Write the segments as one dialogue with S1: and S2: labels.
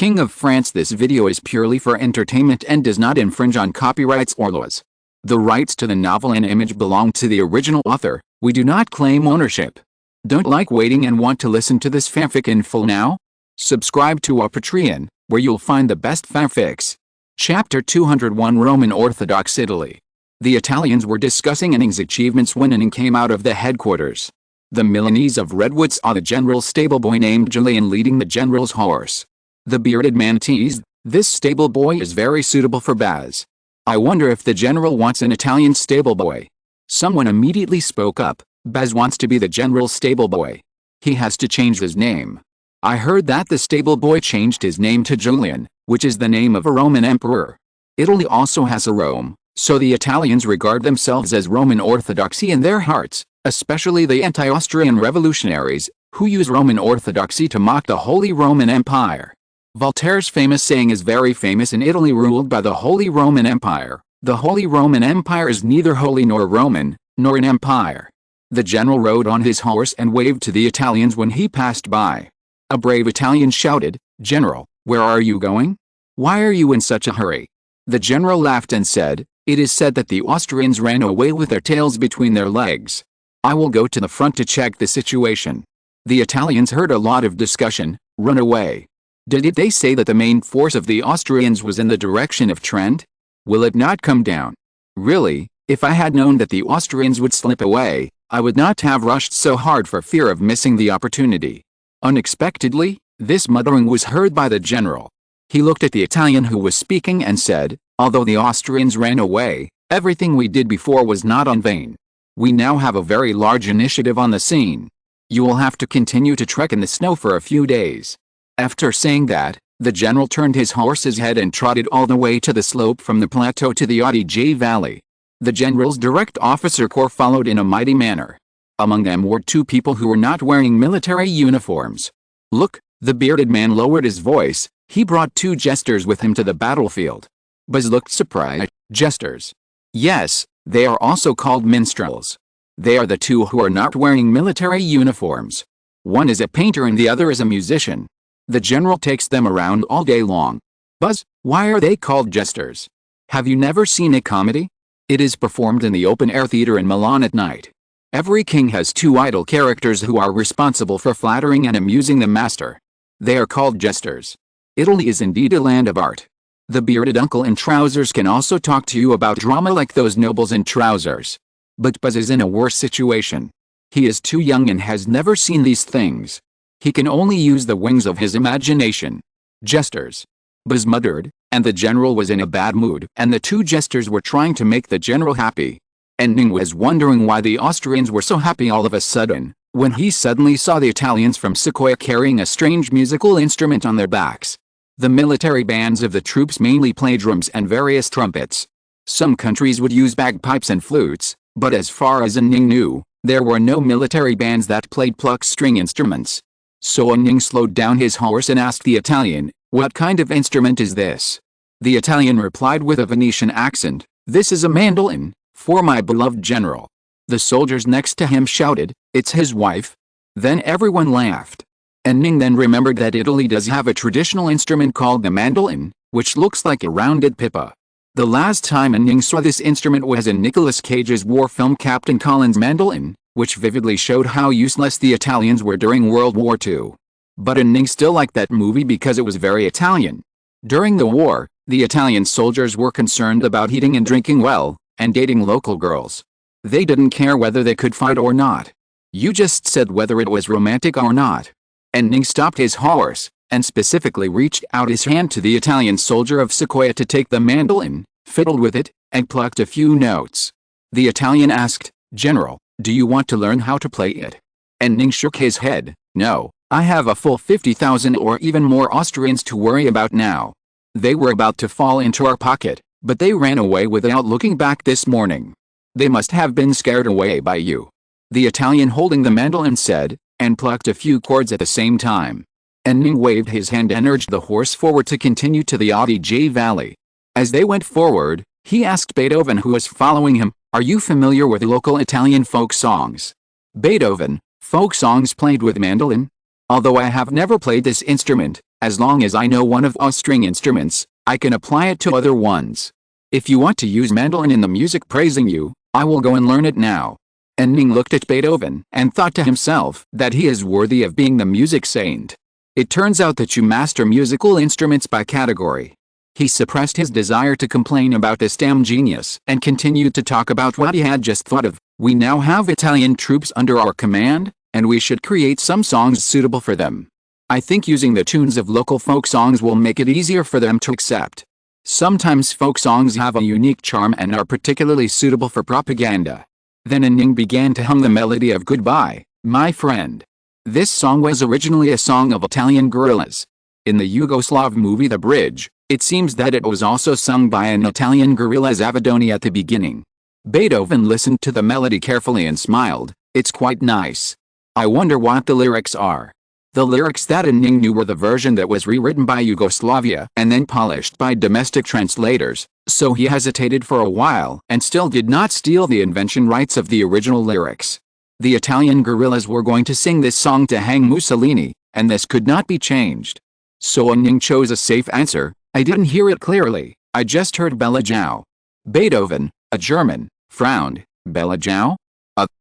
S1: King of France. This video is purely for entertainment and does not infringe on copyrights or laws. The rights to the novel and image belong to the original author. We do not claim ownership. Don't like waiting and want to listen to this fanfic in full now? Subscribe to our Patreon, where you'll find the best fanfics. Chapter 201 Roman Orthodox Italy. The Italians were discussing Ning's achievements when Ning came out of the headquarters. The Milanese of Redwood saw the general's stable boy named Julian leading the general's horse. The bearded man teased, "This stable boy is very suitable for Baz. I wonder if the general wants an Italian stable boy." Someone immediately spoke up, "Baz wants to be the general's stable boy. He has to change his name." I heard that the stable boy changed his name to Julian, which is the name of a Roman emperor. Italy also has a Rome, so the Italians regard themselves as Roman Orthodoxy in their hearts, especially the anti-Austrian revolutionaries, who use Roman Orthodoxy to mock the Holy Roman Empire. Voltaire's famous saying is very famous in Italy ruled by the Holy Roman Empire. The Holy Roman Empire is neither holy nor Roman, nor an empire. The general rode on his horse and waved to the Italians when he passed by. A brave Italian shouted, "General, where are you going? Why are you in such a hurry?" The general laughed and said, "It is said that the Austrians ran away with their tails between their legs. I will go to the front to check the situation." The Italians heard a lot of discussion. Run away. Did they say that the main force of the Austrians was in the direction of Trent? Will it not come down? Really, if I had known that the Austrians would slip away, I would not have rushed so hard for fear of missing the opportunity. Unexpectedly, this muttering was heard by the general. He looked at the Italian who was speaking and said, "Although the Austrians ran away, everything we did before was not in vain. We now have a very large initiative on the scene. You will have to continue to trek in the snow for a few days." After saying that, the general turned his horse's head and trotted all the way to the slope from the plateau to the Adige Valley. The general's direct officer corps followed in a mighty manner. Among them were two people who were not wearing military uniforms. "Look," the bearded man lowered his voice, "he brought two jesters with him to the battlefield." Buzz looked surprised. "Jesters?" "Yes, they are also called minstrels. They are the two who are not wearing military uniforms. One is a painter and the other is a musician. The general takes them around all day long." "Buzz, why are they called jesters? Have you never seen a comedy? It is performed in the open-air theater in Milan at night. Every king has two idle characters who are responsible for flattering and amusing the master. They are called jesters. Italy is indeed a land of art. The bearded uncle in trousers can also talk to you about drama like those nobles in trousers. But Buzz is in a worse situation. He is too young and has never seen these things. He can only use the wings of his imagination." "Jesters," Buzz muttered, and the general was in a bad mood. And the two jesters were trying to make the general happy. And Ning was wondering why the Austrians were so happy all of a sudden, when he suddenly saw the Italians from Sequoia carrying a strange musical instrument on their backs. The military bands of the troops mainly play drums and various trumpets. Some countries would use bagpipes and flutes, but as far as Ning knew, there were no military bands that played pluck string instruments. So Ning slowed down his horse and asked the Italian, "What kind of instrument is this?" The Italian replied with a Venetian accent, "This is a mandolin, for my beloved general." The soldiers next to him shouted, "It's his wife." Then everyone laughed. And Ning then remembered that Italy does have a traditional instrument called the mandolin, which looks like a rounded pipa. The last time Ning saw this instrument was in Nicolas Cage's war film Captain Colin's Mandolin, which vividly showed how useless the Italians were during World War II. But Ning still liked that movie because it was very Italian. During the war, the Italian soldiers were concerned about eating and drinking well, and dating local girls. They didn't care whether they could fight or not. You just said whether it was romantic or not. And Ning stopped his horse, and specifically reached out his hand to the Italian soldier of Sequoia to take the mandolin, fiddled with it, and plucked a few notes. The Italian asked, "General, do you want to learn how to play it?" And Ning shook his head, "No, I have a full 50,000 or even more Austrians to worry about now. They were about to fall into our pocket, but they ran away without looking back this morning. They must have been scared away by you." The Italian holding the mandolin said, and plucked a few chords at the same time. And Ning waved his hand and urged the horse forward to continue to the Adige Valley. As they went forward, he asked Beethoven who was following him, "Are you familiar with local Italian folk songs?" "Beethoven, folk songs played with mandolin? Although I have never played this instrument, As long as I know one of our string instruments, I can apply it to other ones. If you want to use mandolin in the music praising you, I will go and learn it now. And Ning looked at Beethoven and thought to himself that he is worthy of being the music saint. It turns out that you master musical instruments by category. He suppressed his desire to complain about this damn genius and continued to talk about what he had just thought of. We now have Italian troops under our command, and we should create some songs suitable for them. I think using the tunes of local folk songs will make it easier for them to accept. Sometimes folk songs have a unique charm and are particularly suitable for propaganda. Then Ning began to hum the melody of Goodbye, My Friend. This song was originally a song of Italian guerrillas. In the Yugoslav movie The Bridge, it seems that it was also sung by an Italian guerrilla Zavidoni at the beginning. Beethoven listened to the melody carefully and smiled. It's quite nice. I wonder what the lyrics are. The lyrics that Ning knew were the version that was rewritten by Yugoslavia and then polished by domestic translators, so he hesitated for a while and still did not steal the invention rights of the original lyrics. The Italian guerrillas were going to sing this song to hang Mussolini, and this could not be changed. So Ning chose a safe answer. I didn't hear it clearly, I just heard Bella Ciao. Beethoven, a German, frowned. Bella Ciao?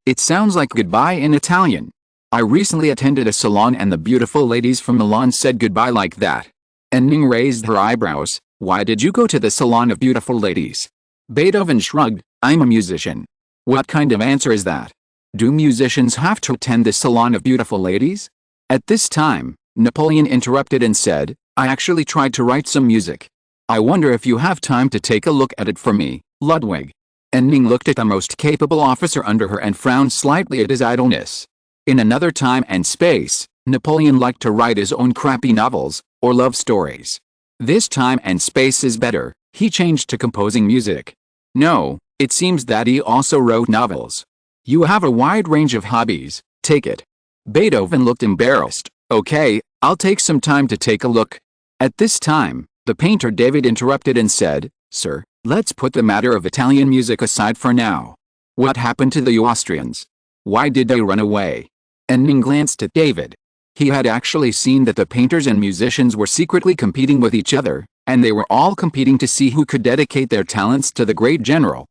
S1: It sounds like goodbye in Italian. I recently attended a salon and the beautiful ladies from Milan said goodbye like that. And Ning raised her eyebrows. Why did you go to the salon of beautiful ladies? Beethoven shrugged. I'm a musician. What kind of answer is that? Do musicians have to attend the salon of beautiful ladies? At this time, Napoleon interrupted and said, I actually tried to write some music. I wonder if you have time to take a look at it for me, Ludwig. And Ning looked at the most capable officer under her and frowned slightly at his idleness. In another time and space, Napoleon liked to write his own crappy novels, or love stories. This time and space is better, he changed to composing music. No, it seems that he also wrote novels. You have a wide range of hobbies, take it. Beethoven looked embarrassed. Okay, I'll take some time to take a look. At this time, the painter David interrupted and said, Sir, let's put the matter of Italian music aside for now. What happened to the Austrians? Why did they run away? And Ning glanced at David. He had actually seen that the painters and musicians were secretly competing with each other, and they were all competing to see who could dedicate their talents to the great general,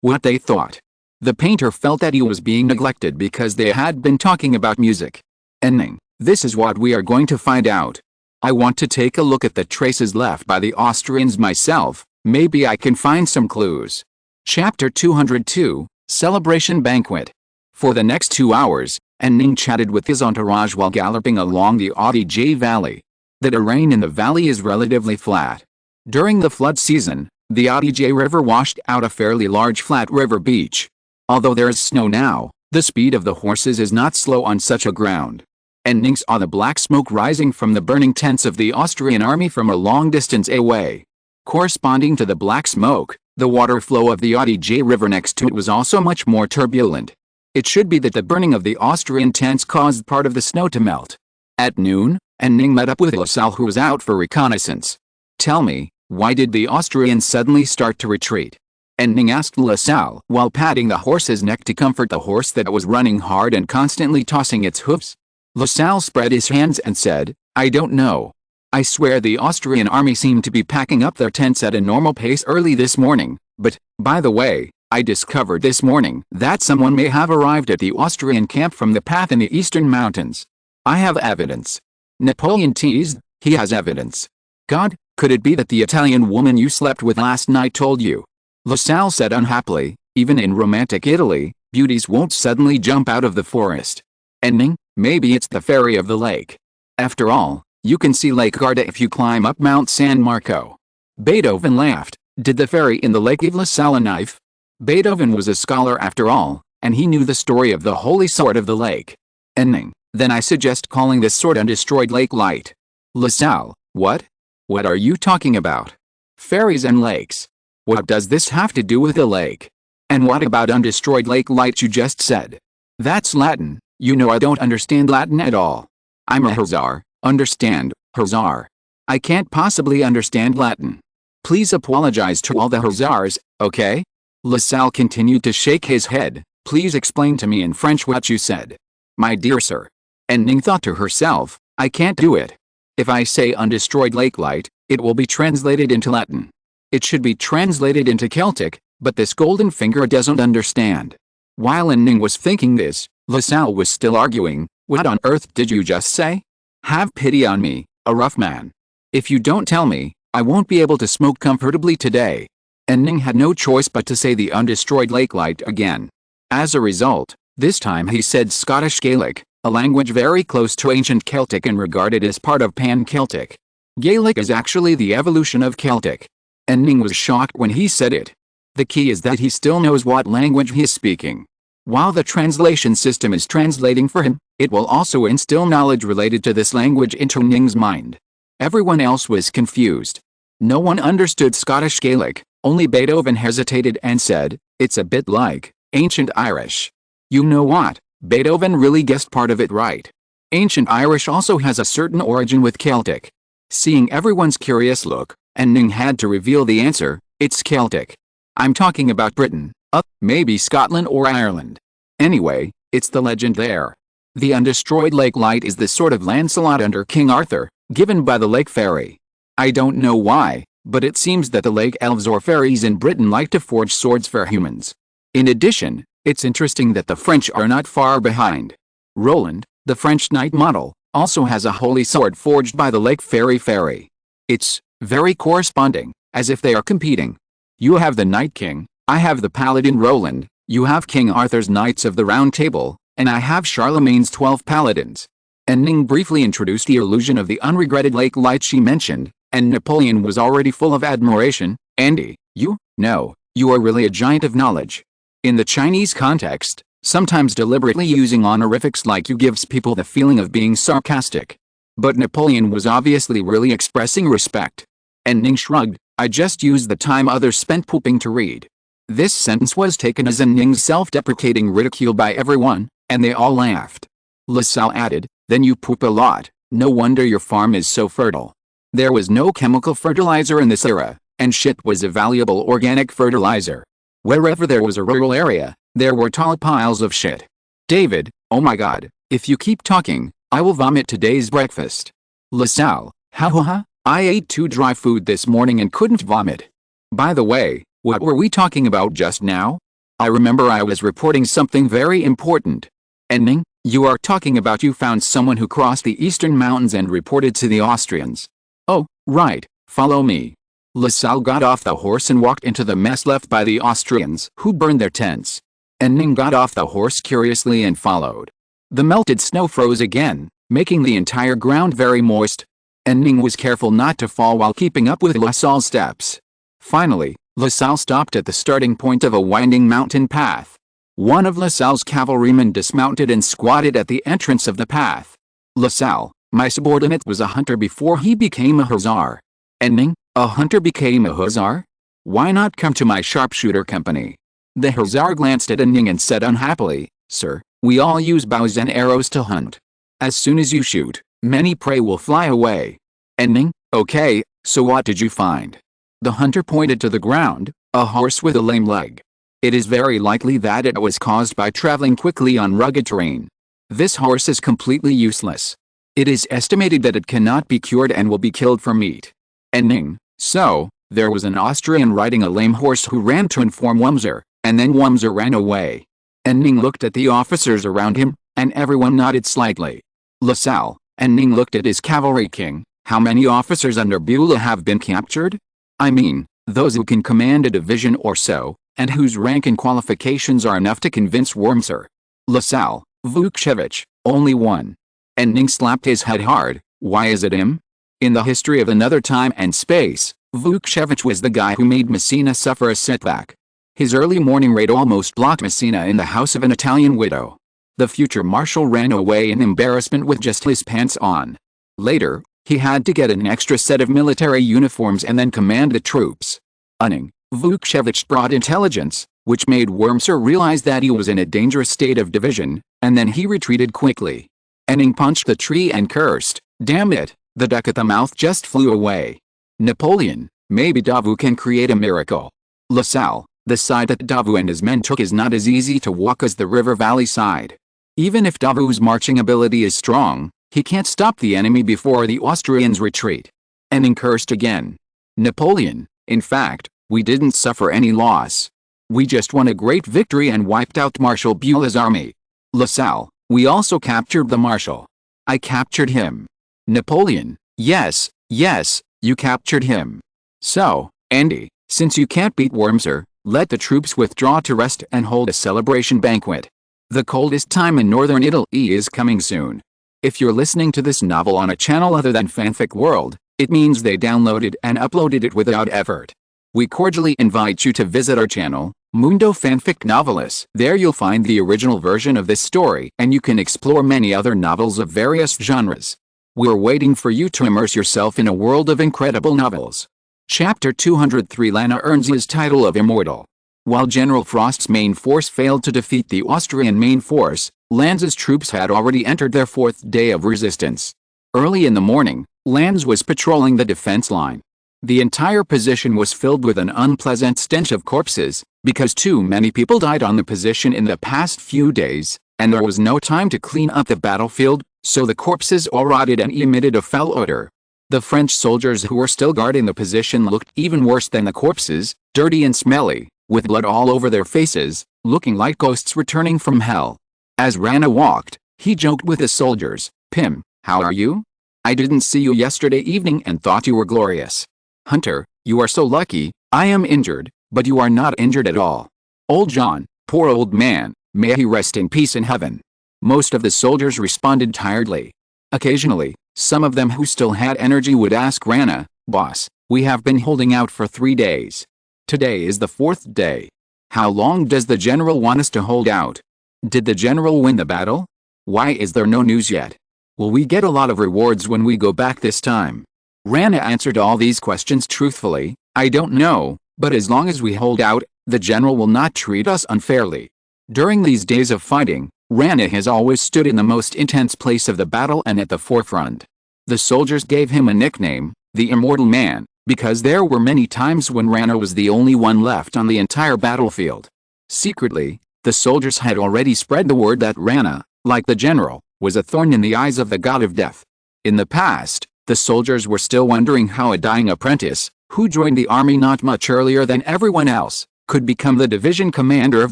S1: what they thought. The painter felt that he was being neglected because they had been talking about music. And Ning, this is what we are going to find out. I want to take a look at the traces left by the Austrians myself, maybe I can find some clues. Chapter 202, Celebration Banquet. For the next 2 hours, Ning chatted with his entourage while galloping along the Adige Valley. The terrain in the valley is relatively flat. During the flood season, the Adige River washed out a fairly large flat river beach. Although there is snow now, the speed of the horses is not slow on such a ground. Ning saw the black smoke rising from the burning tents of the Austrian army from a long distance away. Corresponding to the black smoke, the water flow of the Adige River next to it was also much more turbulent. It should be that the burning of the Austrian tents caused part of the snow to melt. At noon, Ning met up with LaSalle, who was out for reconnaissance. Tell me, why did the Austrians suddenly start to retreat? Ning asked LaSalle while patting the horse's neck to comfort the horse that was running hard and constantly tossing its hoofs. LaSalle spread his hands and said, I don't know. I swear the Austrian army seemed to be packing up their tents at a normal pace early this morning, but, by the way, I discovered this morning that someone may have arrived at the Austrian camp from the path in the eastern mountains. I have evidence. Napoleon teased, he has evidence. God, could it be that the Italian woman you slept with last night told you? LaSalle said unhappily, even in romantic Italy, beauties won't suddenly jump out of the forest. Ning, maybe it's the fairy of the lake. After all, you can see Lake Garda if you climb up Mount San Marco. Beethoven laughed. Did the fairy in the lake give LaSalle a knife? Beethoven was a scholar after all, and he knew the story of the holy sword of the lake. Ning, then I suggest calling this sword Undestroyed Lake Light. LaSalle, what? What are you talking about? Fairies and lakes. What does this have to do with the lake? And what about Undestroyed Lake Light you just said? That's Latin, you know I don't understand Latin at all. I'm a Hussar, understand, Hussar. I can't possibly understand Latin. Please apologize to all the Hussars, okay? LaSalle continued to shake his head. Please explain to me in French what you said. My dear sir. Ning thought to herself, I can't do it. If I say undestroyed lake light, it will be translated into Latin. It should be translated into Celtic, but this golden finger doesn't understand. While Ning was thinking this, LaSalle was still arguing. What on earth did you just say? Have pity on me, a rough man. If you don't tell me, I won't be able to smoke comfortably today. And Ning had no choice but to say the undestroyed lake light again. As a result, this time he said Scottish Gaelic, a language very close to ancient Celtic and regarded as part of Pan-Celtic. Gaelic is actually the evolution of Celtic. And Ning was shocked when he said it. The key is that he still knows what language he is speaking. While the translation system is translating for him, it will also instill knowledge related to this language into Ning's mind. Everyone else was confused. No one understood Scottish Gaelic, only Beethoven hesitated and said, "It's a bit like ancient Irish." You know what? Beethoven really guessed part of it right. Ancient Irish also has a certain origin with Celtic. Seeing everyone's curious look, and Ning had to reveal the answer, it's Celtic. I'm talking about Britain, maybe Scotland or Ireland. Anyway, it's the legend there. The undestroyed lake light is the sword of Lancelot under King Arthur, given by the lake fairy. I don't know why, but it seems that the lake elves or fairies in Britain like to forge swords for humans. In addition, it's interesting that the French are not far behind. Roland, the French knight model, also has a holy sword forged by the lake fairy. It's very corresponding, as if they are competing. You have the Night King, I have the Paladin Roland, you have King Arthur's Knights of the Round Table, and I have Charlemagne's 12 Paladins. And Ning briefly introduced the illusion of the unregretted lake light she mentioned, and Napoleon was already full of admiration. Andy, you are really a giant of knowledge. In the Chinese context, sometimes deliberately using honorifics like you gives people the feeling of being sarcastic. But Napoleon was obviously really expressing respect. And Ning shrugged, I just used the time others spent pooping to read. This sentence was taken as Ning's self-deprecating ridicule by everyone, and they all laughed. LaSalle added, then you poop a lot, no wonder your farm is so fertile. There was no chemical fertilizer in this era, and shit was a valuable organic fertilizer. Wherever there was a rural area, there were tall piles of shit. David, oh my god, if you keep talking, I will vomit today's breakfast. LaSalle, ha, I ate 2 dry food this morning and couldn't vomit. By the way, what were we talking about just now? I remember I was reporting something very important. And Ning, you are talking about you found someone who crossed the eastern mountains and reported to the Austrians. Oh, right, follow me. LaSalle got off the horse and walked into the mess left by the Austrians who burned their tents. And Ning got off the horse curiously and followed. The melted snow froze again, making the entire ground very moist. And Ning was careful not to fall while keeping up with LaSalle's steps. Finally, LaSalle stopped at the starting point of a winding mountain path. One of LaSalle's cavalrymen dismounted and squatted at the entrance of the path. LaSalle, my subordinate, was a hunter before he became a hussar. And Ning, a hunter became a hussar? Why not come to my sharpshooter company? The hussar glanced at Ning and said unhappily, Sir, we all use bows and arrows to hunt. As soon as you shoot, many prey will fly away. And Ning, okay, so what did you find? The hunter pointed to the ground, a horse with a lame leg. It is very likely that it was caused by traveling quickly on rugged terrain. This horse is completely useless. It is estimated that it cannot be cured and will be killed for meat. And Ning, so, there was an Austrian riding a lame horse who ran to inform Wurmser, and then Wurmser ran away. And Ning looked at the officers around him, and everyone nodded slightly. LaSalle, and Ning looked at his cavalry king, how many officers under Beulah have been captured? I mean, those who can command a division or so, and whose rank and qualifications are enough to convince Wurmser. LaSalle, Vukshevich, only one. And Ning slapped his head hard, why is it him? In the history of another time and space, Vukshevich was the guy who made Messina suffer a setback. His early morning raid almost blocked Messina in the house of an Italian widow. The future marshal ran away in embarrassment with just his pants on. Later, he had to get an extra set of military uniforms and then command the troops. Ning, Vukshevich brought intelligence, which made Wurmser realize that he was in a dangerous state of division, and then he retreated quickly. Ning punched the tree and cursed, damn it, the duck at the mouth just flew away. Napoleon, maybe Davout can create a miracle. LaSalle, the side that Davout and his men took is not as easy to walk as the river valley side. Even if Davout's marching ability is strong, He can't stop the enemy before the Austrians retreat. And Ning cursed again. Napoleon, in fact, we didn't suffer any loss. We just won a great victory and wiped out Marshal Bulle's army. LaSalle, we also captured the Marshal. I captured him. Napoleon, yes, you captured him. So, Andy, since you can't beat Wormser, let the troops withdraw to rest and hold a celebration banquet. The coldest time in northern Italy is coming soon. If you're listening to this novel on a channel other than Fanfic World, it means they downloaded and uploaded it without effort. We cordially invite you to visit our channel, Mundo Fanfic Novelis. There you'll find the original version of this story and you can explore many other novels of various genres. We're waiting for you to immerse yourself in a world of incredible novels. Chapter 203 Lanna earns his title of Immortal. While General Frost's main force failed to defeat the Austrian main force, Lanz's troops had already entered their fourth day of resistance. Early in the morning, Lanz was patrolling the defense line. The entire position was filled with an unpleasant stench of corpses, because too many people died on the position in the past few days, and there was no time to clean up the battlefield, so the corpses all rotted and emitted a foul odor. The French soldiers who were still guarding the position looked even worse than the corpses, dirty and smelly, with blood all over their faces, looking like ghosts returning from hell. As Rana walked, he joked with the soldiers, "Pim, how are you? I didn't see you yesterday evening and thought you were glorious. Hunter, you are so lucky. I am injured, but you are not injured at all. Old John, poor old man, may he rest in peace in heaven." Most of the soldiers responded tiredly. Occasionally, some of them who still had energy would ask Rana, "Boss, we have been holding out for 3 days. Today is the 4th day. How long does the general want us to hold out? Did the general win the battle? Why is there no news yet? Will we get a lot of rewards when we go back this time?" Rana answered all these questions truthfully, "I don't know, but as long as we hold out, the general will not treat us unfairly." During these days of fighting, Rana has always stood in the most intense place of the battle and at the forefront. The soldiers gave him a nickname, the Immortal Man, because there were many times when Rana was the only one left on the entire battlefield. Secretly, the soldiers had already spread the word that Rana, like the general, was a thorn in the eyes of the god of death. In the past, the soldiers were still wondering how a dying apprentice, who joined the army not much earlier than everyone else, could become the division commander of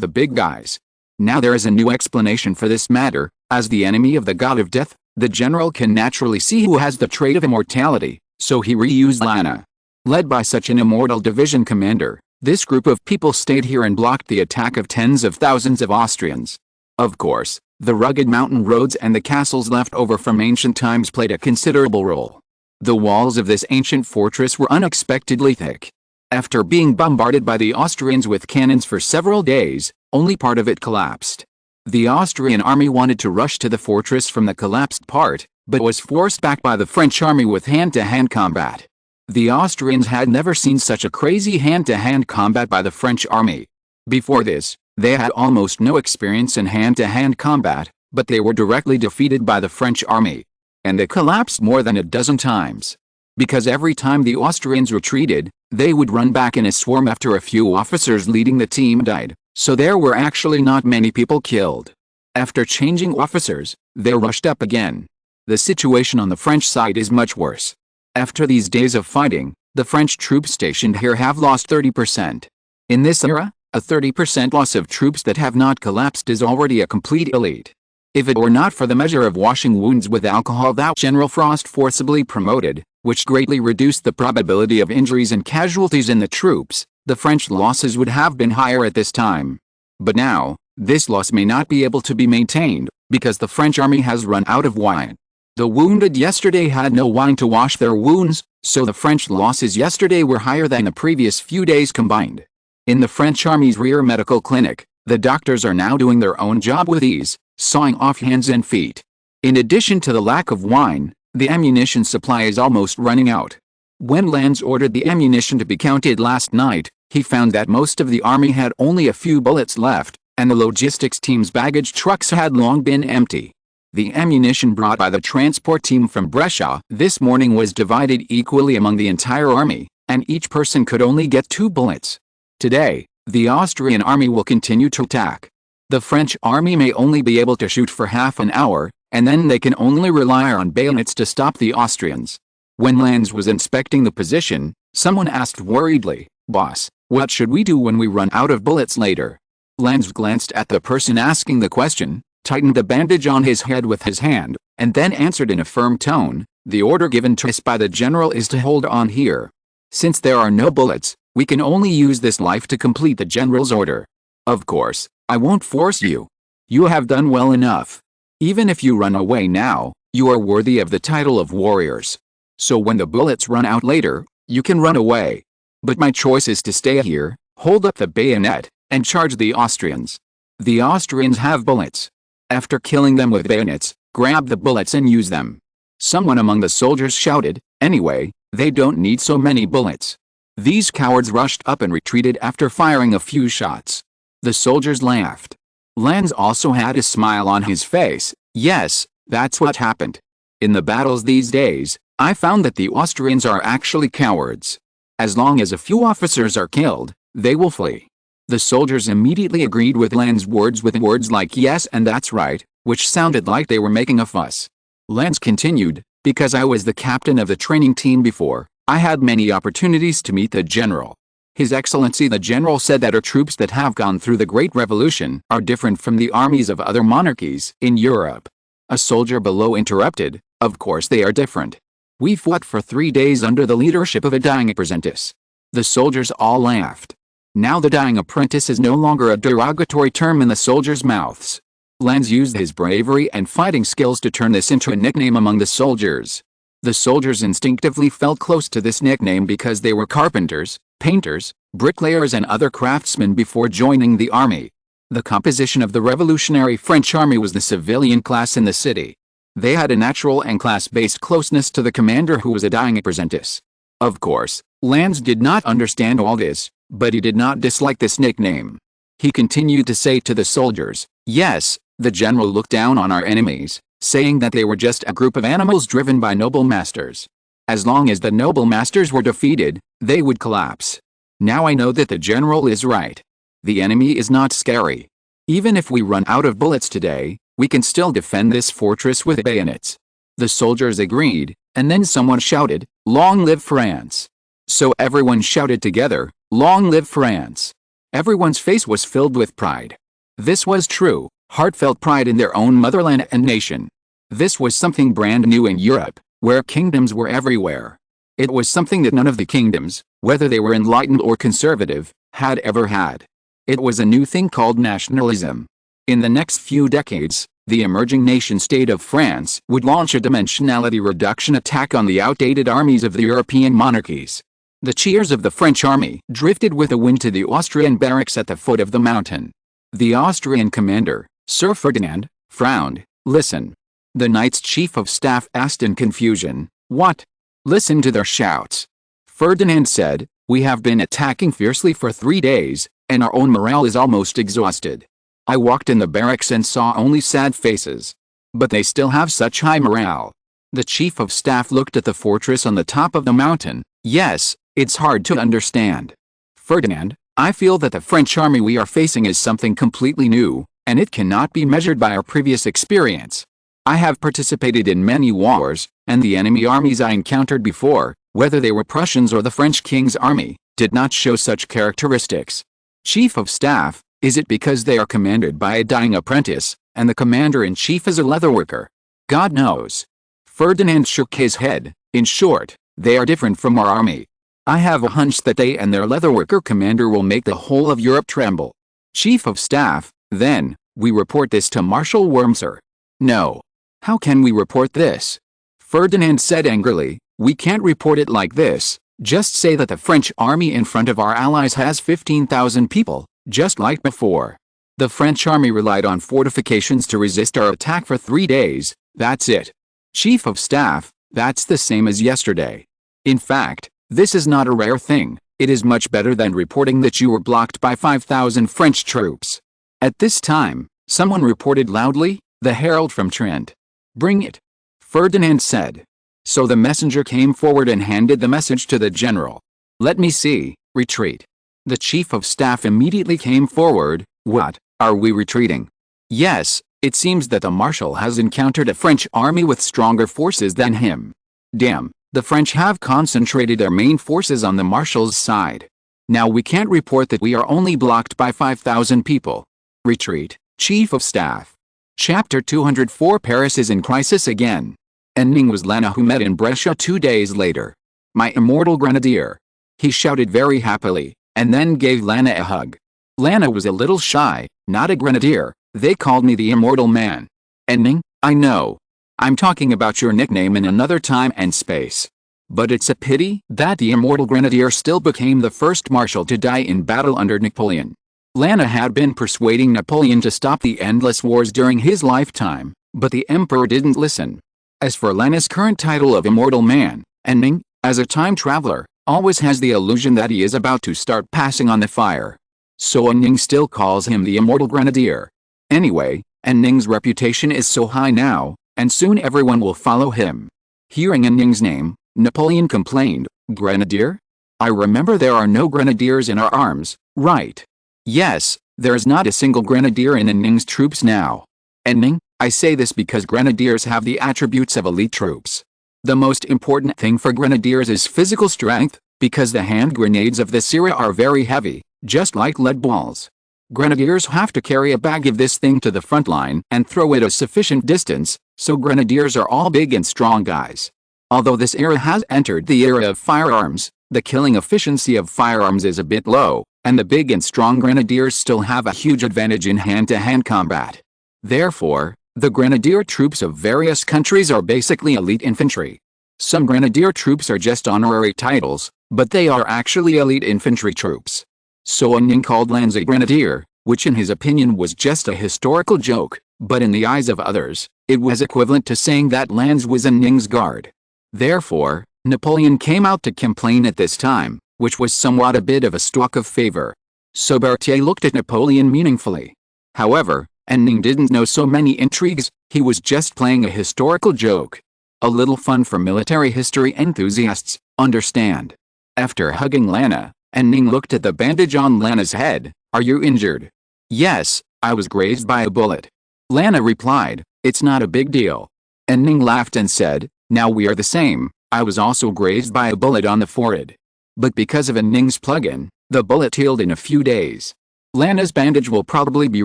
S1: the big guys. Now there is a new explanation for this matter. As the enemy of the god of death, the general can naturally see who has the trait of immortality, so he reused Lanna. Led by such an immortal division commander, this group of people stayed here and blocked the attack of tens of thousands of Austrians. Of course, the rugged mountain roads and the castles left over from ancient times played a considerable role. The walls of this ancient fortress were unexpectedly thick. After being bombarded by the Austrians with cannons for several days, only part of it collapsed. The Austrian army wanted to rush to the fortress from the collapsed part, but was forced back by the French army with hand-to-hand combat. The Austrians had never seen such a crazy hand-to-hand combat by the French army. Before this, they had almost no experience in hand-to-hand combat, but they were directly defeated by the French army. And they collapsed more than a dozen times. Because every time the Austrians retreated, they would run back in a swarm after a few officers leading the team died, so there were actually not many people killed. After changing officers, they rushed up again. The situation on the French side is much worse. After these days of fighting, the French troops stationed here have lost 30%. In this era, a 30% loss of troops that have not collapsed is already a complete elite. If it were not for the measure of washing wounds with alcohol that General Frost forcibly promoted, which greatly reduced the probability of injuries and casualties in the troops, the French losses would have been higher at this time. But now, this loss may not be able to be maintained, because the French army has run out of wine. The wounded yesterday had no wine to wash their wounds, so the French losses yesterday were higher than the previous few days combined. In the French army's rear medical clinic, the doctors are now doing their own job with ease, sawing off hands and feet. In addition to the lack of wine, the ammunition supply is almost running out. When Lanz ordered the ammunition to be counted last night, he found that most of the army had only a few bullets left, and the logistics team's baggage trucks had long been empty. The ammunition brought by the transport team from Brescia this morning was divided equally among the entire army, and each person could only get 2 bullets. Today, the Austrian army will continue to attack. The French army may only be able to shoot for half an hour, and then they can only rely on bayonets to stop the Austrians. When Lanz was inspecting the position, someone asked worriedly, "Boss, what should we do when we run out of bullets later?" Lanz glanced at the person asking the question, tightened the bandage on his head with his hand, and then answered in a firm tone, "The order given to us by the general is to hold on here. Since there are no bullets, we can only use this life to complete the general's order. Of course, I won't force you. You have done well enough. Even if you run away now, you are worthy of the title of warriors. So when the bullets run out later, you can run away. But my choice is to stay here, hold up the bayonet, and charge the Austrians. The Austrians have bullets. After killing them with bayonets, grab the bullets and use them." Someone among the soldiers shouted, "Anyway, they don't need so many bullets." These cowards rushed up and retreated after firing a few shots. The soldiers laughed. Lanz also had a smile on his face. "Yes, that's what happened. In the battles these days, I found that the Austrians are actually cowards. As long as a few officers are killed, they will flee." The soldiers immediately agreed with Lanz's words with words like "yes" and "that's right," which sounded like they were making a fuss. Lanz continued, "Because I was the captain of the training team before, I had many opportunities to meet the general. His Excellency the General said that our troops that have gone through the Great Revolution are different from the armies of other monarchies in Europe." A soldier below interrupted, "Of course they are different. We fought for 3 days under the leadership of a dying apprentice." The soldiers all laughed. Now the dying apprentice is no longer a derogatory term in the soldiers' mouths. Lanz used his bravery and fighting skills to turn this into a nickname among the soldiers. The soldiers instinctively felt close to this nickname because they were carpenters, painters, bricklayers and other craftsmen before joining the army. The composition of the revolutionary French army was the civilian class in the city. They had a natural and class-based closeness to the commander who was a dying apprentice. Of course, Lanz did not understand all this, but he did not dislike this nickname. He continued to say to the soldiers, "Yes, the general looked down on our enemies, saying that they were just a group of animals driven by noble masters. As long as the noble masters were defeated, they would collapse. Now I know that the general is right. The enemy is not scary. Even if we run out of bullets today, we can still defend this fortress with bayonets." The soldiers agreed, and then someone shouted, "Long live France!" So everyone shouted together, "Long live France!" Everyone's face was filled with pride. This was true, heartfelt pride in their own motherland and nation. This was something brand new in Europe, where kingdoms were everywhere. It was something that none of the kingdoms, whether they were enlightened or conservative, had ever had. It was a new thing called nationalism. In the next few decades, the emerging nation-state of France would launch a dimensionality reduction attack on the outdated armies of the European monarchies. The cheers of the French army drifted with the wind to the Austrian barracks at the foot of the mountain. The Austrian commander, Sir Ferdinand, frowned. "Listen." The knight's chief of staff asked in confusion, "What?" "Listen to their shouts." Ferdinand said, "We have been attacking fiercely for 3 days, and our own morale is almost exhausted. I walked in the barracks and saw only sad faces. But they still have such high morale." The chief of staff looked at the fortress on the top of the mountain. "Yes, it's hard to understand. Ferdinand, I feel that the French army we are facing is something completely new, and it cannot be measured by our previous experience. I have participated in many wars, and the enemy armies I encountered before, whether they were Prussians or the French king's army, did not show such characteristics. Chief of staff, is it because they are commanded by a dying apprentice, and the commander-in-chief is a leatherworker? God knows." Ferdinand shook his head. "In short, they are different from our army. I have a hunch that they and their leatherworker commander will make the whole of Europe tremble." Chief of staff, "Then, we report this to Marshal Wurmser." "No. How can we report this?" Ferdinand said angrily, "We can't report it like this. Just say that the French army in front of our allies has 15,000 people, just like before. The French army relied on fortifications to resist our attack for 3 days, that's it." Chief of staff, "That's the same as yesterday. In fact, this is not a rare thing. It is much better than reporting that you were blocked by 5,000 French troops." At this time, someone reported loudly, "The herald from Trent." "Bring it," Ferdinand said. So the messenger came forward and handed the message to the general. "Let me see, retreat." The chief of staff immediately came forward. "What, are we retreating?" "Yes, It seems that the Marshal has encountered a French army with stronger forces than him. Damn, the French have concentrated their main forces on the Marshal's side. Now we can't report that we are only blocked by 5,000 people. Retreat, Chief of Staff. Chapter 204. Paris is in crisis again. And Ning was Lana, who met in Brescia 2 days later. My immortal grenadier. He shouted very happily, and then gave Lana a hug. Lana was a little shy, not a grenadier. They called me the immortal man. And Ning, I know. I'm talking about your nickname in another time and space. But it's a pity that the immortal grenadier still became the first marshal to die in battle under Napoleon. Lana had been persuading Napoleon to stop the endless wars during his lifetime, but the emperor didn't listen. As for Lana's current title of immortal man, and Ning, as a time traveler, always has the illusion that he is about to start passing on the fire. So Ning still calls him the immortal grenadier. Anyway, Ning's reputation is so high now, and soon everyone will follow him. Hearing Ning's name, Napoleon complained, "Grenadier? I remember there are no grenadiers in our arms, right?" "Yes, there's not a single grenadier in Ning's troops now." "And Ning, I say this because grenadiers have the attributes of elite troops. The most important thing for grenadiers is physical strength, because the hand grenades of this era are very heavy, just like lead balls. Grenadiers have to carry a bag of this thing to the front line and throw it a sufficient distance, so grenadiers are all big and strong guys. Although this era has entered the era of firearms, the killing efficiency of firearms is a bit low, and the big and strong grenadiers still have a huge advantage in hand-to-hand combat. Therefore, the grenadier troops of various countries are basically elite infantry. Some grenadier troops are just honorary titles, but they are actually elite infantry troops. So Ning called Lanz a grenadier, which in his opinion was just a historical joke, but in the eyes of others, it was equivalent to saying that Lanz was in Ning's guard. Therefore, Napoleon came out to complain at this time, which was somewhat a bit of a stroke of favor. So Berthier looked at Napoleon meaningfully. However, Ning didn't know so many intrigues, he was just playing a historical joke. A little fun for military history enthusiasts, understand. After hugging Lana, Ning looked at the bandage on Lana's head. "Are you injured?" "Yes, I was grazed by a bullet." Lana replied, "It's not a big deal." Ning laughed and said, "Now we are the same, I was also grazed by a bullet on the forehead. But because of Ning's plug-in, the bullet healed in a few days. Lana's bandage will probably be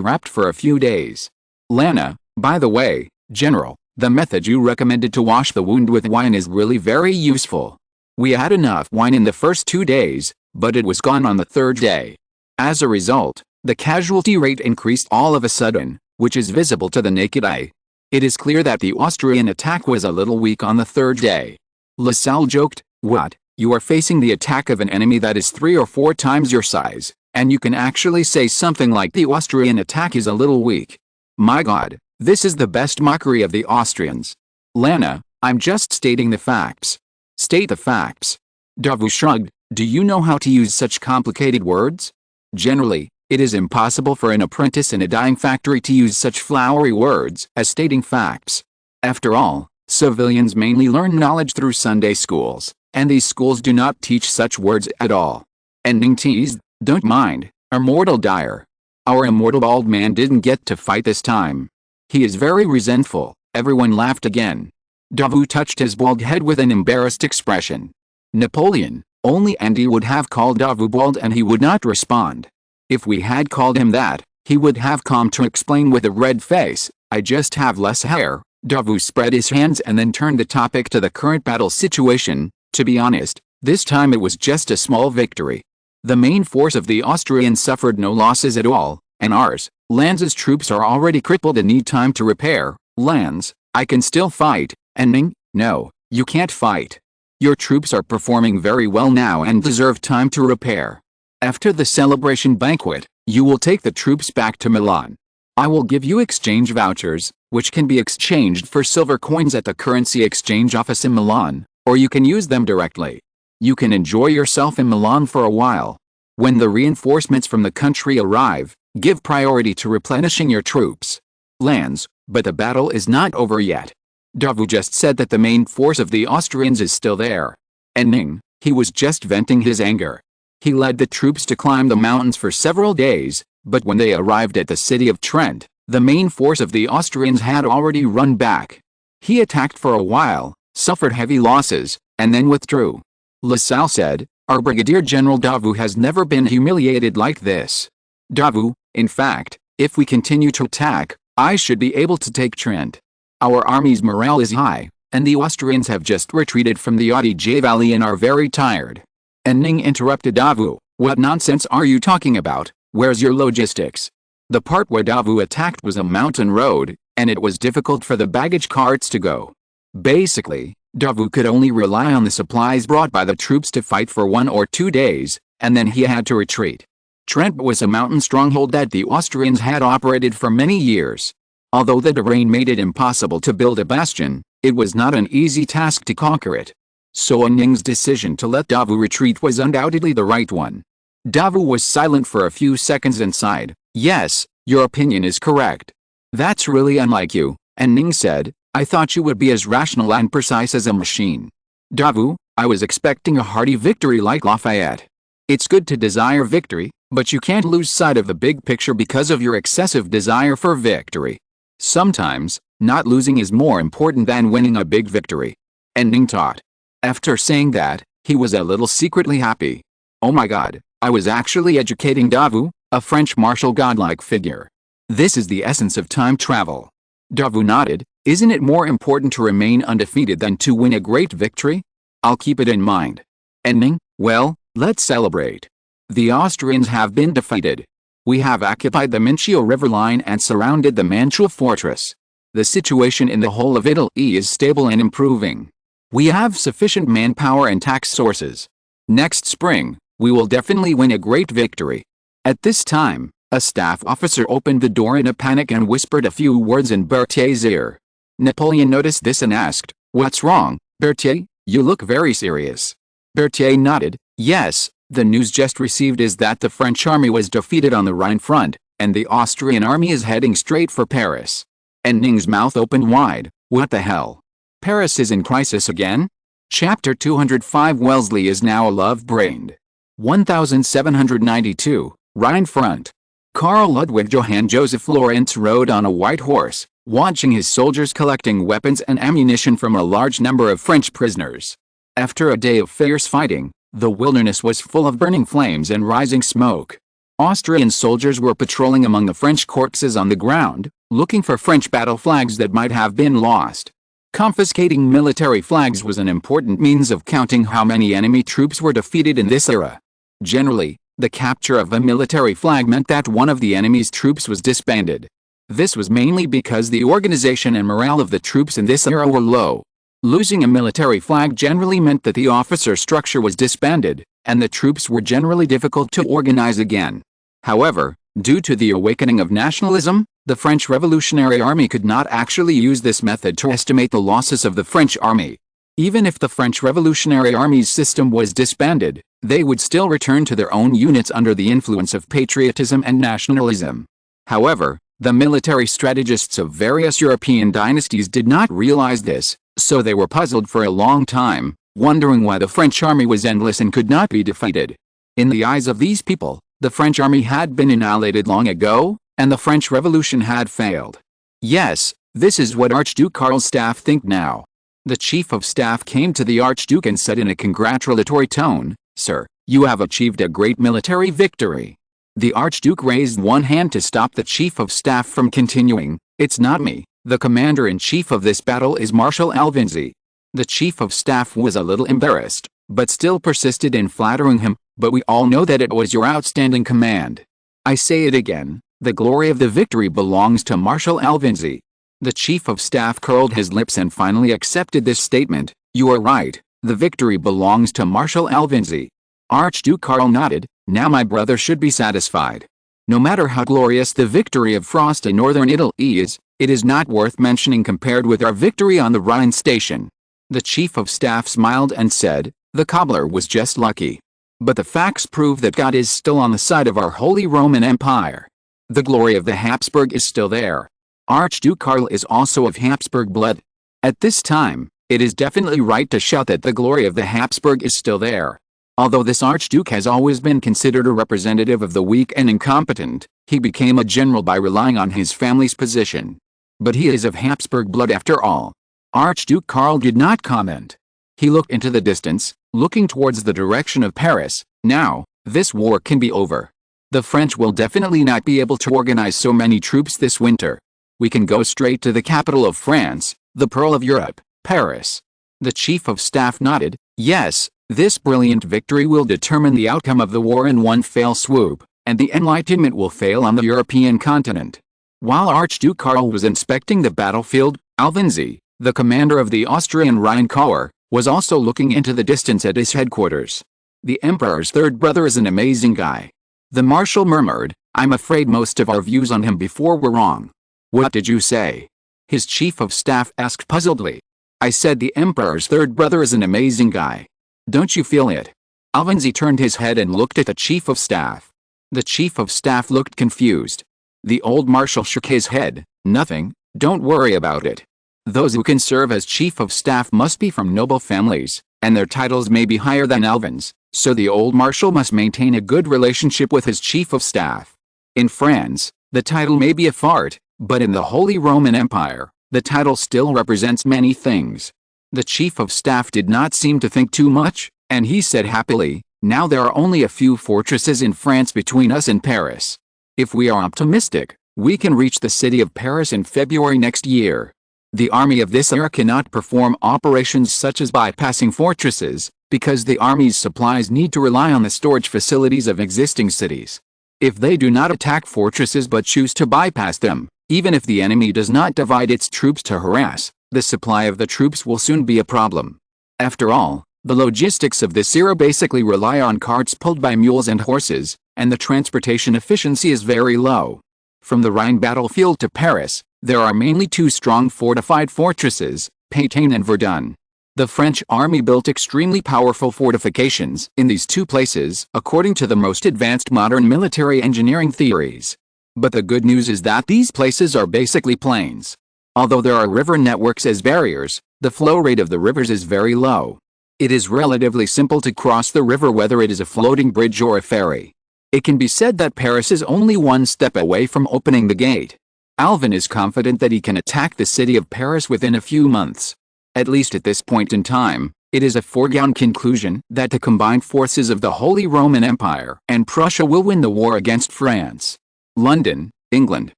S1: wrapped for a few days. Lana, by the way, General, the method you recommended to wash the wound with wine is really very useful. We had enough wine in the first 2 days, but it was gone on the 3rd day. As a result, the casualty rate increased all of a sudden, which is visible to the naked eye. It is clear that the Austrian attack was a little weak on the 3rd day." Lassalle joked, "What, you are facing the attack of an enemy that is 3 or 4 times your size, and you can actually say something like the Austrian attack is a little weak? My God, this is the best mockery of the Austrians." "Lana, I'm just stating the facts." "State the facts." Davout shrugged. "Do you know how to use such complicated words? Generally, it is impossible for an apprentice in a dyeing factory to use such flowery words as stating facts. After all, civilians mainly learn knowledge through Sunday schools, and these schools do not teach such words at all." And Ning teased, "Don't mind, immortal dyer. Our immortal bald man didn't get to fight this time. He is very resentful." Everyone laughed again. Davout touched his bald head with an embarrassed expression. Napoleon, only Andy would have called Davout bald and he would not respond. If we had called him that, he would have come to explain with a red face, "I just have less hair." Davout spread his hands and then turned the topic to the current battle situation. To be honest, this time it was just a small victory. The main force of the Austrians suffered no losses at all, and ours, Lanz's troops are already crippled and need time to repair. "Lanz, I can still fight." And Ning, "No, you can't fight. Your troops are performing very well now and deserve time to repair. After the celebration banquet, you will take the troops back to Milan. I will give you exchange vouchers, which can be exchanged for silver coins at the currency exchange office in Milan, or you can use them directly. You can enjoy yourself in Milan for a while. When the reinforcements from the country arrive, give priority to replenishing your troops. Lanz, but the battle is not over yet. Davout just said that the main force of the Austrians is still there. And Ning, he was just venting his anger. He led the troops to climb the mountains for several days, but when they arrived at the city of Trent, The main force of the Austrians had already run back. He attacked for a while, suffered heavy losses, and then withdrew. Lassalle said, "Our Brigadier General Davout has never been humiliated like this. Davout, in fact, if we continue to attack, I should be able to take Trent. Our army's morale is high, and the Austrians have just retreated from the Adige Valley and are very tired." And Ning interrupted Davout, "What nonsense are you talking about? Where's your logistics?" The part where Davout attacked was a mountain road, and it was difficult for the baggage carts to go. Basically, Davout could only rely on the supplies brought by the troops to fight for 1 or 2 days, and then he had to retreat. Trent was a mountain stronghold that the Austrians had operated for many years. Although the terrain made it impossible to build a bastion, it was not an easy task to conquer it. So Ning's decision to let Davout retreat was undoubtedly the right one. Davout was silent for a few seconds and sighed. "Yes, your opinion is correct. That's really unlike you," and Ning said, "I thought you would be as rational and precise as a machine. Davout, I was expecting a hearty victory like Lafayette. It's good to desire victory, but you can't lose sight of the big picture because of your excessive desire for victory. Sometimes, not losing is more important than winning a big victory." And Ning taught. After saying that, he was a little secretly happy. "Oh my God, I was actually educating Davout, a French martial godlike figure. This is the essence of time travel." Davout nodded. "Isn't it more important to remain undefeated than to win a great victory? I'll keep it in mind." And Ning, "Well, let's celebrate. The Austrians have been defeated. We have occupied the Mincio River line and surrounded the Mantua fortress. The situation in the whole of Italy is stable and improving. We have sufficient manpower and tax sources. Next spring, we will definitely win a great victory." At this time, a staff officer opened the door in a panic and whispered a few words in Berthier's ear. Napoleon noticed this and asked, "What's wrong, Berthier? You look very serious." Berthier nodded. "Yes, the news just received is that the French army was defeated on the Rhine front, and the Austrian army is heading straight for Paris." And Ning's mouth opened wide. "What the hell? Paris is in crisis again?" Chapter 205. Wellesley is now a love-brained. 1792, Rhine front. Karl Ludwig Johann Joseph Lorenz rode on a white horse, watching his soldiers collecting weapons and ammunition from a large number of French prisoners. After a day of fierce fighting, the wilderness was full of burning flames and rising smoke. Austrian soldiers were patrolling among the French corpses on the ground, looking for French battle flags that might have been lost. Confiscating military flags was an important means of counting how many enemy troops were defeated in this era. Generally, the capture of a military flag meant that one of the enemy's troops was disbanded. This was mainly because the organization and morale of the troops in this era were low. Losing a military flag generally meant that the officer structure was disbanded, and the troops were generally difficult to organize again. However, due to the awakening of nationalism, the French Revolutionary Army could not actually use this method to estimate the losses of the French army. Even if the French Revolutionary Army's system was disbanded, they would still return to their own units under the influence of patriotism and nationalism. However, the military strategists of various European dynasties did not realize this, so they were puzzled for a long time, wondering why the French army was endless and could not be defeated. In the eyes of these people, the French army had been annihilated long ago, and the French Revolution had failed. Yes, this is what Archduke Karl's staff think now. The chief of staff came to the Archduke and said in a congratulatory tone, "Sir, you have achieved a great military victory." The Archduke raised one hand to stop the chief of staff from continuing. "It's not me. The commander-in-chief of this battle is Marshal Alvinzi." The chief of staff was a little embarrassed, but still persisted in flattering him. "But we all know that it was your outstanding command. I say it again, the glory of the victory belongs to Marshal Alvinzi." The chief of staff curled his lips and finally accepted this statement. "You are right, the victory belongs to Marshal Alvinzi." Archduke Karl nodded. "Now my brother should be satisfied. No matter how glorious the victory of Frost in northern Italy is, it is not worth mentioning compared with our victory on the Rhine station." The chief of staff smiled and said, "The cobbler was just lucky. But the facts prove that God is still on the side of our Holy Roman Empire. The glory of the Habsburg is still there. Archduke Karl is also of Habsburg blood. At this time, it is definitely right to shout that the glory of the Habsburg is still there. Although this Archduke has always been considered a representative of the weak and incompetent, He became a general by relying on his family's position. But he is of Habsburg blood after all. Archduke Karl did not comment. He looked into the distance, looking towards the direction of Paris. Now, this war can be over. The French will definitely not be able to organize so many troops this winter. We can go straight to the capital of France, the pearl of Europe, Paris. The chief of staff nodded. Yes, this brilliant victory will determine the outcome of the war in one fell swoop, and the Enlightenment will fail on the European continent. While Archduke Karl was inspecting the battlefield, Alvenzi, the commander of the Austrian Rhine Corps, was also looking into the distance at his headquarters. The emperor's third brother is an amazing guy. The marshal murmured, I'm afraid most of our views on him before were wrong. What did you say? His chief of staff asked puzzledly. I said the emperor's third brother is an amazing guy. Don't you feel it? Alvenzi turned his head and looked at the chief of staff. The chief of staff looked confused. The old marshal shook his head. Nothing, don't worry about it. Those who can serve as chief of staff must be from noble families, and their titles may be higher than Alvin's, so the old marshal must maintain a good relationship with his chief of staff. In France, the title may be a fart, but in the Holy Roman Empire, the title still represents many things. The chief of staff did not seem to think too much, and he said happily, now there are only a few fortresses in France between us and Paris. If we are optimistic, we can reach the city of Paris in February next year. The army of this era cannot perform operations such as bypassing fortresses, because the army's supplies need to rely on the storage facilities of existing cities. If they do not attack fortresses but choose to bypass them, even if the enemy does not divide its troops to harass, the supply of the troops will soon be a problem. After all, the logistics of this era basically rely on carts pulled by mules and horses, and the transportation efficiency is very low. From the Rhine battlefield to Paris, there are mainly two strong fortified fortresses, Pétain and Verdun. The French army built extremely powerful fortifications in these two places according to the most advanced modern military engineering theories. But the good news is that these places are basically plains. Although there are river networks as barriers, the flow rate of the rivers is very low. It is relatively simple to cross the river whether it is a floating bridge or a ferry. It can be said that Paris is only one step away from opening the gate. Alvin is confident that he can attack the city of Paris within a few months. At least at this point in time, it is a foregone conclusion that the combined forces of the Holy Roman Empire and Prussia will win the war against France. London, England.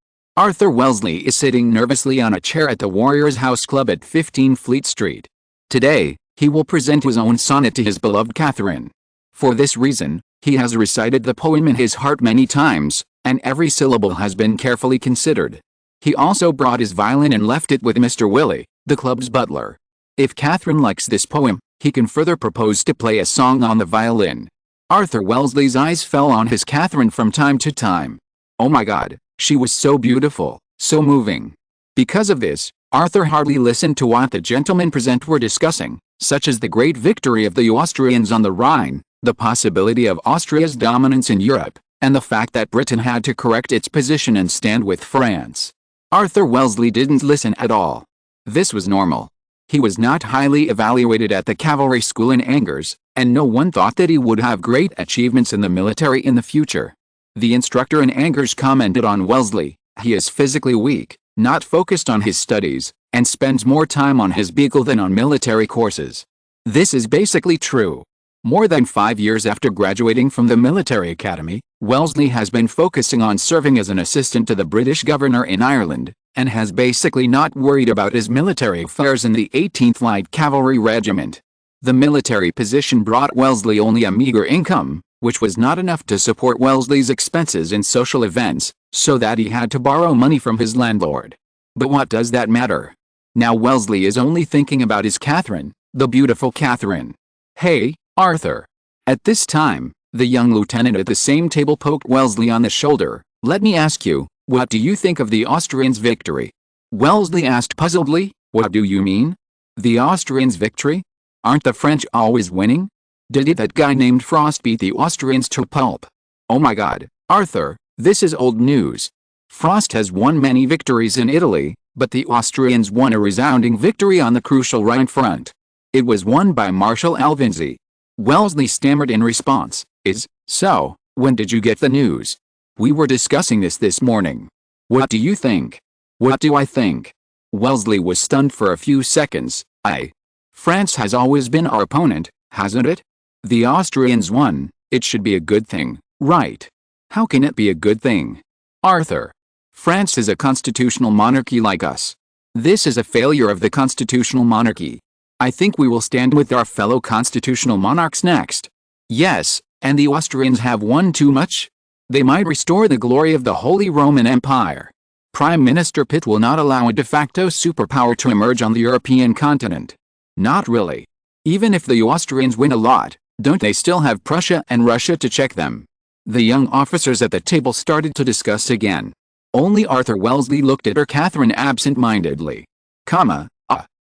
S1: Arthur Wellesley is sitting nervously on a chair at the Warriors House Club at 15 Fleet Street. Today, he will present his own sonnet to his beloved Catherine. For this reason, he has recited the poem in his heart many times, and every syllable has been carefully considered. He also brought his violin and left it with Mr. Willie, the club's butler. If Catherine likes this poem, he can further propose to play a song on the violin. Arthur Wellesley's eyes fell on his Catherine from time to time. Oh my God, she was so beautiful, so moving. Because of this, Arthur hardly listened to what the gentlemen present were discussing, such as the great victory of the Austrians on the Rhine, the possibility of Austria's dominance in Europe, and the fact that Britain had to correct its position and stand with France. Arthur Wellesley didn't listen at all. This was normal. He was not highly evaluated at the cavalry school in Angers, and no one thought that he would have great achievements in the military in the future. The instructor in Angers commented on Wellesley, he is physically weak, not focused on his studies, and spends more time on his beagle than on military courses. This is basically true. More than 5 years after graduating from the military academy, Wellesley has been focusing on serving as an assistant to the British governor in Ireland, and has basically not worried about his military affairs in the 18th Light Cavalry Regiment. The military position brought Wellesley only a meager income, which was not enough to support Wellesley's expenses in social events, so that he had to borrow money from his landlord. But what does that matter? Now Wellesley is only thinking about his Catherine, the beautiful Catherine. Hey, Arthur. At this time, the young lieutenant at the same table poked Wellesley on the shoulder. Let me ask you, what do you think of the Austrians' victory? Wellesley asked puzzledly, what do you mean? The Austrians' victory? Aren't the French always winning? Did that guy named Frost beat the Austrians to pulp? Oh my God, Arthur, this is old news. Frost has won many victories in Italy, but the Austrians won a resounding victory on the crucial Rhine front. It was won by Marshal Alvenzi. Wellesley stammered in response, so, when did you get the news? We were discussing this morning. What do you think? What do I think? Wellesley was stunned for a few seconds. France has always been our opponent, hasn't it? The Austrians won, it should be a good thing, right? How can it be a good thing? Arthur. France is a constitutional monarchy like us. This is a failure of the constitutional monarchy. I think we will stand with our fellow constitutional monarchs next. Yes, and the Austrians have won too much? They might restore the glory of the Holy Roman Empire. Prime Minister Pitt will not allow a de facto superpower to emerge on the European continent. Not really. Even if the Austrians win a lot, don't they still have Prussia and Russia to check them? The young officers at the table started to discuss again. Only Arthur Wellesley looked at her Catherine absent-mindedly.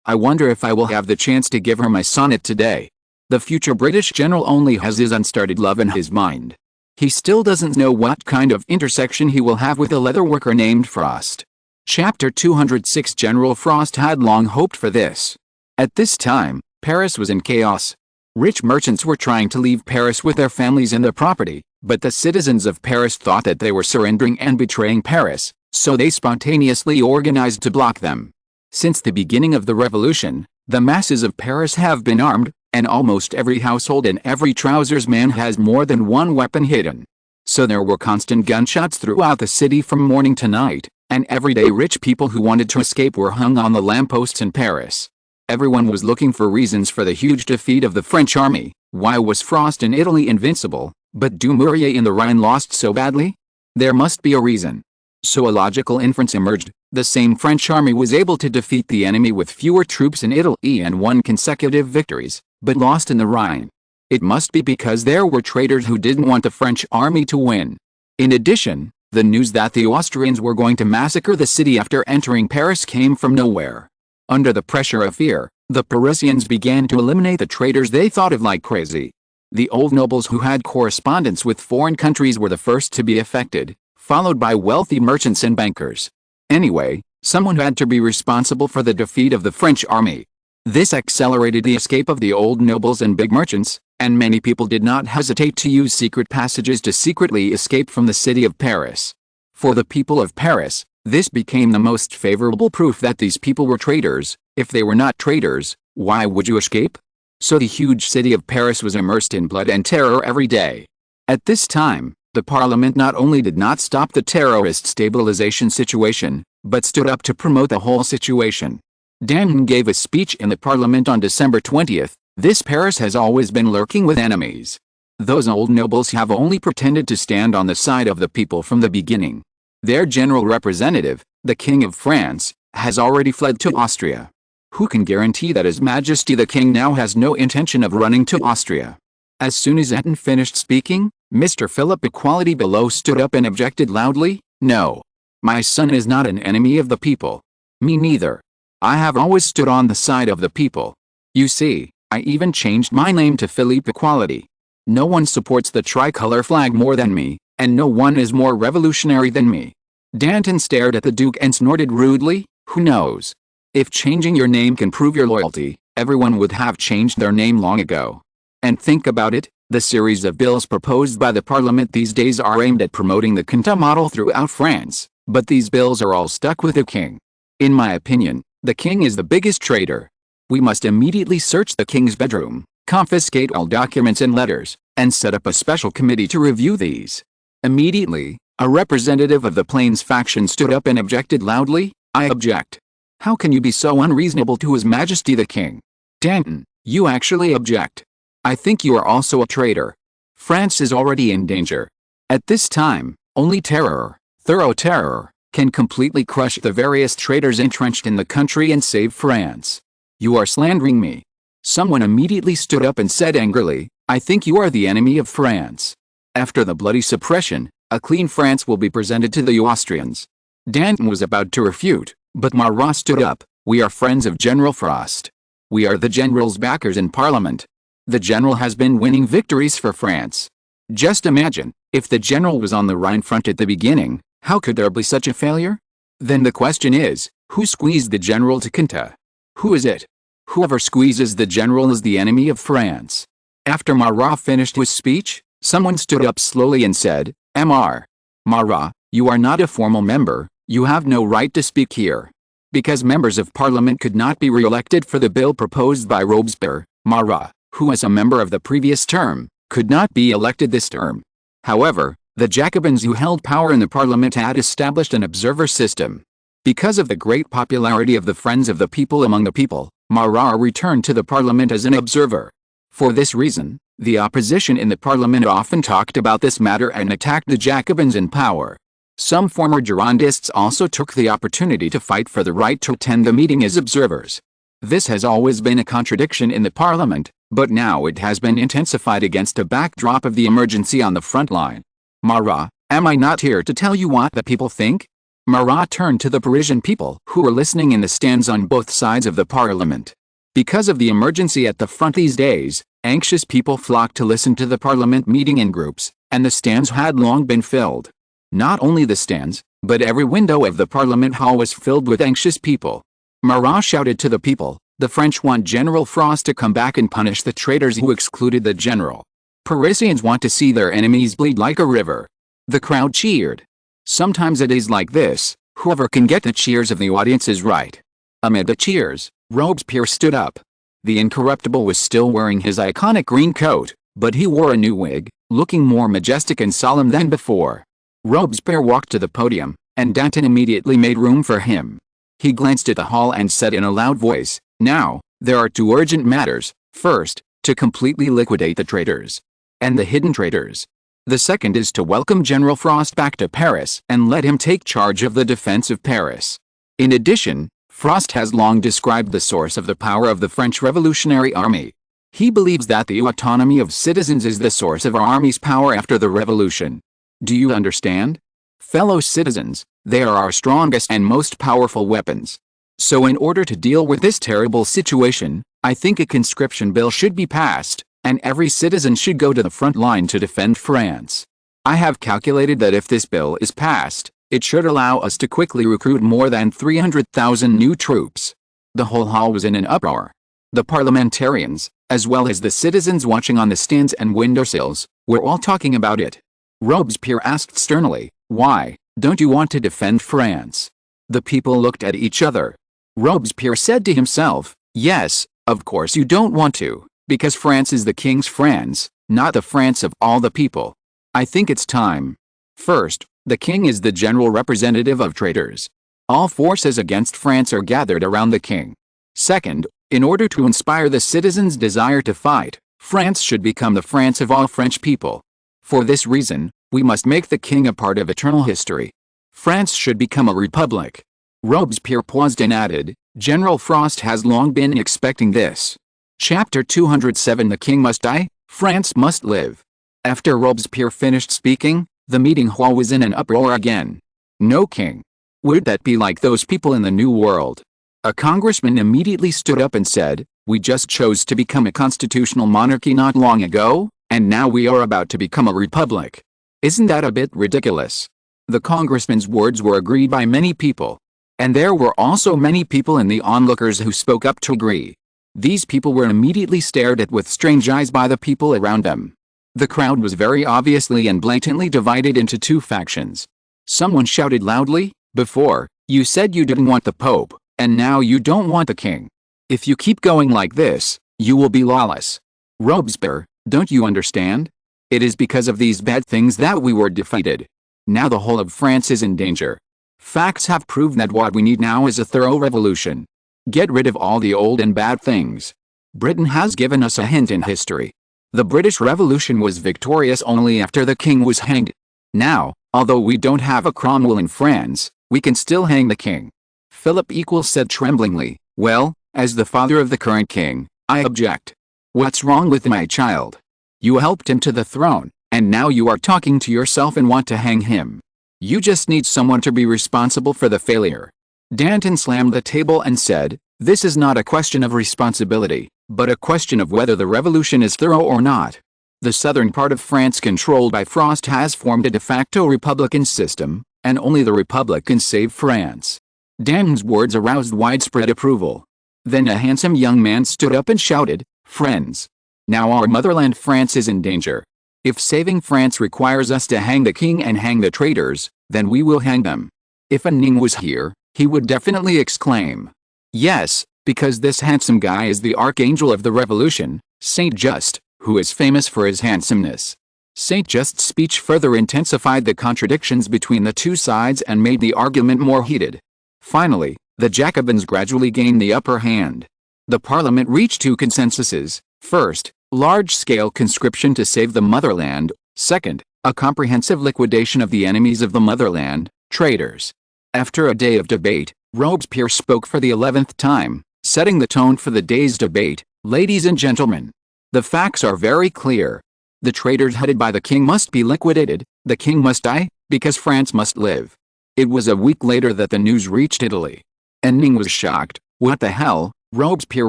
S1: I wonder if I will have the chance to give her my sonnet today. The future British general only has his unstarted love in his mind. He still doesn't know what kind of intersection he will have with a leatherworker named Frost. Chapter 206. General Frost had long hoped for this. At this time, Paris was in chaos. Rich merchants were trying to leave Paris with their families and their property, but the citizens of Paris thought that they were surrendering and betraying Paris, so they spontaneously organized to block them. Since the beginning of the revolution, the masses of Paris have been armed, and almost every household and every trousers man has more than one weapon hidden. So there were constant gunshots throughout the city from morning to night, and everyday rich people who wanted to escape were hung on the lampposts in Paris. Everyone was looking for reasons for the huge defeat of the French army. Why was Frost in Italy invincible, but Dumouriez in the Rhine lost so badly? There must be a reason. So a logical inference emerged. The same French army was able to defeat the enemy with fewer troops in Italy and won consecutive victories, but lost in the Rhine. It must be because there were traitors who didn't want the French army to win. In addition, the news that the Austrians were going to massacre the city after entering Paris came from nowhere. Under the pressure of fear, the Parisians began to eliminate the traitors they thought of like crazy. The old nobles who had correspondence with foreign countries were the first to be affected, followed by wealthy merchants and bankers. Anyway, someone had to be responsible for the defeat of the French army. This accelerated the escape of the old nobles and big merchants, and many people did not hesitate to use secret passages to secretly escape from the city of Paris. For the people of Paris, this became the most favorable proof that these people were traitors. If they were not traitors, why would you escape? So the huge city of Paris was immersed in blood and terror every day. At this time, the parliament not only did not stop the terrorist stabilization situation, but stood up to promote the whole situation. Danton gave a speech in the parliament on December 20th. This Paris has always been lurking with enemies. Those old nobles have only pretended to stand on the side of the people from the beginning. Their general representative, the King of France, has already fled to Austria. Who can guarantee that His Majesty the King now has no intention of running to Austria? As soon as Danton finished speaking, Mr. Philip Equality below stood up and objected loudly. No. My son is not an enemy of the people. Me neither. I have always stood on the side of the people. You see, I even changed my name to Philippe Equality. No one supports the tricolor flag more than me, and no one is more revolutionary than me. Danton stared at the Duke and snorted rudely. Who knows? If changing your name can prove your loyalty, everyone would have changed their name long ago. And think about it, the series of bills proposed by the Parliament these days are aimed at promoting the Quinta model throughout France, but these bills are all stuck with the King. In my opinion, the King is the biggest traitor. We must immediately search the King's bedroom, confiscate all documents and letters, and set up a special committee to review these. Immediately, a representative of the Plains faction stood up and objected loudly. I object. How can you be so unreasonable to His Majesty the King? Danton, you actually object. I think you are also a traitor. France is already in danger. At this time, only terror, thorough terror, can completely crush the various traitors entrenched in the country and save France. You are slandering me. Someone immediately stood up and said angrily, I think you are the enemy of France. After the bloody suppression, a clean France will be presented to the Austrians. Danton was about to refute, but Marat stood up. We are friends of General Frost. We are the general's backers in Parliament. The general has been winning victories for France. Just imagine, if the general was on the Rhine front at the beginning, how could there be such a failure? Then the question is, who squeezed the general to Quinta? Who is it? Whoever squeezes the general is the enemy of France. After Marat finished his speech, someone stood up slowly and said, Mr. Marat, you are not a formal member, you have no right to speak here. Because members of parliament could not be re-elected for the bill proposed by Robespierre, Marat, who was a member of the previous term, could not be elected this term. However, the Jacobins who held power in the parliament had established an observer system. Because of the great popularity of the Friends of the People among the people, Marat returned to the parliament as an observer. For this reason, the opposition in the parliament often talked about this matter and attacked the Jacobins in power. Some former Girondists also took the opportunity to fight for the right to attend the meeting as observers. This has always been a contradiction in the parliament, but now it has been intensified against a backdrop of the emergency on the front line. Marat, am I not here to tell you what the people think? Marat turned to the Parisian people who were listening in the stands on both sides of the parliament. Because of the emergency at the front these days, anxious people flocked to listen to the parliament meeting in groups, and the stands had long been filled. Not only the stands, but every window of the parliament hall was filled with anxious people. Marat shouted to the people, "The French want General Frost to come back and punish the traitors who excluded the general. Parisians want to see their enemies bleed like a river." The crowd cheered. Sometimes it is like this, whoever can get the cheers of the audience is right. Amid the cheers, Robespierre stood up. The incorruptible was still wearing his iconic green coat, but he wore a new wig, looking more majestic and solemn than before. Robespierre walked to the podium, and Danton immediately made room for him. He glanced at the hall and said in a loud voice, "Now, there are two urgent matters. First, to completely liquidate the traitors and the hidden traitors. The second is to welcome General Frost back to Paris and let him take charge of the defense of Paris." In addition, Frost has long described the source of the power of the French Revolutionary Army. He believes that the autonomy of citizens is the source of our army's power after the revolution. Do you understand? Fellow citizens, they are our strongest and most powerful weapons. So in order to deal with this terrible situation, I think a conscription bill should be passed, and every citizen should go to the front line to defend France. I have calculated that if this bill is passed, it should allow us to quickly recruit more than 300,000 new troops. The whole hall was in an uproar. The parliamentarians, as well as the citizens watching on the stands and windowsills, were all talking about it. Robespierre asked sternly, "Why don't you want to defend France?" The people looked at each other. Robespierre said to himself, "Yes, of course you don't want to, because France is the king's France, not the France of all the people. I think it's time. First, the king is the general representative of traitors. All forces against France are gathered around the king. Second, in order to inspire the citizens' desire to fight, France should become the France of all French people. For this reason, we must make the king a part of eternal history. France should become a republic." Robespierre paused and added, "General Frost has long been expecting this." Chapter 207 The king must die, France must live. After Robespierre finished speaking, the meeting hall was in an uproar again. No king. Would that be like those people in the New World? A congressman immediately stood up and said, "We just chose to become a constitutional monarchy not long ago, and now we are about to become a republic. Isn't that a bit ridiculous?" The congressman's words were agreed by many people. And there were also many people in the onlookers who spoke up to agree. These people were immediately stared at with strange eyes by the people around them. The crowd was very obviously and blatantly divided into two factions. Someone shouted loudly, "Before, you said you didn't want the Pope, and now you don't want the king. If you keep going like this, you will be lawless. Robespierre, don't you understand? It is because of these bad things that we were defeated. Now the whole of France is in danger. Facts have proved that what we need now is a thorough revolution. Get rid of all the old and bad things. Britain has given us a hint in history. The British Revolution was victorious only after the king was hanged. Now, although we don't have a Cromwell in France, we can still hang the king." Philip said tremblingly, "Well, as the father of the current king, I object. What's wrong with my child? You helped him to the throne, and now you are talking to yourself and want to hang him. You just need someone to be responsible for the failure." Danton slammed the table and said, "This is not a question of responsibility, but a question of whether the revolution is thorough or not. The southern part of France controlled by Frost has formed a de facto republican system, and only the republic can save France." Danton's words aroused widespread approval. Then a handsome young man stood up and shouted, "Friends! Now our motherland France is in danger. If saving France requires us to hang the king and hang the traitors, then we will hang them. If a Ning was here, he would definitely exclaim. Yes, because this handsome guy is the archangel of the revolution, Saint Just, who is famous for his handsomeness. Saint Just's speech further intensified the contradictions between the two sides and made the argument more heated. Finally, the Jacobins gradually gained the upper hand. The parliament reached two consensuses. First, large-scale conscription to save the motherland. Second, a comprehensive liquidation of the enemies of the motherland, traitors. After a day of debate, Robespierre spoke for the 11th time, setting the tone for the day's debate. Ladies and gentlemen, the facts are very clear. The traitors headed by the king must be liquidated, the king must die, because France must live. It was a week later that the news reached Italy. And Ning was shocked. What the hell, Robespierre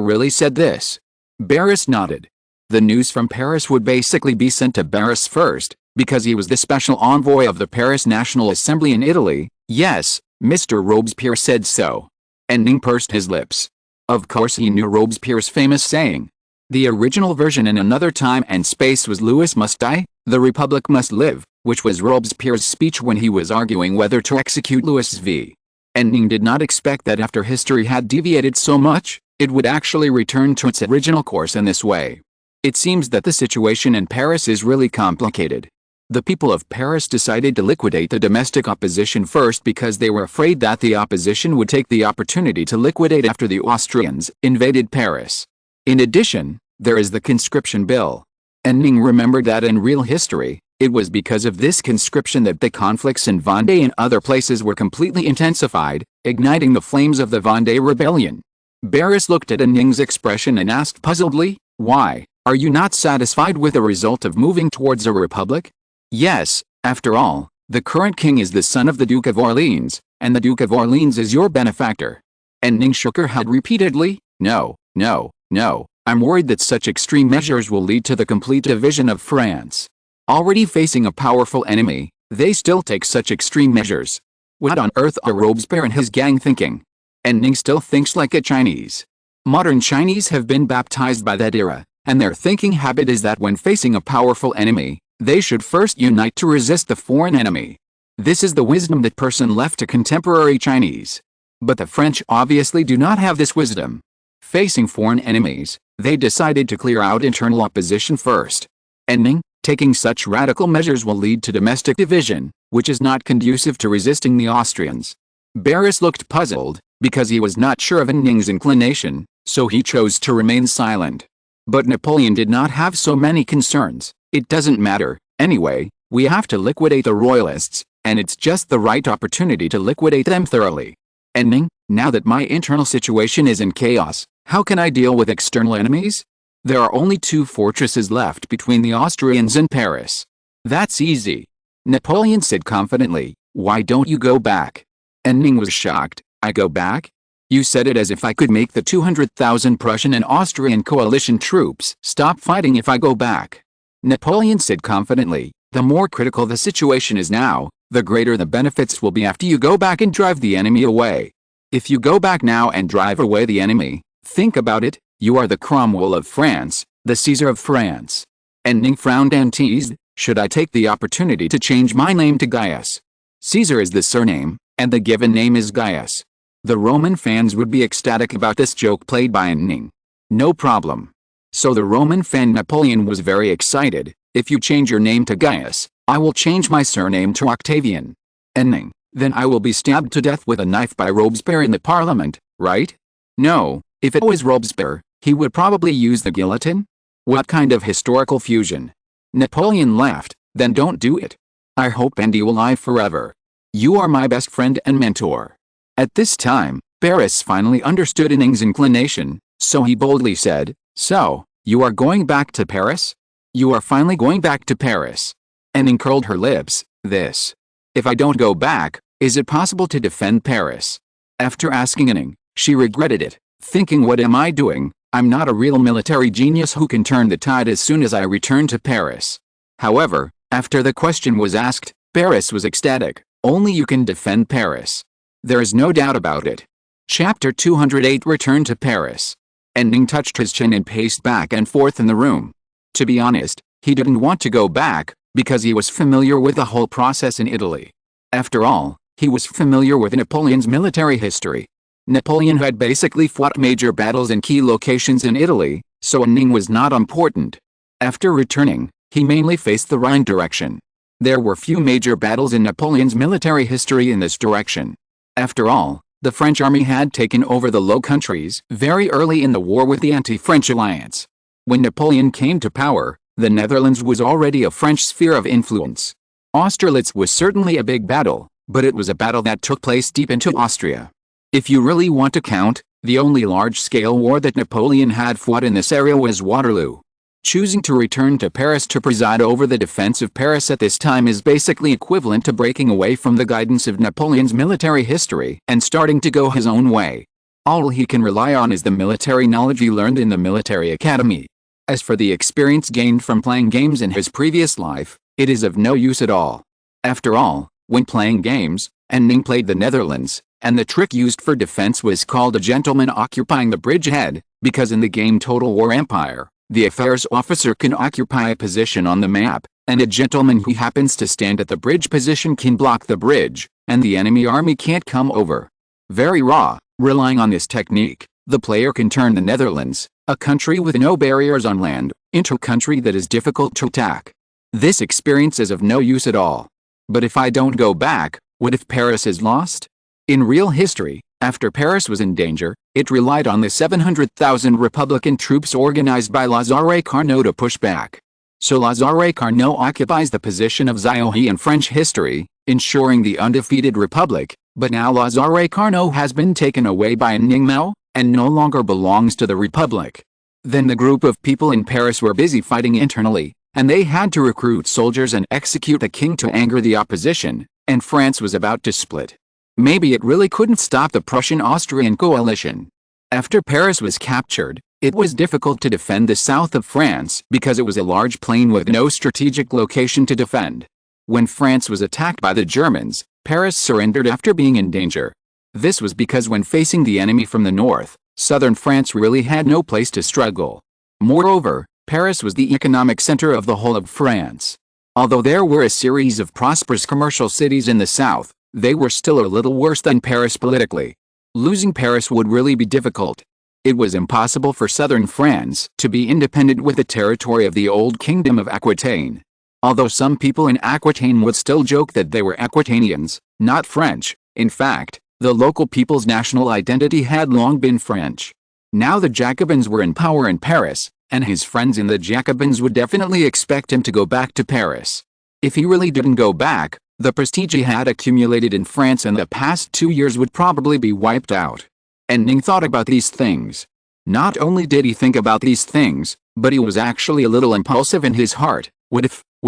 S1: really said this? Barras nodded. The news from Paris would basically be sent to Barras first, because he was the special envoy of the Paris National Assembly in Italy. Yes, Mr. Robespierre said so. And Ning pursed his lips. Of course he knew Robespierre's famous saying. The original version in another time and space was Louis must die, the Republic must live, which was Robespierre's speech when he was arguing whether to execute Louis V. And Ning did not expect that after history had deviated so much, it would actually return to its original course in this way. It seems that the situation in Paris is really complicated. The people of Paris decided to liquidate the domestic opposition first because they were afraid that the opposition would take the opportunity to liquidate after the Austrians invaded Paris. In addition, there is the conscription bill. And Ning remembered that in real history, it was because of this conscription that the conflicts in Vendée and other places were completely intensified, igniting the flames of the Vendée rebellion. Barras looked at Ning's expression and asked puzzledly, why, are you not satisfied with the result of moving towards a republic? Yes, after all, the current king is the son of the Duke of Orleans, and the Duke of Orleans is your benefactor. And Ning shook her head repeatedly, no, no, no, I'm worried that such extreme measures will lead to the complete division of France. Already facing a powerful enemy, they still take such extreme measures. What on earth are Robespierre and his gang thinking? And Ning still thinks like a Chinese. Modern Chinese have been baptized by that era, and their thinking habit is that when facing a powerful enemy, they should first unite to resist the foreign enemy. This is the wisdom that person left to contemporary Chinese. But the French obviously do not have this wisdom. Facing foreign enemies, they decided to clear out internal opposition first. And Ning, taking such radical measures will lead to domestic division, which is not conducive to resisting the Austrians. Barras looked puzzled, because he was not sure of Ning's inclination, so he chose to remain silent. But Napoleon did not have so many concerns. It doesn't matter, anyway, we have to liquidate the royalists, and it's just the right opportunity to liquidate them thoroughly. And Ning, now that my internal situation is in chaos, how can I deal with external enemies? There are only 2 fortresses left between the Austrians and Paris. That's easy. Napoleon said confidently, why don't you go back? And Ning was shocked, I go back? You said it as if I could make the 200,000 Prussian and Austrian coalition troops stop fighting if I go back. Napoleon said confidently, the more critical the situation is now, the greater the benefits will be after you go back and drive the enemy away. If you go back now and drive away the enemy, think about it, you are the Cromwell of France, the Caesar of France. And Ning frowned and teased, should I take the opportunity to change my name to Gaius? Caesar is the surname, and the given name is Gaius. The Roman fans would be ecstatic about this joke played by Ning. No problem. So the Roman fan Napoleon was very excited, if you change your name to Gaius, I will change my surname to Octavian. And Ning, then I will be stabbed to death with a knife by Robespierre in the parliament, right? No, if it was Robespierre, he would probably use the guillotine? What kind of historical fusion? Napoleon laughed, then don't do it. I hope and you will live forever. You are my best friend and mentor. At this time, Barras finally understood Ning's inclination, so he boldly said, so, you are going back to Paris? You are finally going back to Paris. And Ning curled her lips, this. If I don't go back, is it possible to defend Paris? After asking Ning, she regretted it, thinking what am I doing, I'm not a real military genius who can turn the tide as soon as I return to Paris. However, after the question was asked, Barras was ecstatic, only you can defend Paris. There is no doubt about it. Chapter 208 Return to Paris. And Ning touched his chin and paced back and forth in the room. To be honest, He didn't want to go back, because he was familiar with the whole process in Italy. After all, he was familiar with Napoleon's military history. Napoleon had basically fought major battles in key locations in Italy, so Ning was not important. After returning, he mainly faced the Rhine direction. There were few major battles in Napoleon's military history in this direction. After all, the French army had taken over the Low Countries very early in the war with the anti-French alliance. When Napoleon came to power, the Netherlands was already a French sphere of influence. Austerlitz was certainly a big battle, but it was a battle that took place deep into Austria. If you really want to count, the only large-scale war that Napoleon had fought in this area was Waterloo. Choosing to return to Paris to preside over the defense of Paris at this time is basically equivalent to breaking away from the guidance of Napoleon's military history and starting to go his own way. All he can rely on is the military knowledge he learned in the military academy. As for the experience gained from playing games in his previous life, it is of no use at all. After all, when playing games, Ning played the Netherlands, and the trick used for defense was called a gentleman occupying the bridgehead, because in the game Total War Empire, the affairs officer can occupy a position on the map, and a gentleman who happens to stand at the bridge position can block the bridge, and the enemy army can't come over. Very raw, relying on this technique, the player can turn the Netherlands, a country with no barriers on land, into a country that is difficult to attack. This experience is of no use at all. But if I don't go back, what if Paris is lost? In real history, after Paris was in danger, it relied on the 700,000 Republican troops organized by Lazare Carnot to push back. So Lazare Carnot occupies the position of Ziohe in French history, ensuring the undefeated Republic, but now Lazare Carnot has been taken away by Ning Mao, and no longer belongs to the Republic. Then the group of people in Paris were busy fighting internally, and they had to recruit soldiers and execute the king to anger the opposition, and France was about to split. Maybe it really couldn't stop the Prussian-Austrian coalition. After Paris was captured, it was difficult to defend the south of France because it was a large plain with no strategic location to defend. When France was attacked by the Germans, Paris surrendered after being in danger. This was because when facing the enemy from the north, southern France really had no place to struggle. Moreover, Paris was the economic center of the whole of France. Although there were a series of prosperous commercial cities in the south, they were still a little worse than Paris politically. Losing Paris would really be difficult. It was impossible for southern France to be independent with the territory of the old kingdom of Aquitaine. Although some people in Aquitaine would still joke that they were Aquitanians, not French, in fact, the local people's national identity had long been French. Now the Jacobins were in power in Paris, and his friends in the Jacobins would definitely expect him to go back to Paris. If he really didn't go back, the prestige he had accumulated in France in the past 2 years would probably be wiped out. And Ning thought about these things. Not only did he think about these things, but he was actually a little impulsive in his heart. What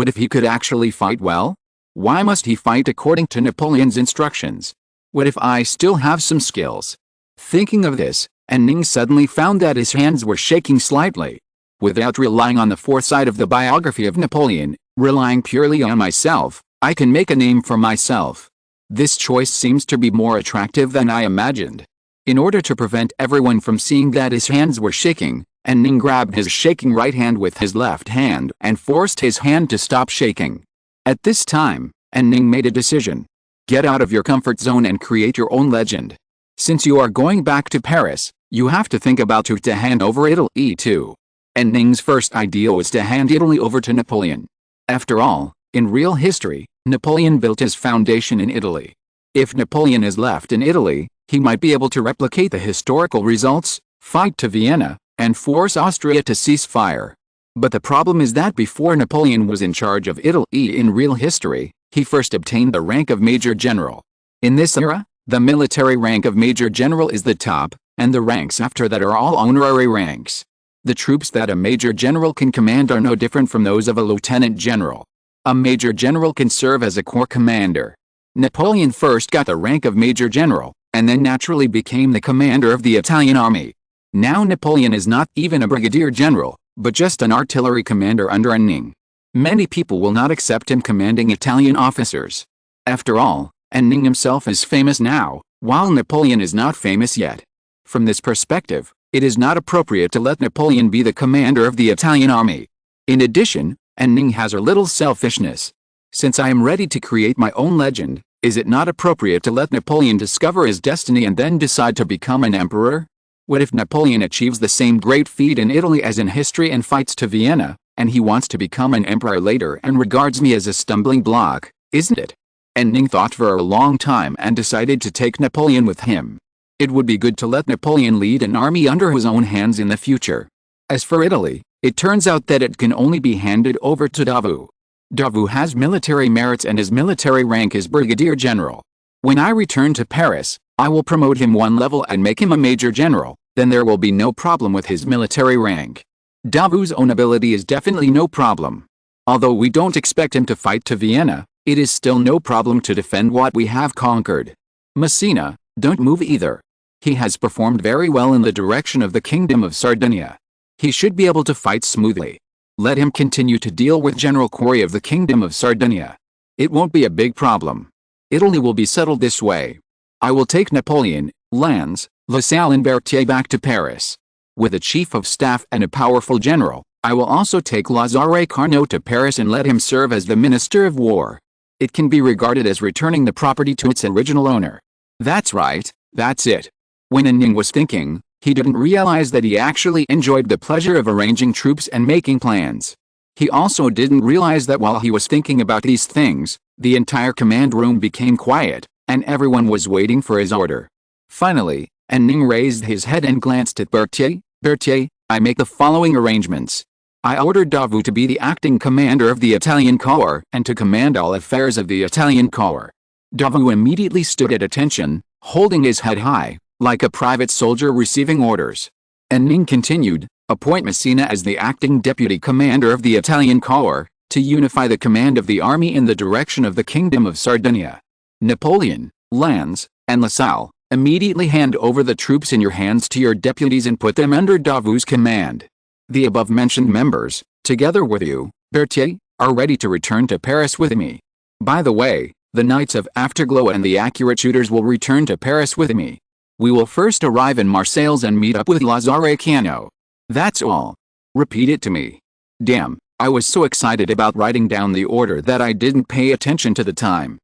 S1: if he could actually fight well? Why must he fight according to Napoleon's instructions? What if I still have some skills? Thinking of this, Ning suddenly found that his hands were shaking slightly. Without relying on the foresight of the biography of Napoleon, relying purely on myself, I can make a name for myself. This choice seems to be more attractive than I imagined. In order to prevent everyone from seeing that his hands were shaking, Ning grabbed his shaking right hand with his left hand and forced his hand to stop shaking. At this time, Ning made a decision. Get out of your comfort zone and create your own legend. Since you are going back to Paris, you have to think about who to hand over Italy to. Ning's first idea was to hand Italy over to Napoleon. After all, in real history, Napoleon built his foundation in Italy. If Napoleon is left in Italy, he might be able to replicate the historical results, fight to Vienna, and force Austria to cease fire. But the problem is that before Napoleon was in charge of Italy in real history, he first obtained the rank of Major General. In this era, the military rank of Major General is the top, and the ranks after that are all honorary ranks. The troops that a Major General can command are no different from those of a Lieutenant General. A Major General can serve as a corps commander. Napoleon first got the rank of Major General, and then naturally became the commander of the Italian army. Now Napoleon is not even a brigadier general, but just an artillery commander under Ning. Many people will not accept him commanding Italian officers. After all, Ning himself is famous now, while Napoleon is not famous yet. From this perspective, it is not appropriate to let Napoleon be the commander of the Italian army. In addition, and Ning has her little selfishness. Since I am ready to create my own legend, is it not appropriate to let Napoleon discover his destiny and then decide to become an emperor? What if Napoleon achieves the same great feat in Italy as in history and fights to Vienna, and he wants to become an emperor later and regards me as a stumbling block, isn't it? And Ning thought for a long time and decided to take Napoleon with him. It would be good to let Napoleon lead an army under his own hands in the future. As for Italy, it turns out that it can only be handed over to Davout. Davout has military merits and his military rank is brigadier general. When I return to Paris, I will promote him one level and make him a major general, then there will be no problem with his military rank. Davout's own ability is definitely no problem. Although we don't expect him to fight to Vienna, it is still no problem to defend what we have conquered. Messina, don't move either. He has performed very well in the direction of the Kingdom of Sardinia. He should be able to fight smoothly. Let him continue to deal with General Corey of the Kingdom of Sardinia. It won't be a big problem. Italy will be settled this way. I will take Napoleon, Lannes, Lasalle and Berthier back to Paris. With a chief of staff and a powerful general, I will also take Lazare Carnot to Paris and let him serve as the Minister of War. It can be regarded as returning the property to its original owner. That's right, that's it. When Ning was thinking, he didn't realize that he actually enjoyed the pleasure of arranging troops and making plans. He also didn't realize that while he was thinking about these things, the entire command room became quiet, and everyone was waiting for his order. Finally, Ning raised his head and glanced at Berthier. Berthier, I make the following arrangements. I ordered Davout to be the acting commander of the Italian Corps and to command all affairs of the Italian Corps. Davout immediately stood at attention, holding his head high, like a private soldier receiving orders. And Ning continued, appoint Messina as the acting deputy commander of the Italian Corps, to unify the command of the army in the direction of the Kingdom of Sardinia. Napoleon, Lannes, and Lasalle, immediately hand over the troops in your hands to your deputies and put them under Davout's command. The above-mentioned members, together with you, Berthier, are ready to return to Paris with me. By the way, the Knights of Afterglow and the Accurate Shooters will return to Paris with me. We will first arrive in Marseilles and meet up with Lazare Carnot. That's all. Repeat it to me. Damn, I was so excited about writing down the order that I didn't pay attention to the time.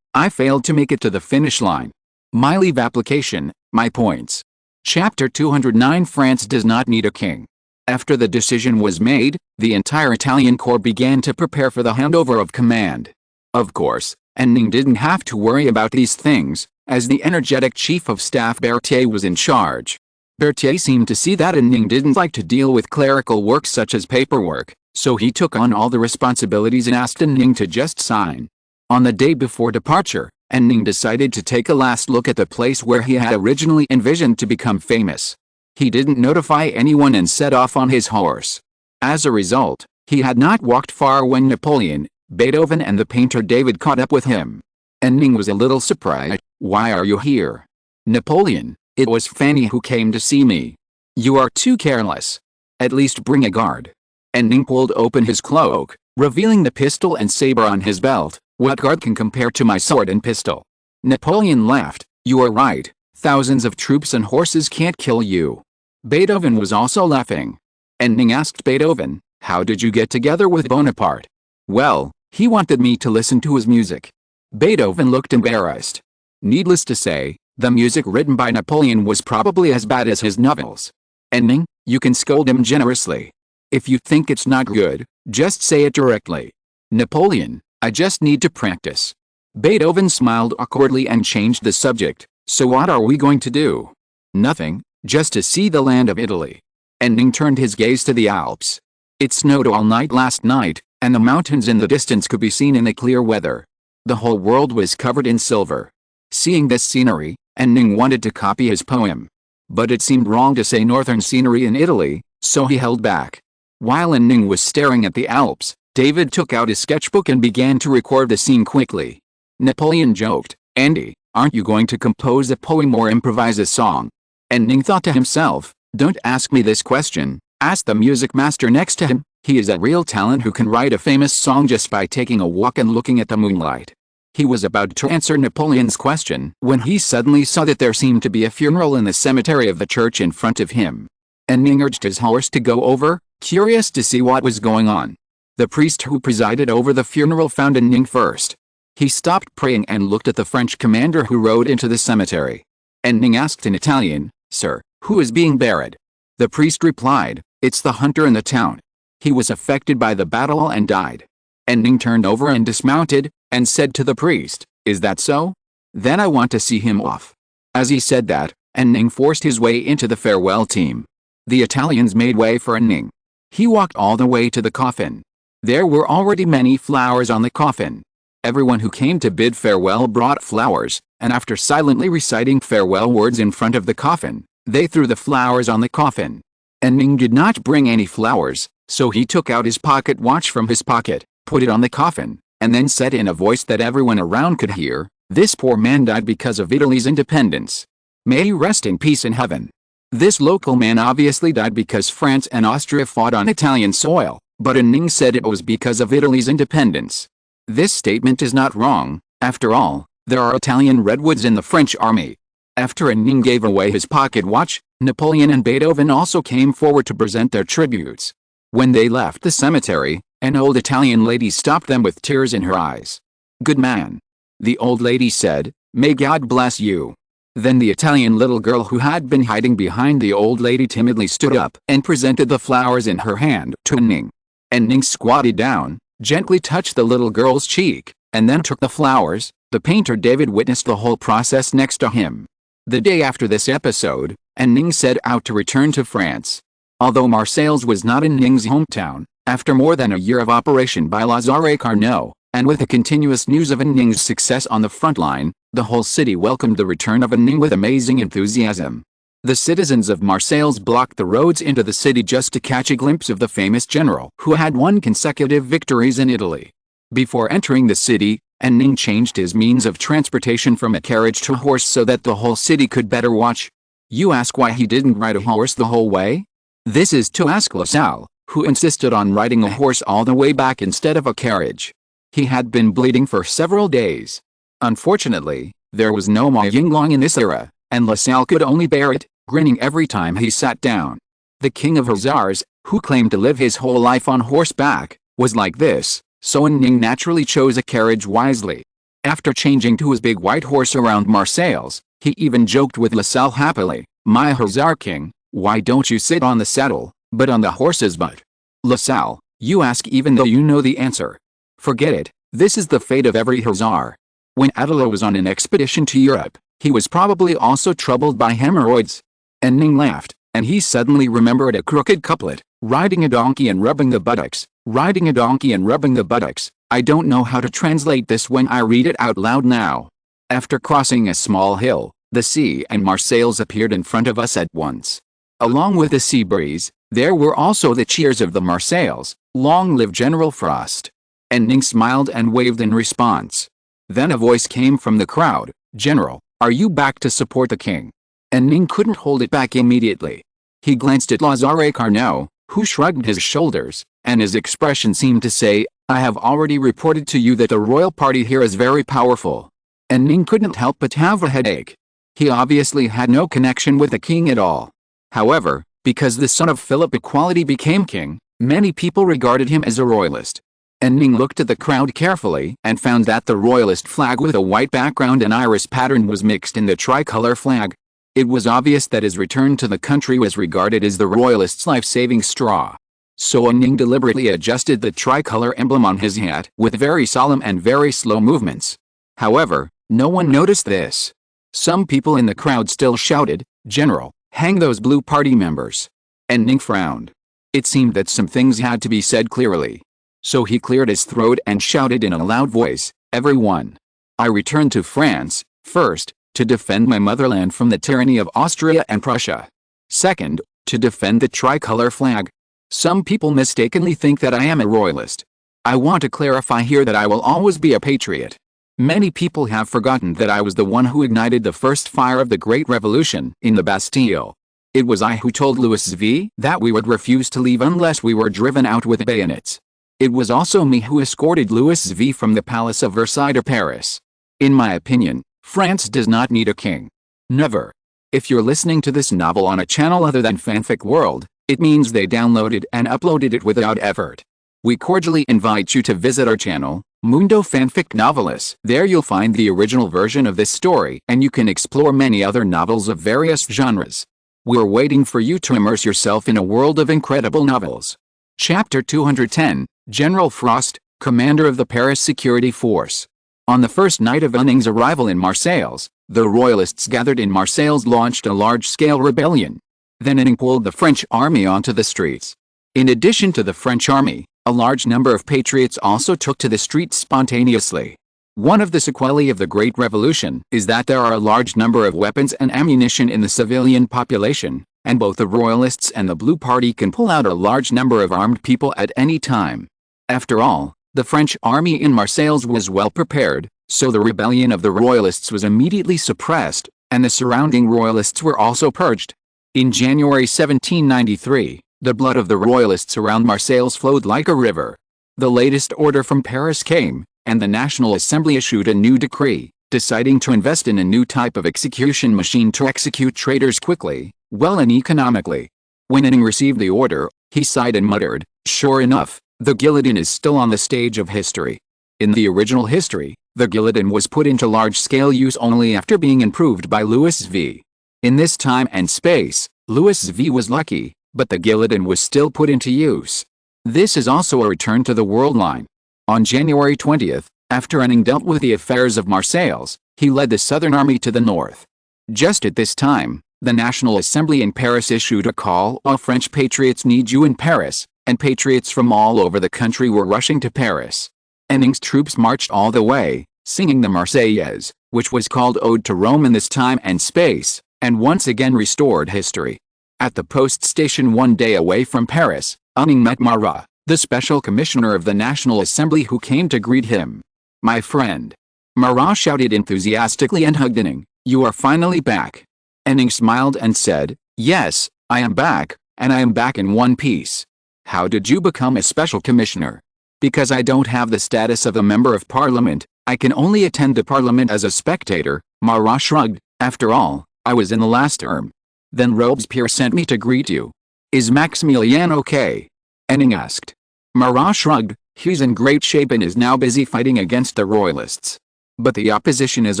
S1: I failed to make it to the finish line. My leave application, my points. Chapter 209 France does not need a king. After the decision was made, the entire Italian Corps began to prepare for the handover of command. Of course, Ning didn't have to worry about these things, as the energetic chief of staff Berthier was in charge. Berthier seemed to see that Ning didn't like to deal with clerical work such as paperwork, so he took on all the responsibilities and asked Ning to just sign. On the day before departure, Ning decided to take a last look at the place where he had originally envisioned to become famous. He didn't notify anyone and set off on his horse. As a result, he had not walked far when Napoleon, Beethoven and the painter David caught up with him. Ning was a little surprised. Why are you here? Napoleon, it was Fanny who came to see me. You are too careless. At least bring a guard. Ning pulled open his cloak, revealing the pistol and saber on his belt. What guard can compare to my sword and pistol? Napoleon laughed. You are right. Thousands of troops and horses can't kill you. Beethoven was also laughing. Ning asked Beethoven, how did you get together with Bonaparte? Well, he wanted me to listen to his music. Beethoven looked embarrassed. Needless to say, the music written by Napoleon was probably as bad as his novels. Ning, you can scold him generously. If you think it's not good, just say it directly. Napoleon, I just need to practice. Beethoven smiled awkwardly and changed the subject. So what are we going to do? Nothing, just to see the land of Italy. Ning turned his gaze to the Alps. It snowed all night last night, and the mountains in the distance could be seen in the clear weather. The whole world was covered in silver. Seeing this scenery, Ning wanted to copy his poem. But it seemed wrong to say northern scenery in Italy, so he held back. While Ning was staring at the Alps, David took out his sketchbook and began to record the scene quickly. Napoleon joked, Andy, aren't you going to compose a poem or improvise a song? Ning thought to himself, don't ask me this question, ask the music master next to him. He is a real talent who can write a famous song just by taking a walk and looking at the moonlight. He was about to answer Napoleon's question when he suddenly saw that there seemed to be a funeral in the cemetery of the church in front of him. Ning urged his horse to go over, curious to see what was going on. The priest who presided over the funeral found Ning first. He stopped praying and looked at the French commander who rode into the cemetery. Ning asked in Italian, "Sir, who is being buried?" The priest replied, "It's the hunter in the town. He was affected by the battle and died." Ning turned over and dismounted, and said to the priest, "Is that so? Then I want to see him off." As he said that, Ning forced his way into the farewell team. The Italians made way for Ning. He walked all the way to the coffin. There were already many flowers on the coffin. Everyone who came to bid farewell brought flowers, and after silently reciting farewell words in front of the coffin, they threw the flowers on the coffin. Ning did not bring any flowers, so he took out his pocket watch from his pocket, put it on the coffin, and then said in a voice that everyone around could hear, "This poor man died because of Italy's independence. May he rest in peace in heaven." This local man obviously died because France and Austria fought on Italian soil, but Ning said it was because of Italy's independence. This statement is not wrong. After all, there are Italian redwoods in the French army. After Ning gave away his pocket watch, Napoleon and Beethoven also came forward to present their tributes. When they left the cemetery, an old Italian lady stopped them with tears in her eyes. "Good man," the old lady said, "may God bless you." Then the Italian little girl who had been hiding behind the old lady timidly stood up and presented the flowers in her hand to Ning. Ning squatted down, gently touched the little girl's cheek, and then took the flowers. The painter David witnessed the whole process next to him. The day after this episode, Ning set out to return to France. Although Marseilles was not in Ning's hometown, after more than a year of operation by Lazare Carnot, and with the continuous news of Ning's success on the front line, the whole city welcomed the return of Ning with amazing enthusiasm. The citizens of Marseilles blocked the roads into the city just to catch a glimpse of the famous general who had won consecutive victories in Italy. Before entering the city, Ning changed his means of transportation from a carriage to a horse so that the whole city could better watch. You ask why he didn't ride a horse the whole way? This is to ask Lassalle, who insisted on riding a horse all the way back instead of a carriage. He had been bleeding for several days. Unfortunately, there was no Ma Yinglong in this era, and Lassalle could only bear it, grinning every time he sat down. The king of Hussars, who claimed to live his whole life on horseback, was like this, so Ning naturally chose a carriage wisely. After changing to his big white horse around Marseilles, he even joked with Lassalle happily, "My Hussar king, why don't you sit on the saddle, but on the horse's butt?" Lassalle, you ask even though you know the answer. Forget it, this is the fate of every Hussar. When Attila was on an expedition to Europe, he was probably also troubled by hemorrhoids. Ning laughed, and he suddenly remembered a crooked couplet, riding a donkey and rubbing the buttocks, riding a donkey and rubbing the buttocks. I don't know how to translate this when I read it out loud now. After crossing a small hill, the sea and Marseilles appeared in front of us at once. Along with the sea breeze, there were also the cheers of the Marseilles, "Long live General Frost." Ning smiled and waved in response. Then a voice came from the crowd, "General, are you back to support the king?" Ning couldn't hold it back immediately. He glanced at Lazare Carnot, who shrugged his shoulders, and his expression seemed to say, "I have already reported to you that the royal party here is very powerful." Ning couldn't help but have a headache. He obviously had no connection with the king at all. However, because the son of Philip Equality became king, many people regarded him as a royalist. Ning looked at the crowd carefully and found that the royalist flag with a white background and iris pattern was mixed in the tricolor flag. It was obvious that his return to the country was regarded as the royalists' life-saving straw. So Ning deliberately adjusted the tricolor emblem on his hat with very solemn and very slow movements. However, no one noticed this. Some people in the crowd still shouted, "General, hang those blue party members." Ning frowned. It seemed that some things had to be said clearly. So he cleared his throat and shouted in a loud voice, "Everyone! I returned to France, first, to defend my motherland from the tyranny of Austria and Prussia. Second, to defend the tricolor flag. Some people mistakenly think that I am a royalist. I want to clarify here that I will always be a patriot. Many people have forgotten that I was the one who ignited the first fire of the Great Revolution in the Bastille. It was I who told Louis V that we would refuse to leave unless we were driven out with bayonets. It was also me who escorted Louis V from the Palace of Versailles to Paris. In my opinion, France does not need a king. Never. If you're listening to this novel on a channel other than Fanfic World, it means they downloaded and uploaded it without effort. We cordially invite you to visit our channel, Mundo Fanfic Novelist. There you'll find the original version of this story, and you can explore many other novels of various genres. We're waiting for you to immerse yourself in a world of incredible novels. Chapter 210, General Frost, Commander of the Paris Security Force. On the first night of Ning's arrival in Marseilles, the royalists gathered in Marseilles launched a large-scale rebellion. Then Ning pulled the French army onto the streets. In addition to the French army, a large number of patriots also took to the streets spontaneously. One of the sequelae of the Great Revolution is that there are a large number of weapons and ammunition in the civilian population, and both the Royalists and the Blue Party can pull out a large number of armed people at any time. After all, the French army in Marseilles was well prepared, so the rebellion of the Royalists was immediately suppressed, and the surrounding Royalists were also purged. In January 1793, the blood of the Royalists around Marseilles flowed like a river. The latest order from Paris came, and the National Assembly issued a new decree, deciding to invest in a new type of execution machine to execute traitors quickly, well and economically. When Ning received the order, he sighed and muttered, "Sure enough, the guillotine is still on the stage of history." In the original history, the guillotine was put into large-scale use only after being improved by Louis V. In this time and space, Louis V was lucky, but the guillotine was still put into use. This is also a return to the world line. On January 20th, after Ning dealt with the affairs of Marseilles, he led the Southern Army to the north. Just at this time, the National Assembly in Paris issued a call: "All French patriots need you in Paris," and patriots from all over the country were rushing to Paris. Ning's troops marched all the way, singing the Marseillaise, which was called Ode to Rome in this time and space, and once again restored history. At the post station one day away from Paris, Ning met Marat, the special commissioner of the National Assembly, who came to greet him. "My friend." Marat shouted enthusiastically and hugged Ning, "You are finally back." Ning smiled and said, "Yes, I am back, and I am back in one piece." "How did you become a special commissioner?" "Because I don't have the status of a member of parliament, I can only attend the parliament as a spectator." Marat shrugged. "After all, I was in the last term." "Then Robespierre sent me to greet you." "Is Maximilien okay?" Ning asked. Marat shrugged. "He's in great shape and is now busy fighting against the Royalists. But the opposition is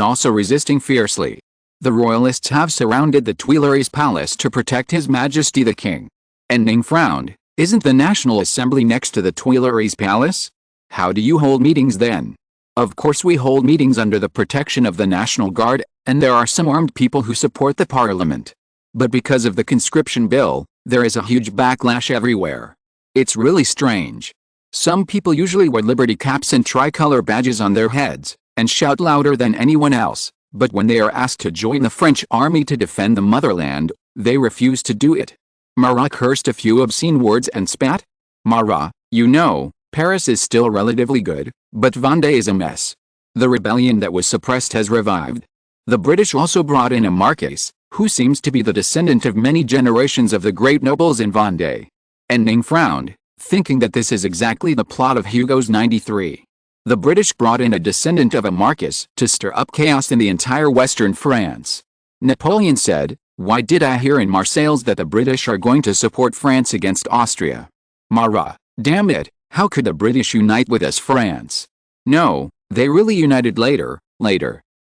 S1: also resisting fiercely. The Royalists have surrounded the Tuileries Palace to protect His Majesty the King." Ning frowned. "Isn't the National Assembly next to the Tuileries Palace? How do you hold meetings then?" "Of course we hold meetings under the protection of the National Guard, and there are some armed people who support the Parliament. But because of the conscription bill, there is a huge backlash everywhere. It's really strange. Some people usually wear liberty caps and tricolor badges on their heads, and shout louder than anyone else, but when they are asked to join the French army to defend the motherland, they refuse to do it." Marat cursed a few obscene words and spat. "Marat, you know, Paris is still relatively good, but Vendée is a mess. The rebellion that was suppressed has revived. The British also brought in a marquess, who seems to be the descendant of many generations of the great nobles in Vendée." Ning frowned, thinking that this is exactly the plot of Hugo's 93. The British brought in a descendant of a marquess to stir up chaos in the entire western France. Napoleon said, "Why did I hear in Marseilles that the British are going to support France against Austria?" Marat, "Damn it, how could the British unite with us, France?" "No, they really united later."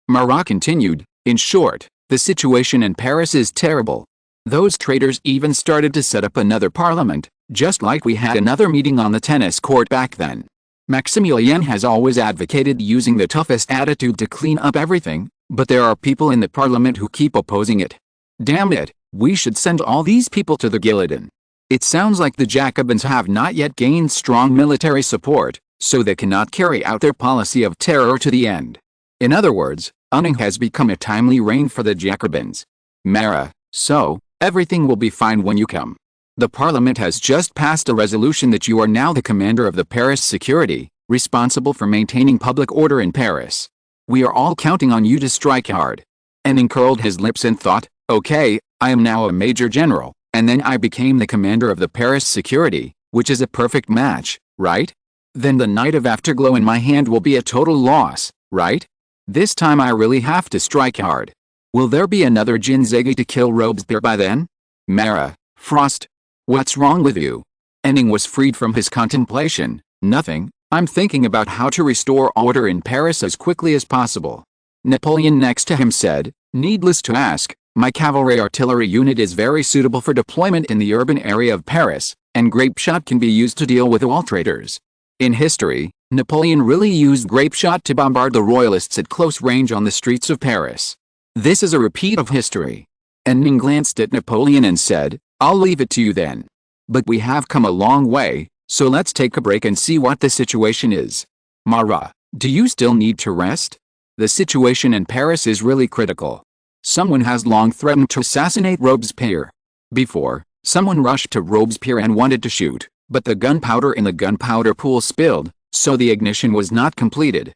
S1: Marat continued, "In short, the situation in Paris is terrible. Those traitors even started to set up another parliament, just like we had another meeting on the tennis court back then. Maximilien has always advocated using the toughest attitude to clean up everything, but there are people in the parliament who keep opposing it. Damn it, we should send all these people to the guillotine." It sounds like the Jacobins have not yet gained strong military support, so they cannot carry out their policy of terror to the end. In other words, Ning has become a timely reign for the Jacobins. Marat, so, everything will be fine when you come. The Parliament has just passed a resolution that you are now the commander of the Paris security, responsible for maintaining public order in Paris. We are all counting on you to strike hard." Ning curled his lips and thought, "Okay, I am now a major general, and then I became the commander of the Paris security, which is a perfect match, right? Then the night of afterglow in my hand will be a total loss, right? This time I really have to strike hard. Will there be another Ginzegi to kill Robespierre by then?" "Marat, Frost. What's wrong with you? Ning was freed from his contemplation. Nothing, I'm thinking about how to restore order in Paris as quickly as possible. Napoleon next to him said, needless to ask, my cavalry artillery unit is very suitable for deployment in the urban area of Paris, and grape shot can be used to deal with all traitors. In history, Napoleon really used grape shot to bombard the royalists at close range on the streets of Paris. This is a repeat of history. And Ning glanced at Napoleon and said, I'll leave it to you then. But we have come a long way, so let's take a break and see what the situation is. Marat, do you still need to rest? The situation in Paris is really critical. Someone has long threatened to assassinate Robespierre. Before, someone rushed to Robespierre and wanted to shoot, but the gunpowder in the gunpowder pool spilled, so the ignition was not completed.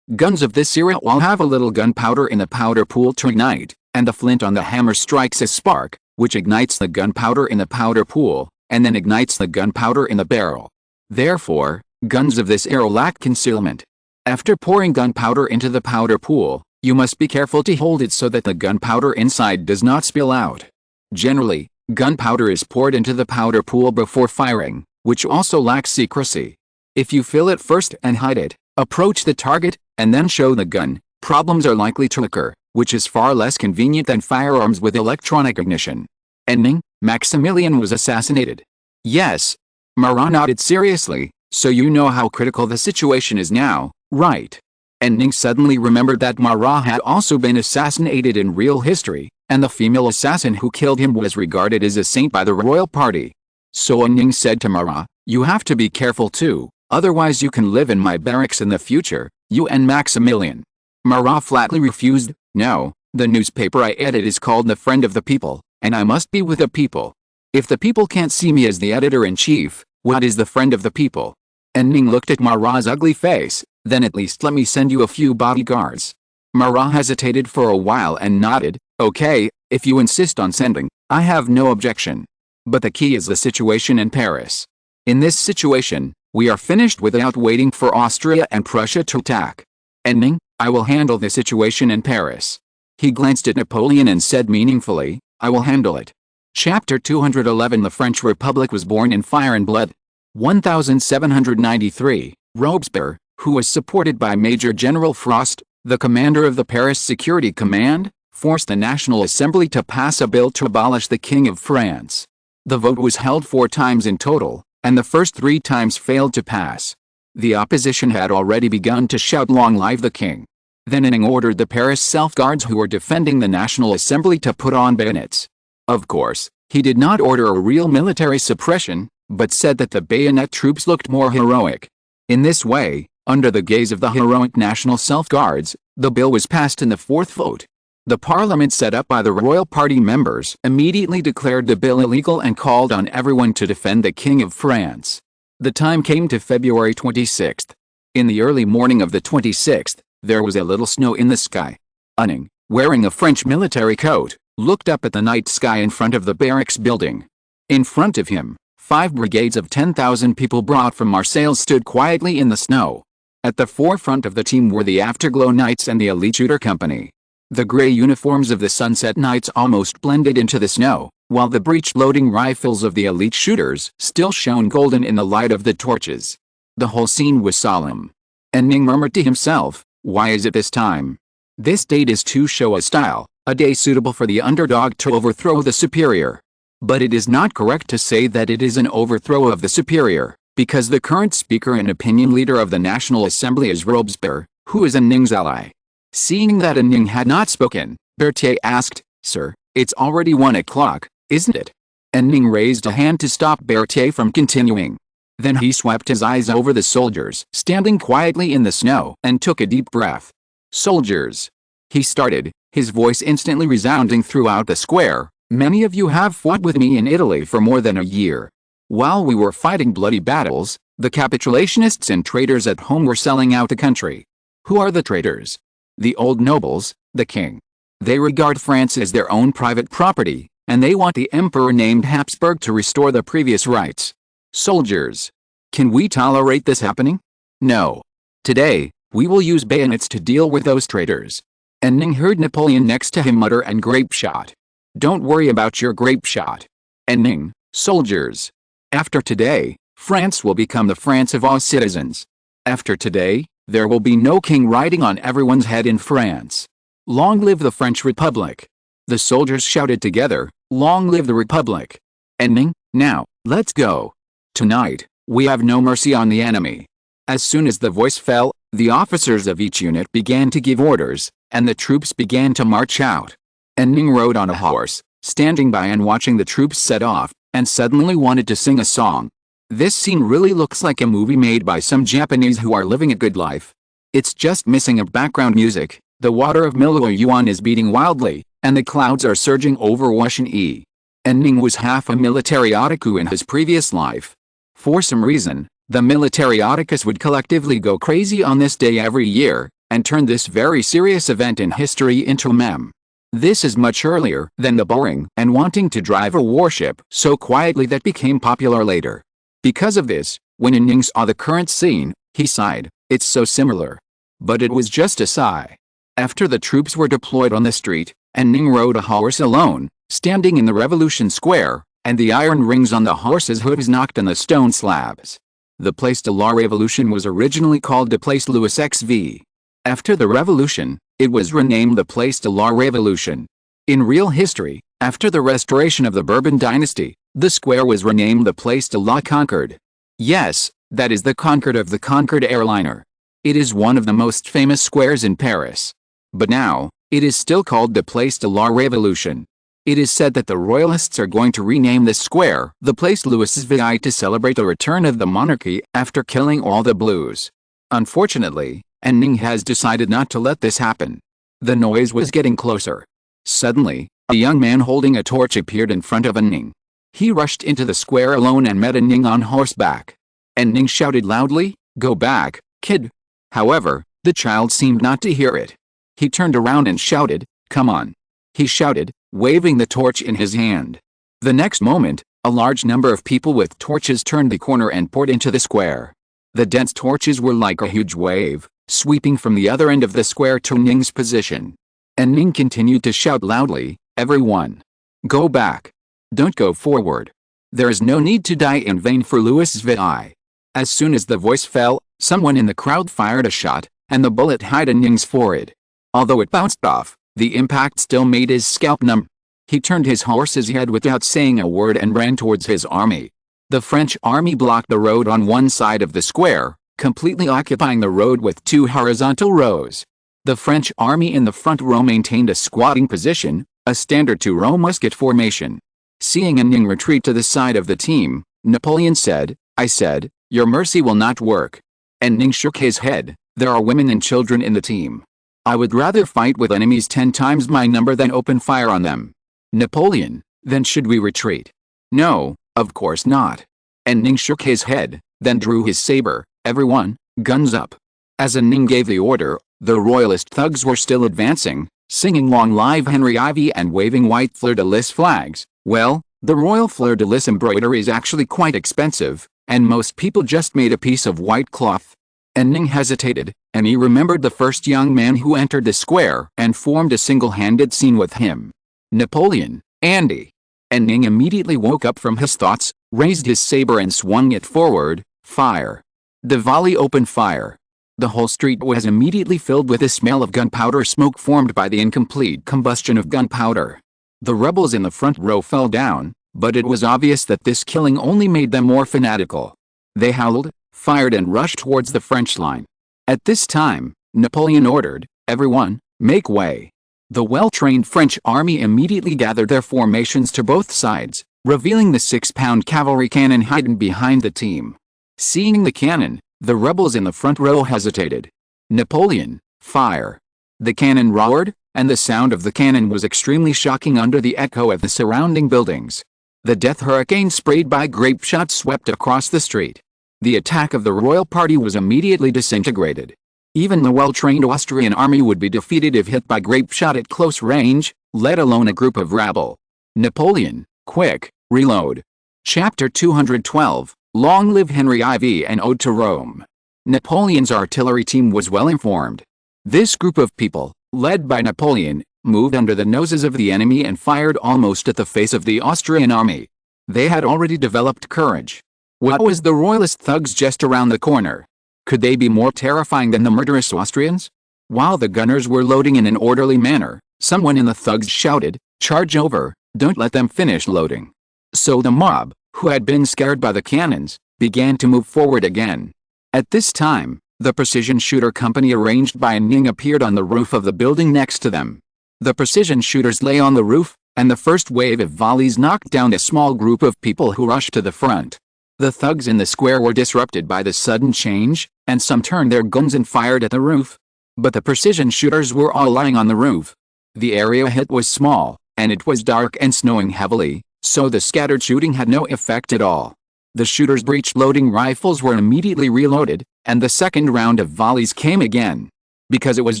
S1: Guns of this era all have a little gunpowder in the powder pool to ignite, and the flint on the hammer strikes a spark, which ignites the gunpowder in the powder pool, and then ignites the gunpowder in the barrel. Therefore, guns of this era lack concealment. After pouring gunpowder into the powder pool, you must be careful to hold it so that the gunpowder inside does not spill out. Generally, gunpowder is poured into the powder pool before firing, which also lacks secrecy. If you fill it first and hide it, approach the target, and then show the gun, problems are likely to occur, which is far less convenient than firearms with electronic ignition. Ending, Maximilian was assassinated. Yes. Marat nodded seriously, so you know how critical the situation is now, right? And Ning suddenly remembered that Marat had also been assassinated in real history, and the female assassin who killed him was regarded as a saint by the royal party. So Ning said to Marat, you have to be careful too, otherwise you can live in my barracks in the future, you and Maximilian. Marat flatly refused, no, the newspaper I edit is called The Friend of the People, and I must be with the people. If the people can't see me as the editor-in-chief, what is the friend of the people? And Ning looked at Marat's ugly face, then at least let me send you a few bodyguards. Marat hesitated for a while and nodded, okay, if you insist on sending, I have no objection. But the key is the situation in Paris. In this situation, we are finished without waiting for Austria and Prussia to attack. And Ning, I will handle the situation in Paris. He glanced at Napoleon and said meaningfully, I will handle it. Chapter 211 The French Republic was born in fire and blood. 1793, Robespierre, who was supported by Major General Frost, the commander of the Paris Security Command, forced the National Assembly to pass a bill to abolish the King of France. The vote was held 4 times in total, and the first 3 times failed to pass. The opposition had already begun to shout long live the king. Then Ning ordered the Paris self-guards who were defending the National Assembly to put on bayonets. Of course, he did not order a real military suppression, but said that the bayonet troops looked more heroic. In this way, under the gaze of the heroic National Self-Guards, the bill was passed in the 4th vote. The parliament set up by the royal party members immediately declared the bill illegal and called on everyone to defend the King of France. The time came to February 26th. In the early morning of the 26th, there was a little snow in the sky. Ning, wearing a French military coat, looked up at the night sky in front of the barracks building. In front of him, 5 brigades of 10,000 people brought from Marseille stood quietly in the snow. At the forefront of the team were the Afterglow Knights and the Elite Shooter Company. The gray uniforms of the Sunset Knights almost blended into the snow, while the breech-loading rifles of the Elite Shooters still shone golden in the light of the torches. The whole scene was solemn. And Ning murmured to himself, why is it this time? This date is to show a style, a day suitable for the underdog to overthrow the superior. But it is not correct to say that it is an overthrow of the superior, because the current speaker and opinion leader of the National Assembly is Robespierre, who is Ning's ally. Seeing that Ning had not spoken, Berthier asked, Sir, it's already 1 o'clock, isn't it? And Ning raised a hand to stop Berthier from continuing. Then he swept his eyes over the soldiers standing quietly in the snow and took a deep breath. Soldiers. He started, his voice instantly resounding throughout the square. Many of you have fought with me in Italy for more than a year. While we were fighting bloody battles, the capitulationists and traitors at home were selling out the country. Who are the traitors? The old nobles, the king. They regard France as their own private property, and they want the emperor named Habsburg to restore the previous rights. Soldiers. Can we tolerate this happening? No. Today, we will use bayonets to deal with those traitors. And Ning heard Napoleon next to him mutter and grape shot. Don't worry about your grape shot. And Ning, soldiers. After today, France will become the France of all citizens. After today, there will be no king riding on everyone's head in France. Long live the French Republic. The soldiers shouted together, long live the Republic. And Ning, now, let's go. Tonight, we have no mercy on the enemy. As soon as the voice fell, the officers of each unit began to give orders, and the troops began to march out. And Ning rode on a horse, standing by and watching the troops set off, and suddenly wanted to sing a song. This scene really looks like a movie made by some Japanese who are living a good life. It's just missing a background music. The water of Miluoyuan is beating wildly, and the clouds are surging over Washan-e. And Ning was half a military otaku in his previous life. For some reason, the military otakus would collectively go crazy on this day every year, and turn this very serious event in history into a meme. This is much earlier than the boring and wanting to drive a warship so quietly that became popular later. Because of this, when Ning saw the current scene, he sighed, it's so similar. But it was just a sigh. After the troops were deployed on the street, and Ning rode a horse alone, standing in the Revolution Square, and the iron rings on the horse's hooves knocked on the stone slabs. The Place de la Revolution was originally called the Place Louis XV. After the Revolution, it was renamed the Place de la Révolution. In real history, after the restoration of the Bourbon dynasty, the square was renamed the Place de la Concorde. Yes, that is the Concorde of the Concorde airliner. It is one of the most famous squares in Paris. But now, it is still called the Place de la Révolution. It is said that the royalists are going to rename this square the Place Louis XV to celebrate the return of the monarchy after killing all the blues. Unfortunately, Ning has decided not to let this happen. The noise was getting closer. Suddenly, a young man holding a torch appeared in front of Ning. He rushed into the square alone and met Ning on horseback. Ning shouted loudly, "Go back, kid!" However, the child seemed not to hear it. He turned around and shouted, "Come on!" He shouted, waving the torch in his hand. The next moment, a large number of people with torches turned the corner and poured into the square. The dense torches were like a huge wave, sweeping from the other end of the square to Ning's position. And Ning continued to shout loudly, "Everyone! Go back! Don't go forward! There is no need to die in vain for Louis XV." As soon as the voice fell, someone in the crowd fired a shot, and the bullet hit Ning's forehead. Although it bounced off, the impact still made his scalp numb. He turned his horse's head without saying a word and ran towards his army. The French army blocked the road on one side of the square, completely occupying the road with two horizontal rows. The French army in the front row maintained a squatting position, a standard two-row musket formation. Seeing Ning retreat to the side of the team, Napoleon said, "I said, your mercy will not work." And Ning shook his head, "There are women and children in the team. I would rather fight with enemies 10 times my number than open fire on them." Napoleon, "Then should we retreat?" "No, of course not." And Ning shook his head, then drew his saber. "Everyone, guns up." As Ning gave the order, the royalist thugs were still advancing, singing "Long Live Henry Ivy" and waving white fleur-de-lis flags. Well, the royal fleur-de-lis embroidery is actually quite expensive, and most people just made a piece of white cloth. And Ning hesitated, and he remembered the first young man who entered the square and formed a single-handed scene with him. Napoleon, Andy. And Ning immediately woke up from his thoughts, raised his saber and swung it forward. Fire. The volley opened fire. The whole street was immediately filled with the smell of gunpowder smoke formed by the incomplete combustion of gunpowder. The rebels in the front row fell down, but it was obvious that this killing only made them more fanatical. They howled, fired and rushed towards the French line. At this time, Napoleon ordered, "Everyone, make way." The well-trained French army immediately gathered their formations to both sides, revealing the 6-pound cavalry cannon hidden behind the team. Seeing the cannon, the rebels in the front row hesitated. "Napoleon, fire." The cannon roared, and the sound of the cannon was extremely shocking under the echo of the surrounding buildings. The death hurricane sprayed by grape shot swept across the street. The attack of the royal party was immediately disintegrated. Even the well-trained Austrian army would be defeated if hit by grape shot at close range, let alone a group of rabble. Napoleon, quick, reload. Chapter 212, Long Live Henry IV and Ode to Rome. Napoleon's artillery team was well informed. This group of people, led by Napoleon, moved under the noses of the enemy and fired almost at the face of the Austrian army. They had already developed courage. What was the royalist thugs just around the corner? Could they be more terrifying than the murderous Austrians? While the gunners were loading in an orderly manner, someone in the thugs shouted, "Charge over, don't let them finish loading." So the mob, who had been scared by the cannons, began to move forward again. At this time, the precision shooter company arranged by Ning appeared on the roof of the building next to them. The precision shooters lay on the roof, and the first wave of volleys knocked down a small group of people who rushed to the front. The thugs in the square were disrupted by the sudden change, and some turned their guns and fired at the roof. But the precision shooters were all lying on the roof. The area hit was small, and it was dark and snowing heavily, so the scattered shooting had no effect at all. The shooters' breech-loading rifles were immediately reloaded, and the second round of volleys came again. Because it was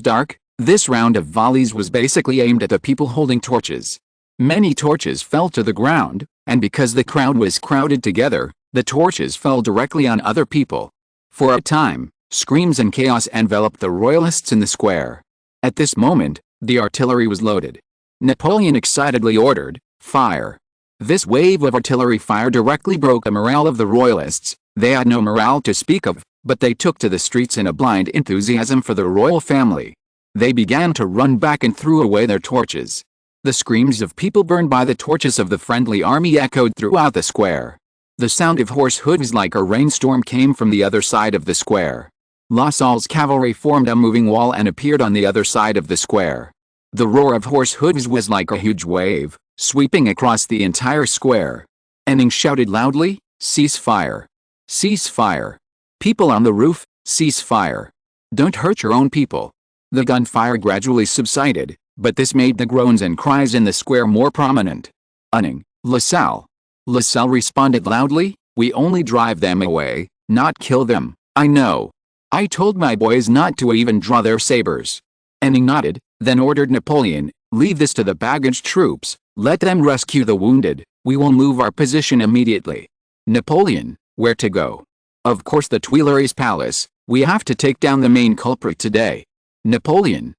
S1: dark, this round of volleys was basically aimed at the people holding torches. Many torches fell to the ground, and because the crowd was crowded together, the torches fell directly on other people. For a time, screams and chaos enveloped the royalists in the square. At this moment, the artillery was loaded. Napoleon excitedly ordered, "Fire!" This wave of artillery fire directly broke the morale of the royalists. They had no morale to speak of, but they took to the streets in a blind enthusiasm for the royal family. They began to run back and threw away their torches. The screams of people burned by the torches of the friendly army echoed throughout the square. The sound of horse hooves like a rainstorm came from the other side of the square. La Salle's cavalry formed a moving wall and appeared on the other side of the square. The roar of horse hooves was like a huge wave, sweeping across the entire square. Ning shouted loudly, "Cease fire! Cease fire! People on the roof, cease fire! Don't hurt your own people!" The gunfire gradually subsided, but this made the groans and cries in the square more prominent. "Ning, La Salle!" La Salle responded loudly, "We only drive them away, not kill them. I know. I told my boys not to even draw their sabers." Ning nodded, then ordered Napoleon, "Leave this to the baggage troops, let them rescue the wounded, we will move our position immediately." Napoleon, where to go? Of course the Tuileries Palace, we have to take down the main culprit today. Napoleon,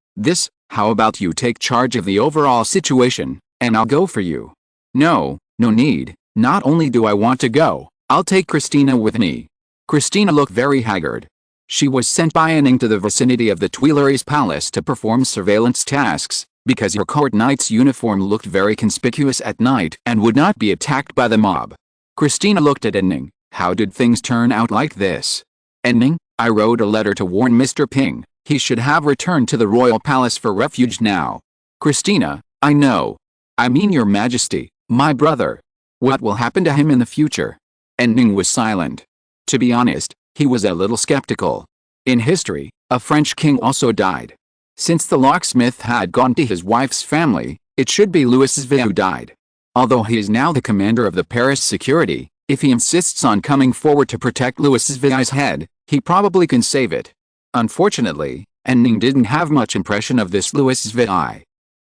S1: how about you take charge of the overall situation, and I'll go for you. No need, not only do I want to go, I'll take Christina with me. Christina looked very haggard. She was sent by Ning to the vicinity of the Tuileries Palace to perform surveillance tasks, because her court knight's uniform looked very conspicuous at night and would not be attacked by the mob. Christina looked at Ning. "How did things turn out like this?" "Ning, I wrote a letter to warn Mr. Ping. He should have returned to the royal palace for refuge now." "Christina, I know. I mean your majesty, my brother. What will happen to him in the future?" Ning was silent. To be honest, he was a little skeptical. In history, a French king also died. Since the locksmith had gone to his wife's family, it should be Louis V who died. Although he is now the commander of the Paris security, if he insists on coming forward to protect Louis V's head, he probably can save it. Unfortunately, Ning didn't have much impression of this Louis V.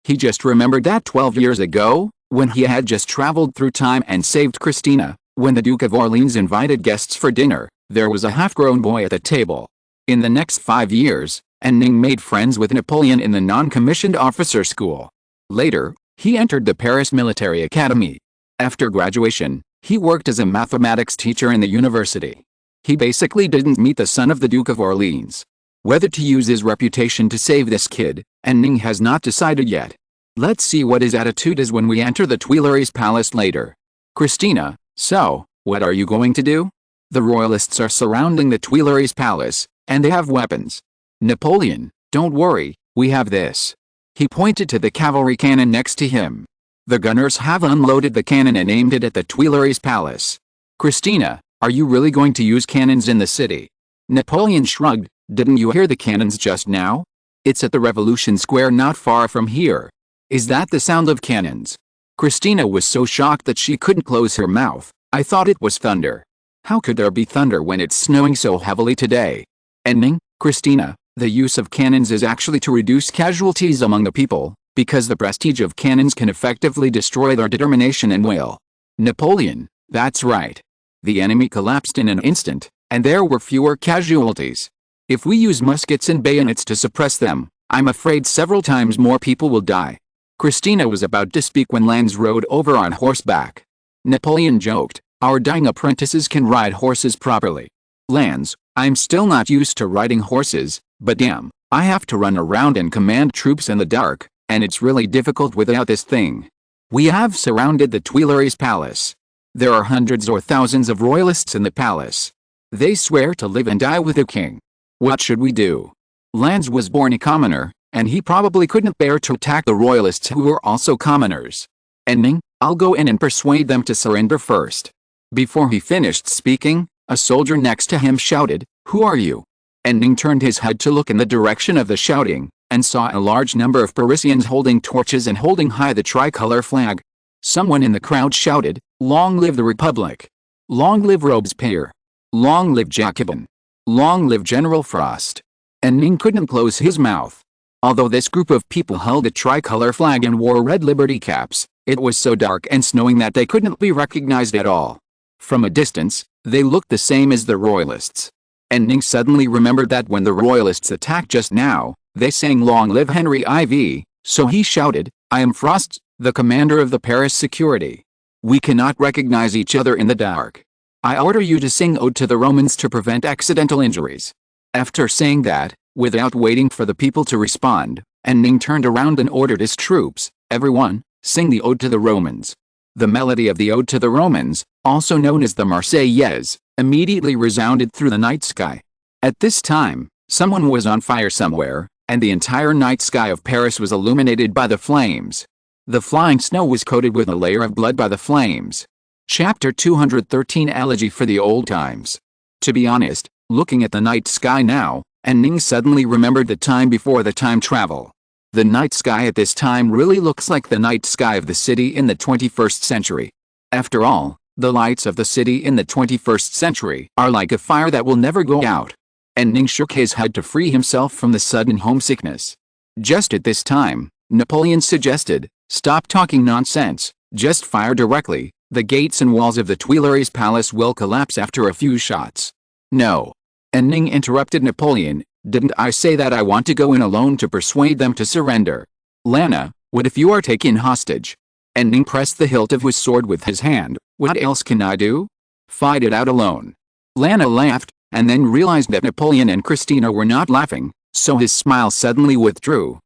S1: He just remembered that 12 years ago, when he had just traveled through time and saved Christina, when the Duke of Orleans invited guests for dinner, there was a half-grown boy at the table. In the next 5 years, Ning made friends with Napoleon in the non-commissioned officer school. Later, he entered the Paris Military Academy. After graduation, he worked as a mathematics teacher in the university. He basically didn't meet the son of the Duke of Orleans. Whether to use his reputation to save this kid, Ning has not decided yet. Let's see what his attitude is when we enter the Tuileries Palace later. Christina, so, what are you going to do? The royalists are surrounding the Tuileries Palace, and they have weapons. Napoleon, don't worry, we have this. He pointed to the cavalry cannon next to him. The gunners have unloaded the cannon and aimed it at the Tuileries Palace. Christina, are you really going to use cannons in the city? Napoleon shrugged. Didn't you hear the cannons just now? It's at the Revolution Square not far from here. Is that the sound of cannons? Christina was so shocked that she couldn't close her mouth. I thought it was thunder. How could there be thunder when it's snowing so heavily today? Ning, Christina, the use of cannons is actually to reduce casualties among the people, because the prestige of cannons can effectively destroy their determination and will. Napoleon, that's right. The enemy collapsed in an instant, and there were fewer casualties. If we use muskets and bayonets to suppress them, I'm afraid several times more people will die. Christina was about to speak when Lannes rode over on horseback. Napoleon joked, Our dying apprentices can ride horses properly. Lands, I'm still not used to riding horses, but damn, I have to run around and command troops in the dark, and it's really difficult without this thing. We have surrounded the Tuileries Palace. There are hundreds or thousands of royalists in the palace. They swear to live and die with the king. What should we do? Lands was born a commoner, and he probably couldn't bear to attack the royalists who were also commoners. And Ning, I'll go in and persuade them to surrender first. Before he finished speaking, a soldier next to him shouted, "Who are you?" And Ning turned his head to look in the direction of the shouting, and saw a large number of Parisians holding torches and holding high the tricolor flag. Someone in the crowd shouted, "Long live the Republic! Long live Robespierre! Long live Jacobin! Long live General Frost!" And Ning couldn't close his mouth. Although this group of people held a tricolor flag and wore red liberty caps, it was so dark and snowing that they couldn't be recognized at all. From a distance, they looked the same as the royalists. And Ning suddenly remembered that when the royalists attacked just now, they sang "Long live Henry IV, so he shouted, "I am Frost, the commander of the Paris security. We cannot recognize each other in the dark. I order you to sing Ode to the Romans to prevent accidental injuries." After saying that, without waiting for the people to respond, and Ning turned around and ordered his troops, "Everyone, sing the Ode to the Romans." The melody of the Ode to the Romans, also known as the Marseillaise, immediately resounded through the night sky. At this time, someone was on fire somewhere, and the entire night sky of Paris was illuminated by the flames. The flying snow was coated with a layer of blood by the flames. Chapter 213 Elegy for the Old Times. To be honest, looking at the night sky now, and Ning suddenly remembered the time before the time travel. The night sky at this time really looks like the night sky of the city in the 21st century. After all, the lights of the city in the 21st century are like a fire that will never go out. And Ning shook his head to free himself from the sudden homesickness. Just at this time, Napoleon suggested, "Stop talking nonsense, just fire directly. The gates and walls of the Tuileries Palace will collapse after a few shots." "No." And Ning interrupted Napoleon, "Didn't I say that I want to go in alone to persuade them to surrender? Lana, what if you are taken hostage?" And Ning pressed the hilt of his sword with his hand. "What else can I do? Fight it out alone." Lana laughed, and then realized that Napoleon and Christina were not laughing, so his smile suddenly withdrew.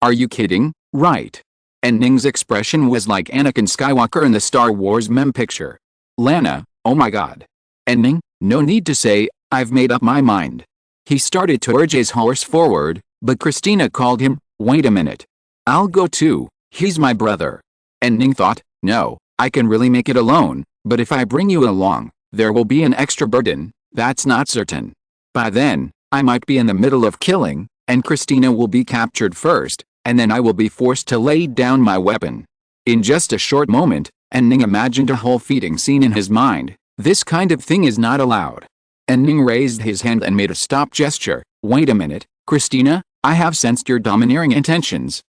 S1: Are you kidding, right?" And Ning's expression was like Anakin Skywalker in the Star Wars meme picture. Lana, "Oh my god." And Ning, "No need to say, I've made up my mind." He started to urge his horse forward, but Christina called him, "Wait a minute. I'll go too, he's my brother." And Ning thought, "No, I can really make it alone, but if I bring you along, there will be an extra burden, that's not certain. By then, I might be in the middle of killing, and Christina will be captured first, and then I will be forced to lay down my weapon." In just a short moment, and Ning imagined a whole feeding scene in his mind. This kind of thing is not allowed. And Ning raised his hand and made a stop gesture. "Wait a minute, Christina, I have sensed your domineering intentions,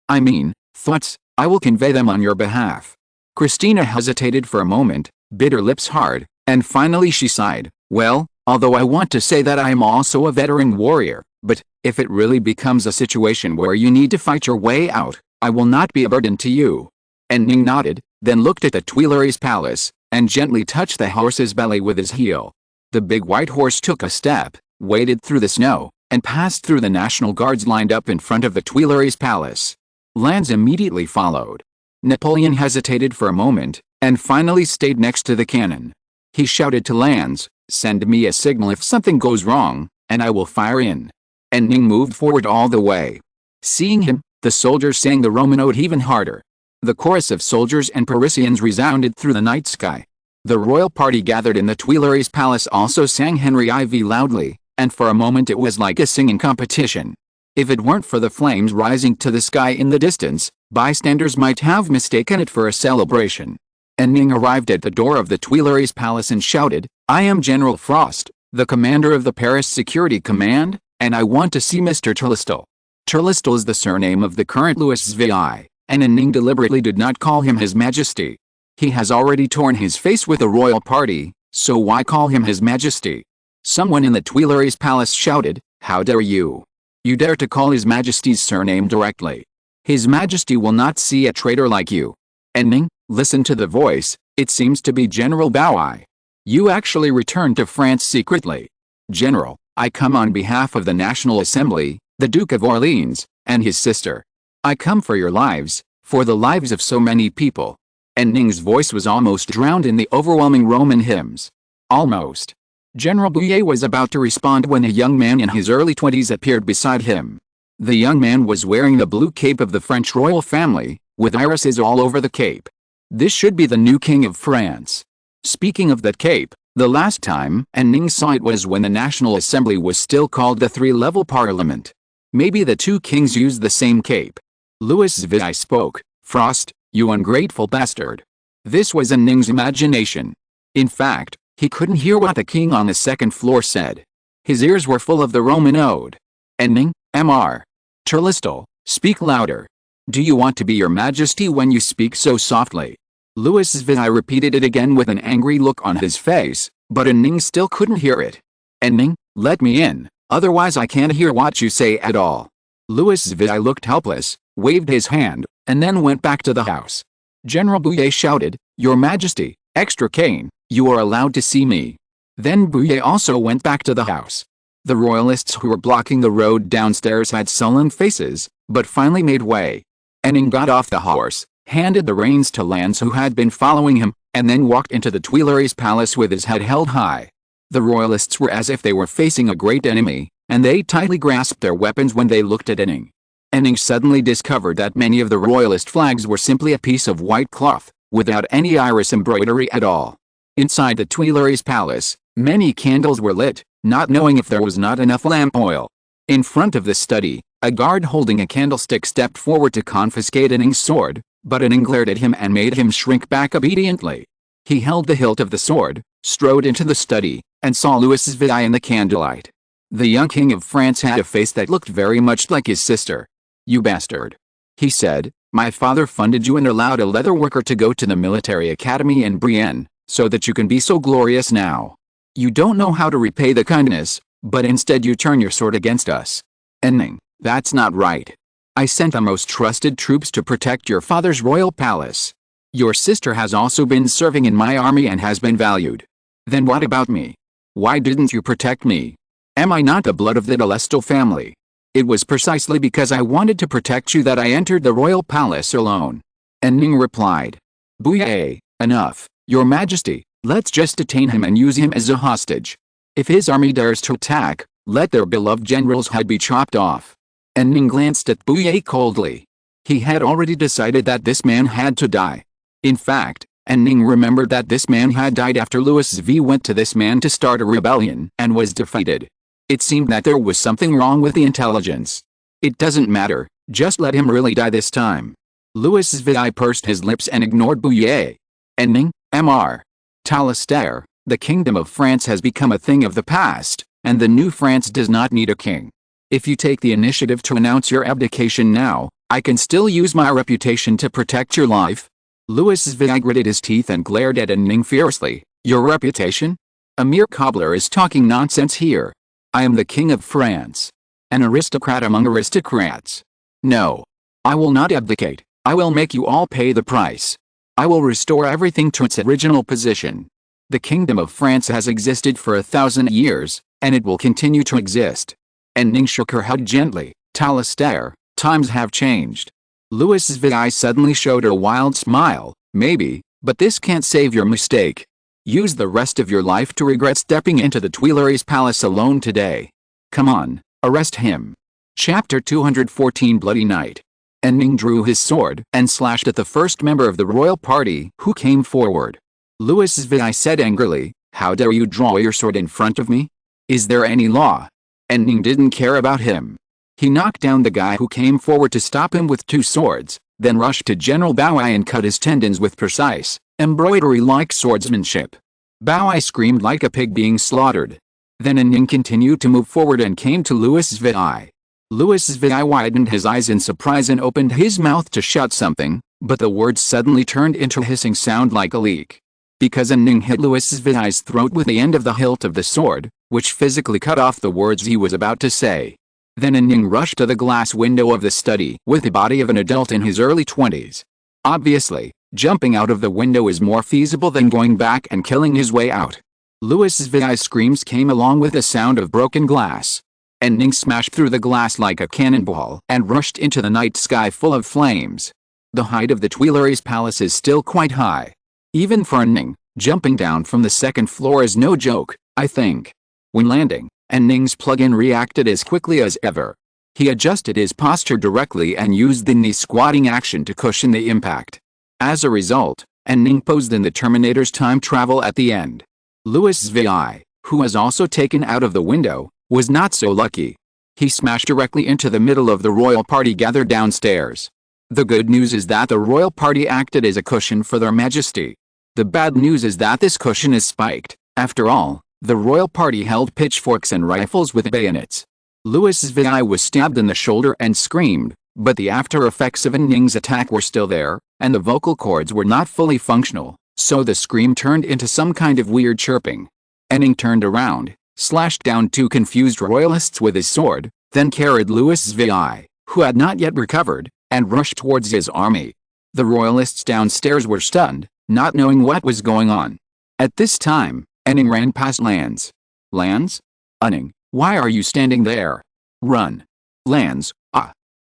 S1: thoughts, I will convey them on your behalf." Christina hesitated for a moment, bit her lips hard, and finally she sighed. "Well, although I want to say that I am also a veteran warrior, but, if it really becomes a situation where you need to fight your way out, I will not be a burden to you." And Ning nodded, then looked at the Tuileries Palace, and gently touched the horse's belly with his heel. The big white horse took a step, waded through the snow, and passed through the National Guards lined up in front of the Tuileries Palace. Lannes immediately followed. Napoleon hesitated for a moment, and finally stayed next to the cannon. He shouted to Lannes, "Send me a signal if something goes wrong, and I will fire in." And Ning moved forward all the way. Seeing him, the soldiers sang the Roman ode even harder. The chorus of soldiers and Parisians resounded through the night sky. The royal party gathered in the Tuileries Palace also sang Henry IV loudly, and for a moment it was like a singing competition. If it weren't for the flames rising to the sky in the distance, bystanders might have mistaken it for a celebration. And Ning arrived at the door of the Tuileries Palace and shouted, "I am General Frost, the commander of the Paris Security Command, and I want to see Mr. Turlistel." Turlistel is the surname of the current Louis XVI, and Ning deliberately did not call him His Majesty. He has already torn his face with the royal party, so why call him His Majesty? Someone in the Tuileries Palace shouted, "How dare you? You dare to call His Majesty's surname directly. His Majesty will not see a traitor like you." And Ning, Listen to the voice, it seems to be General Bao. You actually returned to France secretly. General, I come on behalf of the National Assembly, the Duke of Orleans, and his sister. I come for your lives, for the lives of so many people. And Ning's voice was almost drowned in the overwhelming Roman hymns. Almost. General Bouillet was about to respond when a young man in his early 20s appeared beside him. The young man was wearing the blue cape of the French royal family, with irises all over the cape. This should be the new king of France. Speaking of that cape, the last time Ning saw it was when the National Assembly was still called the three-level parliament. Maybe the two kings used the same cape. Louis Vuitton spoke. Frost, you ungrateful bastard. This was in Ning's imagination. In fact, he couldn't hear what the king on the second floor said. His ears were full of the Roman ode. Ning, Mr. Turlistle, speak louder. Do you want to be your majesty when you speak so softly? Louis Vuitton repeated it again with an angry look on his face, but Ning still couldn't hear it. Ning, let me in, otherwise I can't hear what you say at all. Louis Vuitton looked helpless, waved his hand, and then went back to the house. General Bouillet shouted, Your Majesty, extra cane, you are allowed to see me. Then Bouillet also went back to the house. The royalists who were blocking the road downstairs had sullen faces, but finally made way. Ning got off the horse, handed the reins to Lance who had been following him, and then walked into the Tuileries Palace with his head held high. The royalists were as if they were facing a great enemy, and they tightly grasped their weapons when they looked at Ning. Ning suddenly discovered that many of the royalist flags were simply a piece of white cloth, without any iris embroidery at all. Inside the Tuileries Palace, many candles were lit, not knowing if there was not enough lamp oil. In front of the study, a guard holding a candlestick stepped forward to confiscate Ning's sword, but Ning glared at him and made him shrink back obediently. He held the hilt of the sword, strode into the study, and saw Louis Vuitton in the candlelight. The young king of France had a face that looked very much like his sister. You bastard. He said, my father funded you and allowed a leather worker to go to the military academy in Brienne, so that you can be so glorious now. You don't know how to repay the kindness, but instead you turn your sword against us. Ning, that's not right. I sent the most trusted troops to protect your father's royal palace. Your sister has also been serving in my army and has been valued. Then what about me? Why didn't you protect me? Am I not the blood of the Delestal family? It was precisely because I wanted to protect you that I entered the royal palace alone. Ning replied. Bouillet, enough, your majesty, let's just detain him and use him as a hostage. If his army dares to attack, let their beloved general's head be chopped off. Ning glanced at Bouillet coldly. He had already decided that this man had to die. In fact, Ning remembered that this man had died after Louis V went to this man to start a rebellion and was defeated. It seemed that there was something wrong with the intelligence. It doesn't matter, just let him really die this time. Louis Vuitton pursed his lips and ignored Bouillet. Ning, Mr. Turlistle, the kingdom of France has become a thing of the past, and the new France does not need a king. If you take the initiative to announce your abdication now, I can still use my reputation to protect your life. Louis Vuitton gritted his teeth and glared at Ning fiercely. Your reputation? A mere cobbler is talking nonsense here. I am the king of France. An aristocrat among aristocrats. No. I will not abdicate. I will make you all pay the price. I will restore everything to its original position. The kingdom of France has existed for 1,000 years, and it will continue to exist. Ning shook her head gently. Turlistle, times have changed. Louis Vuitton suddenly showed a wild smile. Maybe, but this can't save your mistake. Use the rest of your life to regret stepping into the Tuileries Palace alone today. Come on, arrest him. Chapter 214 Bloody Night. Ning drew his sword and slashed at the first member of the royal party who came forward. Louis Vuitton said angrily, how dare you draw your sword in front of me? Is there any law? Ning didn't care about him. He knocked down the guy who came forward to stop him with two swords, then rushed to General Bao and cut his tendons with precise, embroidery-like swordsmanship. Bao screamed like a pig being slaughtered. Then Ning continued to move forward and came to Louis Vuitton. Louis Vuitton widened his eyes in surprise and opened his mouth to shout something, but the words suddenly turned into a hissing sound like a leak. Because Ning hit Louis Vuitton's throat with the end of the hilt of the sword, which physically cut off the words he was about to say. Then Ning rushed to the glass window of the study with the body of an adult in his early 20s. Obviously, Jumping out of the window is more feasible than going back and killing his way out. Louis Vi's screams came along with the sound of broken glass. And Ning smashed through the glass like a cannonball and rushed into the night sky full of flames. The height of the Tuileries Palace is still quite high. Even for Ning, jumping down from the second floor is no joke, I think. When landing, Ning's plug-in reacted as quickly as ever. He adjusted his posture directly and used the knee squatting action to cushion the impact. As a result, Ning posed in the Terminator's time travel at the end. Louis Vi, who was also taken out of the window, was not so lucky. He smashed directly into the middle of the royal party gathered downstairs. The good news is that the royal party acted as a cushion for their majesty. The bad news is that this cushion is spiked. After all, the royal party held pitchforks and rifles with bayonets. Louis Vi was stabbed in the shoulder and screamed, but the after effects of Ning's attack were still there, and the vocal cords were not fully functional, so the scream turned into some kind of weird chirping. Ning turned around, slashed down two confused royalists with his sword, then carried Louis Vi, who had not yet recovered, and rushed towards his army. The royalists downstairs were stunned, not knowing what was going on. At this time, Ning ran past Lands. Lands? Ning, why are you standing there? Run. Lands,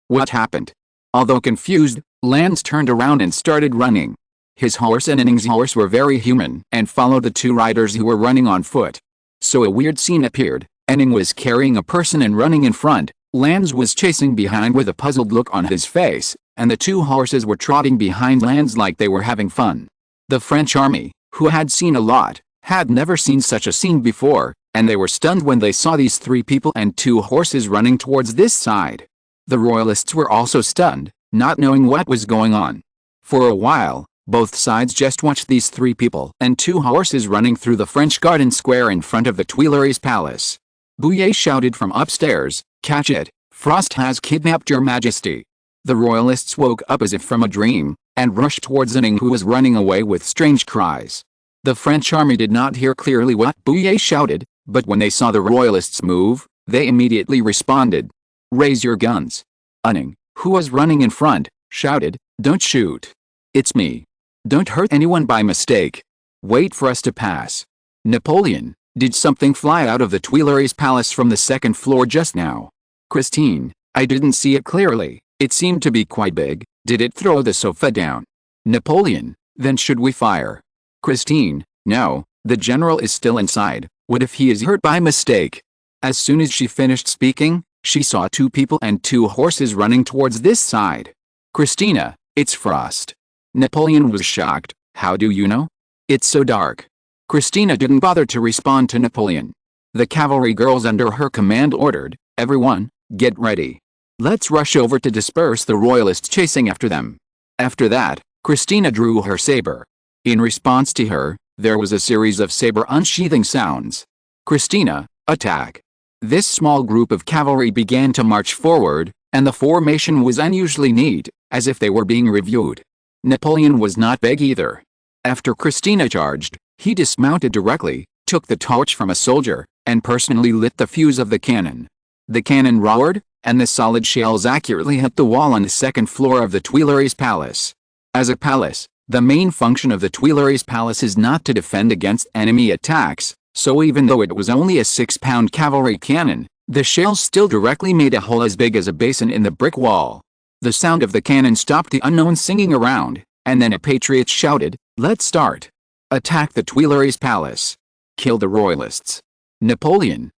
S1: what happened? Although confused, Lands turned around and started running. His horse and Ning's horse were very human and followed the two riders who were running on foot. So a weird scene appeared. Ning was carrying a person and running in front, Lands was chasing behind with a puzzled look on his face, and the two horses were trotting behind Lands like they were having fun. The French army, who had seen a lot, had never seen such a scene before, and they were stunned when they saw these three people and two horses running towards this side. The royalists were also stunned, not knowing what was going on. For a while, both sides just watched these three people and two horses running through the French garden square in front of the Tuileries Palace. Bouillet shouted from upstairs, "Catch it, Frost has kidnapped your majesty." The royalists woke up as if from a dream, and rushed towards Ning, who was running away with strange cries. The French army did not hear clearly what Bouillet shouted, but when they saw the royalists move, they immediately responded. "Raise your guns." Ning, who was running in front, shouted, "Don't shoot. It's me. Don't hurt anyone by mistake. Wait for us to pass." Napoleon, did something fly out of the Tuileries Palace from the second floor just now? Christine, I didn't see it clearly. It seemed to be quite big. Did it throw the sofa down? Napoleon, then should we fire? Christine, no, the general is still inside. What if he is hurt by mistake? As soon as she finished speaking, she saw two people and two horses running towards this side. Christina, it's Frost. Napoleon was shocked. How do you know? It's so dark. Christina didn't bother to respond to Napoleon. The cavalry girls under her command ordered, "Everyone, get ready. Let's rush over to disperse the royalists chasing after them." After that, Christina drew her saber. In response to her, there was a series of saber unsheathing sounds. Christina, attack. This small group of cavalry began to march forward, and the formation was unusually neat, as if they were being reviewed. Napoleon was not big either. After Christina charged, he dismounted directly, took the torch from a soldier, and personally lit the fuse of the cannon. The cannon roared, and the solid shells accurately hit the wall on the second floor of the Tuileries Palace. As a palace, the main function of the Tuileries Palace is not to defend against enemy attacks, so even though it was only a 6-pound cavalry cannon, the shells still directly made a hole as big as a basin in the brick wall. The sound of the cannon stopped the unknown singing around, and then a patriot shouted, "Let's start. Attack the Tuileries Palace. Kill the royalists." Napoleon,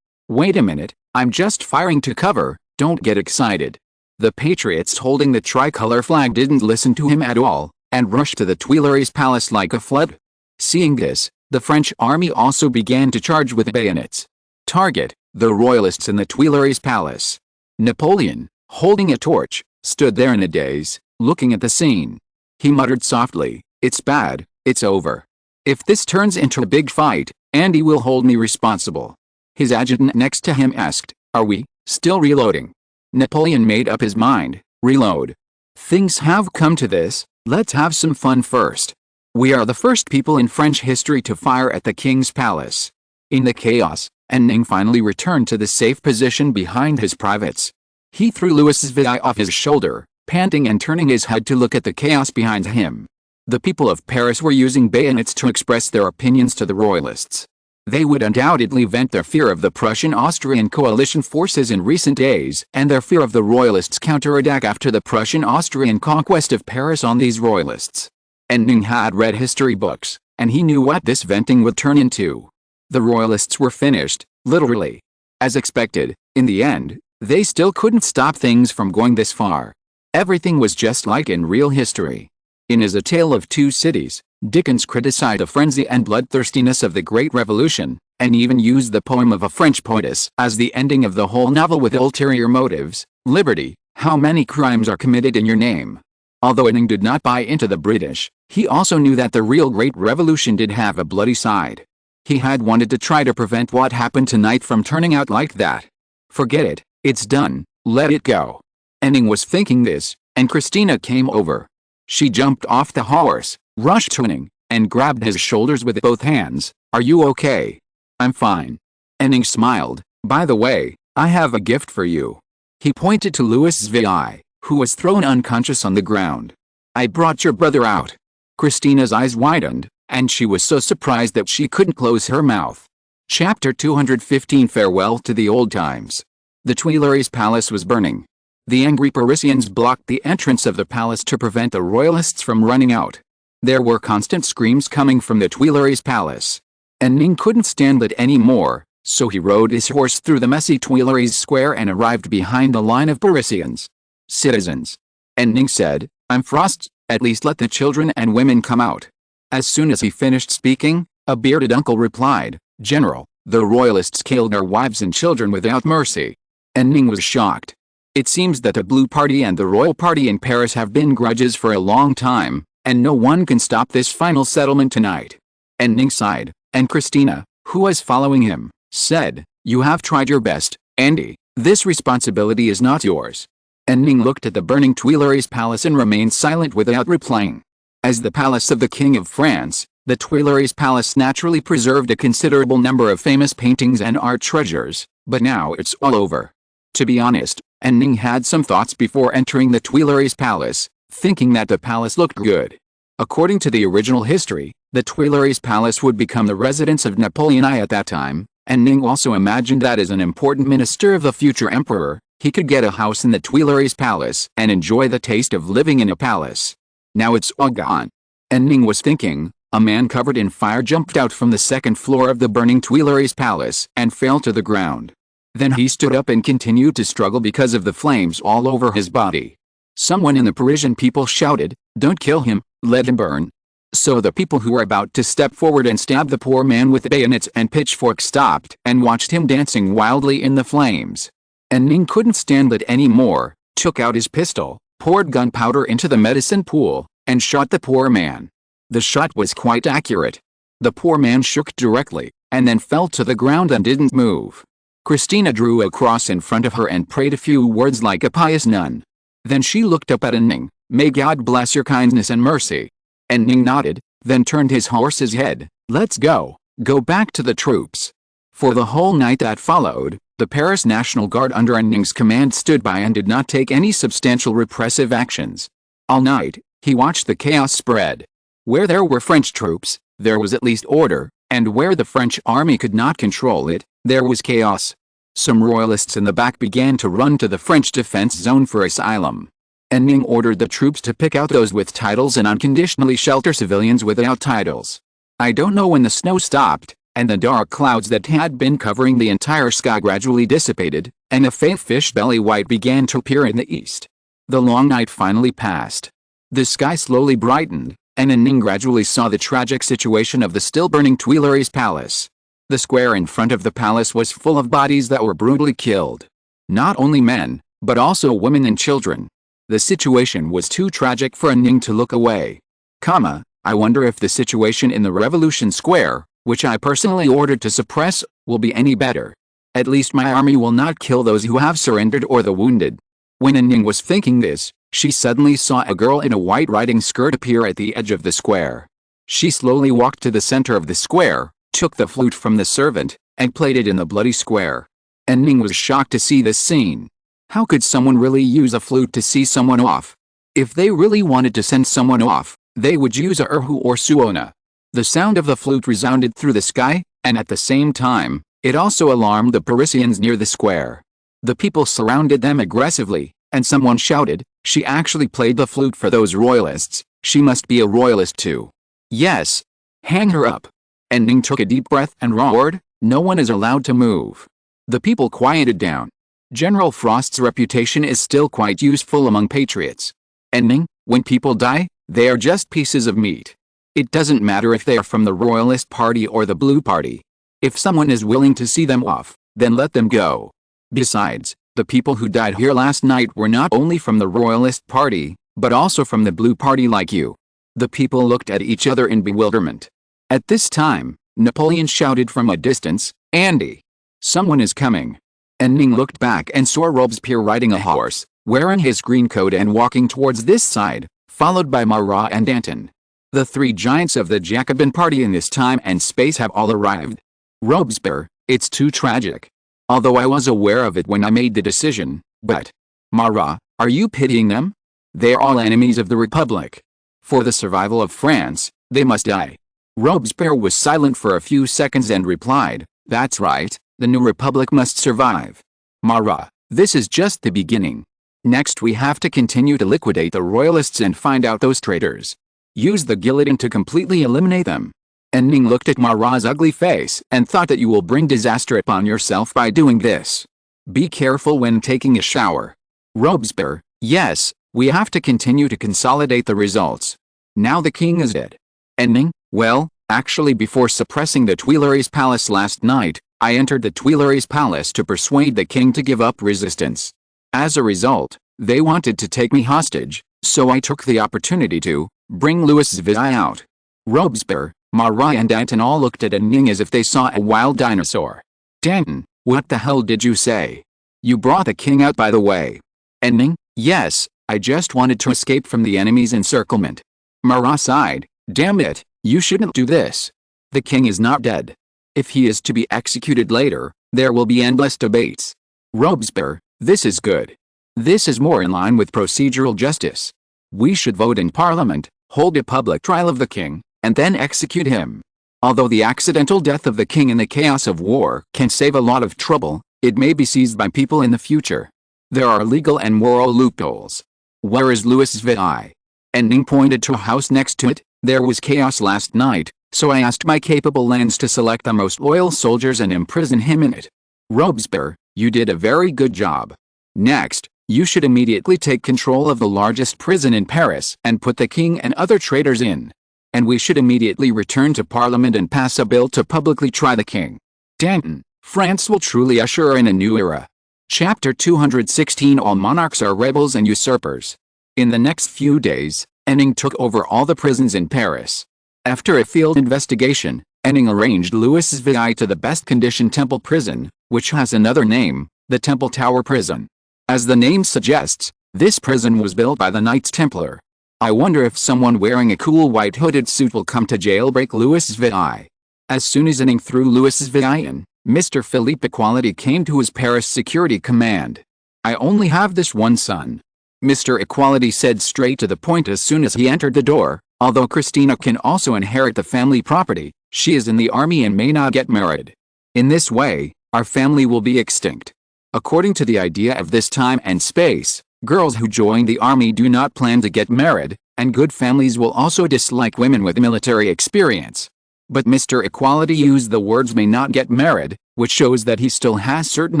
S1: wait a minute, I'm just firing to cover, don't get excited. The patriots holding the tricolor flag didn't listen to him at all, and rushed to the Tuileries Palace like a flood. Seeing this, the French army also began to charge with bayonets. Target, the royalists in the Tuileries Palace. Napoleon, holding a torch, stood there in a daze, looking at the scene. He muttered softly, "It's bad, it's over. If this turns into a big fight, Andy will hold me responsible." His adjutant next to him asked, "Are we still reloading?" Napoleon made up his mind, "Reload. Things have come to this, let's have some fun first. We are the first people in French history to fire at the king's palace." In the chaos, Ning finally returned to the safe position behind his privates. He threw Louis Vi off his shoulder, panting and turning his head to look at the chaos behind him. The people of Paris were using bayonets to express their opinions to the royalists. They would undoubtedly vent their fear of the Prussian-Austrian coalition forces in recent days and their fear of the royalists' counterattack after the Prussian-Austrian conquest of Paris on these royalists. And Ning had read history books, and he knew what this venting would turn into. The royalists were finished, literally. As expected, in the end, they still couldn't stop things from going this far. Everything was just like in real history. In his A Tale of Two Cities, Dickens criticized the frenzy and bloodthirstiness of the Great Revolution, and even used the poem of a French poetess as the ending of the whole novel with ulterior motives. Liberty, how many crimes are committed in your name? Although Ning did not buy into the British, he also knew that the real Great Revolution did have a bloody side. He had wanted to try to prevent what happened tonight from turning out like that. Forget it, it's done, let it go. Ning was thinking this, and Christina came over. She jumped off the horse, rushed to Ning, and grabbed his shoulders with both hands. Are you okay? I'm fine. Ning smiled. By the way, I have a gift for you. He pointed to Louis Zvi, who was thrown unconscious on the ground. I brought your brother out. Christina's eyes widened, and she was so surprised that she couldn't close her mouth. Chapter 215 Farewell to the Old Times. The Tuileries Palace was burning. The angry Parisians blocked the entrance of the palace to prevent the royalists from running out. There were constant screams coming from the Tuileries Palace. And Ning couldn't stand it anymore, so he rode his horse through the messy Tuileries Square and arrived behind the line of Parisians. Citizens. And Ning said, I'm Frost, at least let the children and women come out. As soon as he finished speaking, a bearded uncle replied, General, the royalists killed our wives and children without mercy. And Ning was shocked. It seems that the Blue Party and the Royal Party in Paris have been grudges for a long time, and no one can stop this final settlement tonight. And Ning sighed, and Christina, who was following him, said, You have tried your best, Andy. This responsibility is not yours. And Ning looked at the burning Tuileries Palace and remained silent without replying. As the palace of the King of France, the Tuileries Palace naturally preserved a considerable number of famous paintings and art treasures, but now it's all over. To be honest, and Ning had some thoughts before entering the Tuileries Palace, thinking that the palace looked good. According to the original history, the Tuileries Palace would become the residence of Napoleon I at that time, and Ning also imagined that as an important minister of the future emperor, he could get a house in the Tuileries Palace and enjoy the taste of living in a palace. Now it's all gone. And Ning was thinking, a man covered in fire jumped out from the second floor of the burning Tuileries Palace and fell to the ground. Then he stood up and continued to struggle because of the flames all over his body. Someone in the Parisian people shouted, Don't kill him, let him burn. So the people who were about to step forward and stab the poor man with bayonets and pitchforks stopped and watched him dancing wildly in the flames. And Ning couldn't stand it anymore, took out his pistol, poured gunpowder into the medicine pool, and shot the poor man. The shot was quite accurate. The poor man shook directly, and then fell to the ground and didn't move. Christina drew a cross in front of her and prayed a few words like a pious nun. Then she looked up at Ning. May God bless your kindness and mercy. And Ning nodded, then turned his horse's head. Let's go back to the troops. For the whole night that followed, the Paris National Guard under Ning's command stood by and did not take any substantial repressive actions. All night, he watched the chaos spread. Where there were French troops, there was at least order, and where the French army could not control it, there was chaos. Some royalists in the back began to run to the French defense zone for asylum. And Ning ordered the troops to pick out those with titles and unconditionally shelter civilians without titles. I don't know when the snow stopped, and the dark clouds that had been covering the entire sky gradually dissipated, and a faint fish-belly white began to appear in the east. The long night finally passed. The sky slowly brightened, and Ning gradually saw the tragic situation of the still-burning Tuileries Palace. The square in front of the palace was full of bodies that were brutally killed. Not only men, but also women and children. The situation was too tragic for Ning to look away. I wonder if the situation in the Revolution Square, which I personally ordered to suppress, will be any better. At least my army will not kill those who have surrendered or the wounded. When Ning was thinking this, she suddenly saw a girl in a white riding skirt appear at the edge of the square. She slowly walked to the center of the square, took the flute from the servant, and played it in the bloody square. And Ning was shocked to see this scene. How could someone really use a flute to see someone off? If they really wanted to send someone off, They would use a erhu or suona. The sound of the flute resounded through the sky, and at the same time, it also alarmed the Parisians near the square. The people surrounded them aggressively, and someone shouted, "She actually played the flute for those royalists, she must be a royalist too." "Yes. Hang her up." And Ning took a deep breath and roared, "No one is allowed to move." The people quieted down. General Frost's reputation is still quite useful among patriots. And Ning, when people die, they are just pieces of meat. It doesn't matter if they are from the Royalist Party or the Blue Party. If someone is willing to see them off, then let them go. Besides, the people who died here last night were not only from the Royalist Party, but also from the Blue Party like you. The people looked at each other in bewilderment. At this time, Napoleon shouted from a distance, "Andy! Someone is coming." And Ning looked back and saw Robespierre riding a horse, wearing his green coat and walking towards this side, followed by Marat and Danton. The three giants of the Jacobin party in this time and space have all arrived. Robespierre, it's too tragic. Although I was aware of it when I made the decision, but... Marat, are you pitying them? They are all enemies of the Republic. For the survival of France, they must die. Robespierre was silent for a few seconds and replied, "That's right, the new Republic must survive. Marat, this is just the beginning. Next we have to continue to liquidate the royalists and find out those traitors. Use the guillotine to completely eliminate them." And Ning looked at Marat's ugly face and thought that you will bring disaster upon yourself by doing this. Be careful when taking a shower. Robespierre, yes, we have to continue to consolidate the results. Now the king is dead. And Ning, well, actually before suppressing the Tuileries Palace last night, I entered the Tuileries Palace to persuade the king to give up resistance. As a result, they wanted to take me hostage, so I took the opportunity to bring Louis XVI out. Robespierre, Marat and Danton all looked at Ning as if they saw a wild dinosaur. Danton, what the hell did you say? You brought the king out by the way. And Ning, yes, I just wanted to escape from the enemy's encirclement. Marat sighed, damn it, you shouldn't do this. The king is not dead. If he is to be executed later, there will be endless debates. Robespierre, this is good. This is more in line with procedural justice. We should vote in Parliament, hold a public trial of the king, and then execute him. Although the accidental death of the king in the chaos of war can save a lot of trouble, it may be seized by people in the future. There are legal and moral loopholes. Where is Louis XVI? And Ning pointed to a house next to it. There was chaos last night, so I asked my capable lands to select the most loyal soldiers and imprison him in it. Robespierre, you did a very good job. Next, you should immediately take control of the largest prison in Paris and put the king and other traitors in. And we should immediately return to Parliament and pass a bill to publicly try the king. Danton, France will truly usher in a new era. Chapter 216 All monarchs are rebels and usurpers. In the next few days, Ning took over all the prisons in Paris. After a field investigation, Ning arranged Louis XVI to the best conditioned temple prison, which has another name, the Temple Tower Prison. As the name suggests, this prison was built by the Knights Templar. I wonder if someone wearing a cool white hooded suit will come to jailbreak Louis XVI. As soon as Ning threw Louis XVI in, Mr. Philippe Equality came to his Paris security command. I only have this one son. Mr. Equality said straight to the point as soon as he entered the door, although Christina can also inherit the family property, she is in the army and may not get married. In this way, our family will be extinct. According to the idea of this time and space, girls who join the army do not plan to get married, and good families will also dislike women with military experience. But Mr. Equality used the words may not get married, which shows that he still has certain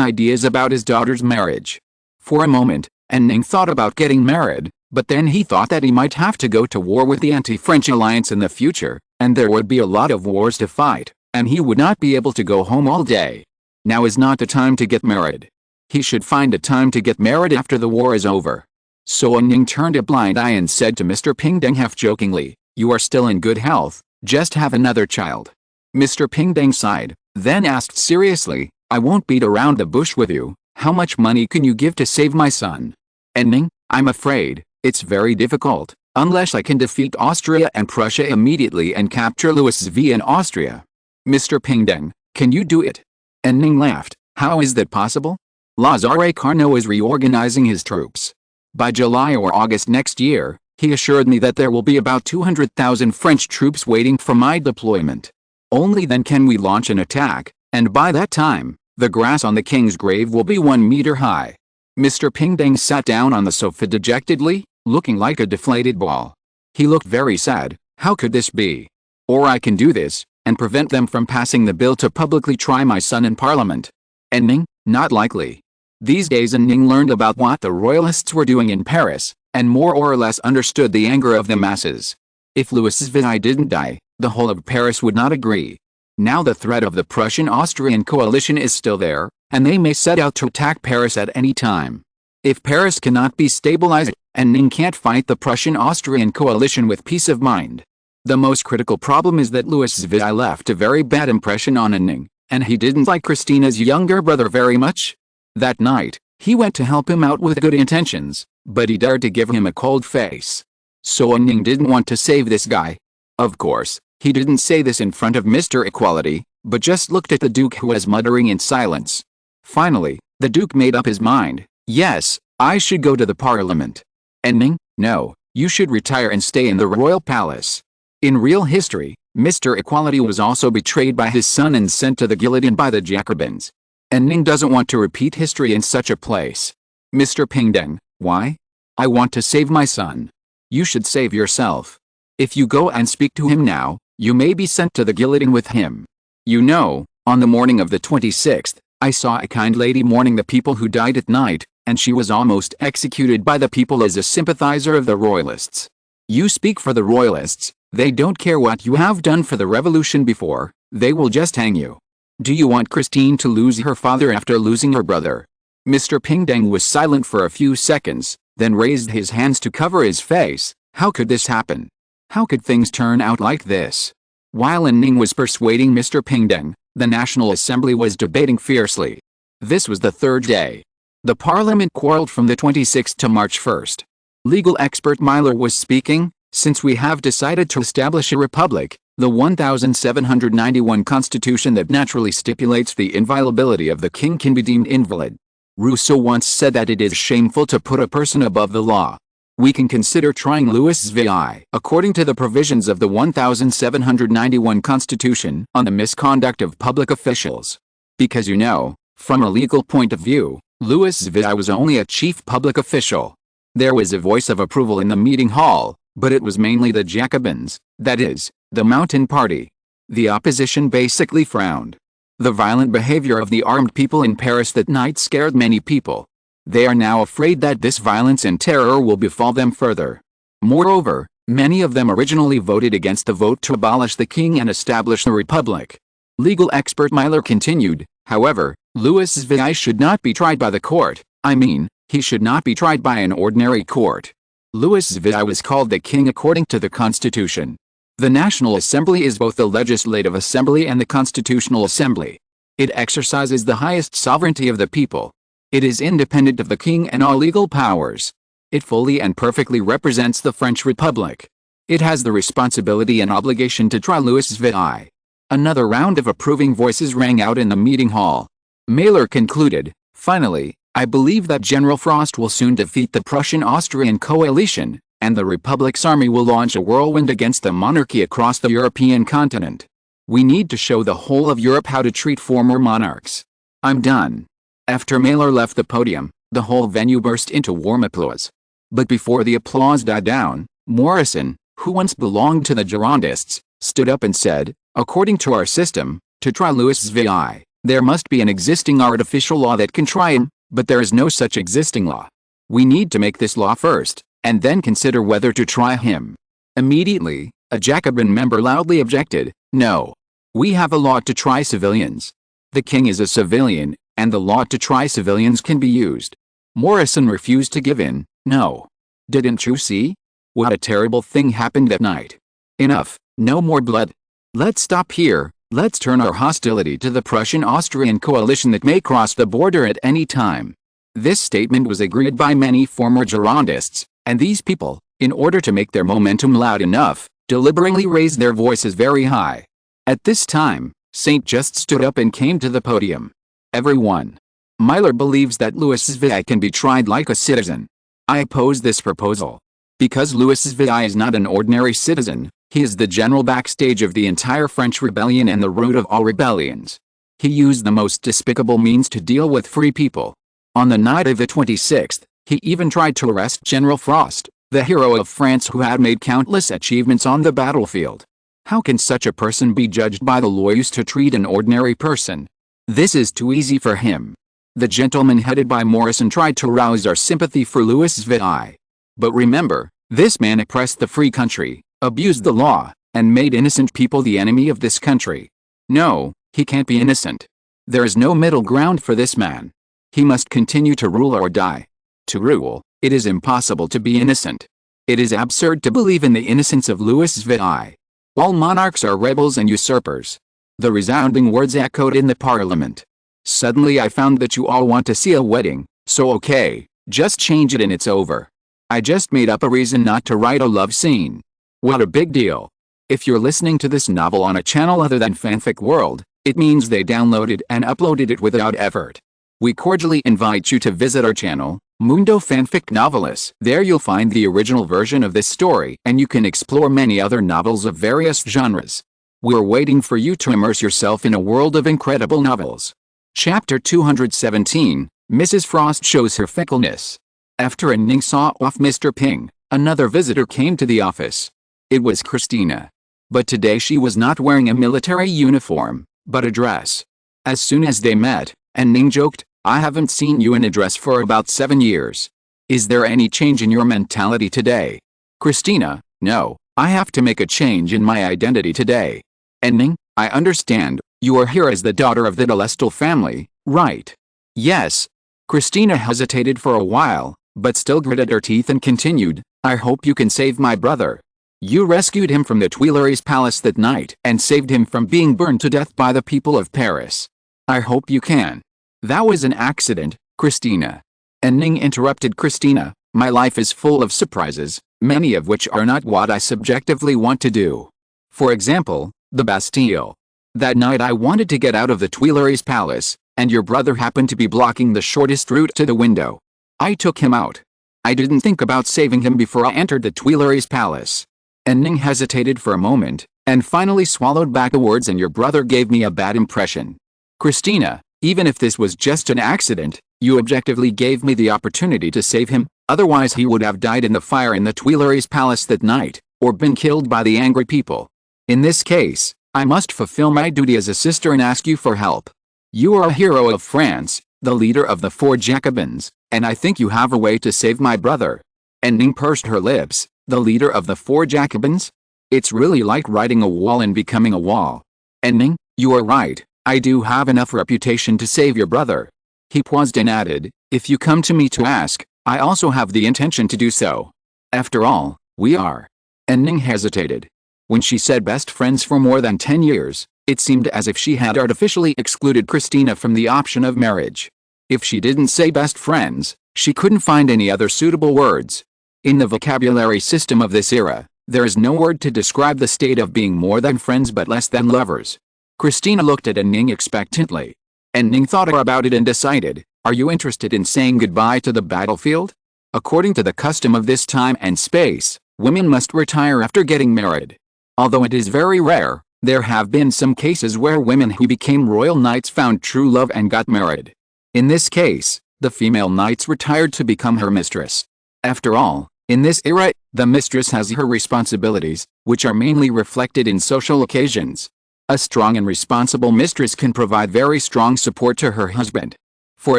S1: ideas about his daughter's marriage. For a moment, Ning thought about getting married, but then he thought that he might have to go to war with the anti-French alliance in the future, and there would be a lot of wars to fight, and he would not be able to go home all day. Now is not the time to get married. He should find a time to get married after the war is over. So Ning turned a blind eye and said to Mr. Pingdeng half-jokingly, "You are still in good health, just have another child." Mr. Pingdeng sighed, then asked seriously, "I won't beat around the bush with you, how much money can you give to save my son?" Ning, I'm afraid, it's very difficult, unless I can defeat Austria and Prussia immediately and capture Louis XVI in Austria. Mr. Pingdeng, can you do it? Ning laughed, how is that possible? Lazare Carnot is reorganizing his troops. By July or August next year, He assured me that there will be about 200,000 French troops waiting for my deployment. Only then can we launch an attack, and by that time, the grass on the king's grave will be 1 meter high. Mr. Pingdeng sat down on the sofa dejectedly, looking like a deflated ball. He looked very sad. How could this be? Or I can do this, and prevent them from passing the bill to publicly try my son in Parliament. And Ning? Not likely. These days Ning learned about what the royalists were doing in Paris, and more or less understood the anger of the masses. If Louis XVI didn't die, the whole of Paris would not agree. Now the threat of the Prussian-Austrian coalition is still there, and they may set out to attack Paris at any time. If Paris cannot be stabilized, and Ning can't fight the Prussian-Austrian coalition with peace of mind. The most critical problem is that Louis XVI left a very bad impression on Ning, and he didn't like Christina's younger brother very much. That night, he went to help him out with good intentions, but he dared to give him a cold face. So Ning didn't want to save this guy. Of course, he didn't say this in front of Mr. Equality, but just looked at the Duke, who was muttering in silence. Finally, the Duke made up his mind. Yes, I should go to the Parliament. And Ning, no, you should retire and stay in the royal palace. In real history, Mr. Equality was also betrayed by his son and sent to the guillotine by the Jacobins. And Ning doesn't want to repeat history in such a place. Mr. Pingdeng, why? I want to save my son. You should save yourself. If you go and speak to him now, you may be sent to the guillotine with him. You know, on the morning of the 26th, I saw a kind lady mourning the people who died at night, and she was almost executed by the people as a sympathizer of the royalists. You speak for the royalists, they don't care what you have done for the revolution before, they will just hang you. Do you want Christine to lose her father after losing her brother? Mr. Pingdeng was silent for a few seconds, then raised his hands to cover his face. How could this happen? How could things turn out like this? While Ning was persuading Mr. Pingdeng, the National Assembly was debating fiercely. This was the third day. The Parliament quarreled from the 26th to March 1st. Legal expert Myler was speaking. Since we have decided to establish a republic, the 1791 Constitution that naturally stipulates the inviolability of the king can be deemed invalid. Rousseau once said that it is shameful to put a person above the law. We can consider trying Louis XVI according to the provisions of the 1791 Constitution on the misconduct of public officials. Because you know, from a legal point of view, Louis XVI was only a chief public official. There was a voice of approval in the meeting hall, but it was mainly the Jacobins, that is, the Mountain Party. The opposition basically frowned. The violent behavior of the armed people in Paris that night scared many people. They are now afraid that this violence and terror will befall them further. Moreover, many of them originally voted against the vote to abolish the king and establish the republic. Legal expert Myler continued, however, Louis XVI should not be tried by the court. I mean, he should not be tried by an ordinary court. Louis XVI was called the king according to the Constitution. The National Assembly is both the Legislative Assembly and the Constitutional Assembly. It exercises the highest sovereignty of the people. It is independent of the king and all legal powers. It fully and perfectly represents the French Republic. It has the responsibility and obligation to try Louis XVI. Another round of approving voices rang out in the meeting hall. Myler concluded, finally, I believe that General Frost will soon defeat the Prussian-Austrian coalition, and the Republic's army will launch a whirlwind against the monarchy across the European continent. We need to show the whole of Europe how to treat former monarchs. I'm done. After Myler left the podium, the whole venue burst into warm applause. But before the applause died down, Morrison, who once belonged to the Girondists, stood up and said, according to our system, to try Louis XVI, there must be an existing artificial law that can try him, but there is no such existing law. We need to make this law first, and then consider whether to try him. Immediately, a Jacobin member loudly objected, no. We have a law to try civilians. The king is a civilian, and the law to try civilians can be used. Morrison refused to give in, no. Didn't you see? What a terrible thing happened that night. Enough, no more blood. Let's stop here. Let's turn our hostility to the Prussian-Austrian coalition that may cross the border at any time. This statement was agreed by many former Girondists, and these people, in order to make their momentum loud enough, deliberately raised their voices very high. At this time, Saint just stood up and came to the podium. Everyone. Myler believes that Louis XVI can be tried like a citizen. I oppose this proposal. Because Louis VI is not an ordinary citizen, he is the general backstage of the entire French rebellion and the root of all rebellions. He used the most despicable means to deal with free people. On the night of the 26th, he even tried to arrest General Frost, the hero of France who had made countless achievements on the battlefield. How can such a person be judged by the lawyers to treat an ordinary person? This is too easy for him. The gentleman headed by Morrison tried to rouse our sympathy for Louis VI. But remember, this man oppressed the free country, abused the law, and made innocent people the enemy of this country. No, he can't be innocent. There is no middle ground for this man. He must continue to rule or die. To rule, it is impossible to be innocent. It is absurd to believe in the innocence of Louis VI. All monarchs are rebels and usurpers. The resounding words echoed in the parliament. Suddenly I found that you all want to see a wedding, so okay, just change it and it's over. I just made up a reason not to write a love scene. What a big deal. If you're listening to this novel on a channel other than Fanfic World, it means they downloaded and uploaded it without effort. We cordially invite you to visit our channel, Mundo Fanfic Novelis. There you'll find the original version of this story and you can explore many other novels of various genres. We're waiting for you to immerse yourself in a world of incredible novels. Chapter 217, Mrs. Frost shows her fickleness. After Ning saw off Mr. Ping, another visitor came to the office. It was Christina. But today she was not wearing a military uniform, but a dress. As soon as they met, and Ning joked, "I haven't seen you in a dress for about 7 years. Is there any change in your mentality today?" Christina, "No, I have to make a change in my identity today." And Ning, "I understand, you are here as the daughter of the Delestal family, right?" "Yes." Christina hesitated for a while, but still gritted her teeth and continued, "I hope you can save my brother. You rescued him from the Tuileries Palace that night and saved him from being burned to death by the people of Paris. I hope you can." "That was an accident, Christina." And Ning interrupted Christina, "My life is full of surprises, many of which are not what I subjectively want to do. For example, the Bastille. That night I wanted to get out of the Tuileries Palace, and your brother happened to be blocking the shortest route to the window. I took him out. I didn't think about saving him before I entered the Tuileries Palace." And Ning hesitated for a moment, and finally swallowed back the words, "And your brother gave me a bad impression." "Christina, even if this was just an accident, you objectively gave me the opportunity to save him, otherwise he would have died in the fire in the Tuileries Palace that night, or been killed by the angry people. In this case, I must fulfill my duty as a sister and ask you for help. You are a hero of France, the leader of the 4 Jacobins, and I think you have a way to save my brother." And Ning pursed her lips, "The leader of the 4 Jacobins? It's really like writing a wall and becoming a wall." "And Ning, you are right, I do have enough reputation to save your brother." He paused and added, "If you come to me to ask, I also have the intention to do so. After all, we are." And Ning hesitated. When she said best friends for more than 10 years, it seemed as if she had artificially excluded Christina from the option of marriage. If she didn't say best friends, she couldn't find any other suitable words. In the vocabulary system of this era, there is no word to describe the state of being more than friends but less than lovers. Christina looked at Ning expectantly. And Ning thought about it and decided, "Are you interested in saying goodbye to the battlefield? According to the custom of this time and space, women must retire after getting married. Although it is very rare, there have been some cases where women who became royal knights found true love and got married. In this case, the female knights retired to become her mistress. After all, in this era, the mistress has her responsibilities, which are mainly reflected in social occasions. A strong and responsible mistress can provide very strong support to her husband. For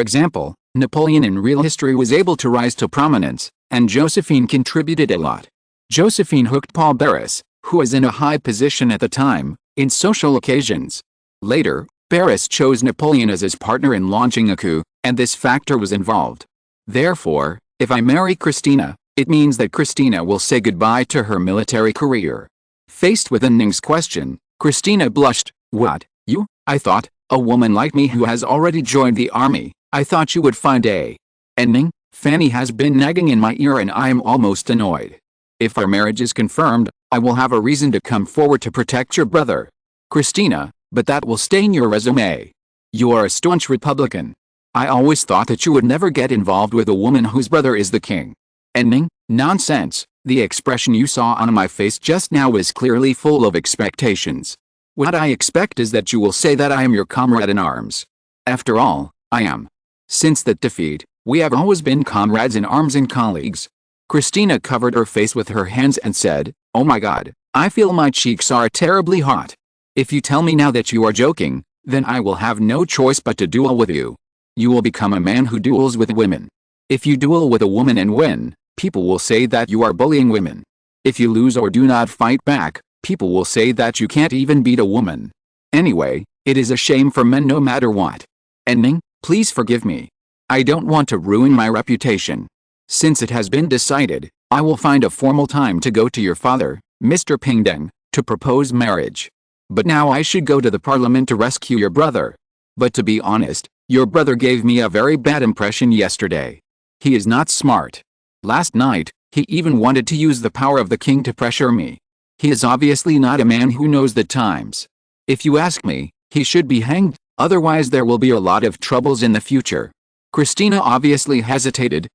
S1: example, Napoleon in real history was able to rise to prominence, and Josephine contributed a lot. Josephine hooked Paul Barras, who was in a high position at the time, in social occasions. Later, Barras chose Napoleon as his partner in launching a coup, and this factor was involved. Therefore, if I marry Christina, it means that Christina will say goodbye to her military career. Faced with Ning's question, Christina blushed. "What, you? I thought, a woman like me who has already joined the army, I thought you would find a..." "And Ning, Fanny has been nagging in my ear and I am almost annoyed. If our marriage is confirmed, I will have a reason to come forward to protect your brother." "Christina, but that will stain your resume. You are a staunch Republican. I always thought that you would never get involved with a woman whose brother is the king." "And Ning, nonsense. The expression you saw on my face just now was clearly full of expectations. What I expect is that you will say that I am your comrade in arms. After all, I am. Since that defeat, we have always been comrades in arms and colleagues. Christina covered her face with her hands and said, "Oh my God, I feel my cheeks are terribly hot. If you tell me now that you are joking, then I will have no choice but to duel with you. You will become a man who duels with women. If you duel with a woman and win, people will say that you are bullying women. If you lose or do not fight back, people will say that you can't even beat a woman. Anyway, it is a shame for men no matter what. And Ning, please forgive me. I don't want to ruin my reputation. Since it has been decided, I will find a formal time to go to your father, Mr. Pingdeng, to propose marriage. But now I should go to the parliament to rescue your brother. But to be honest, your brother gave me a very bad impression yesterday. He is not smart. Last night, he even wanted to use the power of the king to pressure me. He is obviously not a man who knows the times. If you ask me, he should be hanged, otherwise there will be a lot of troubles in the future." Christina obviously hesitated.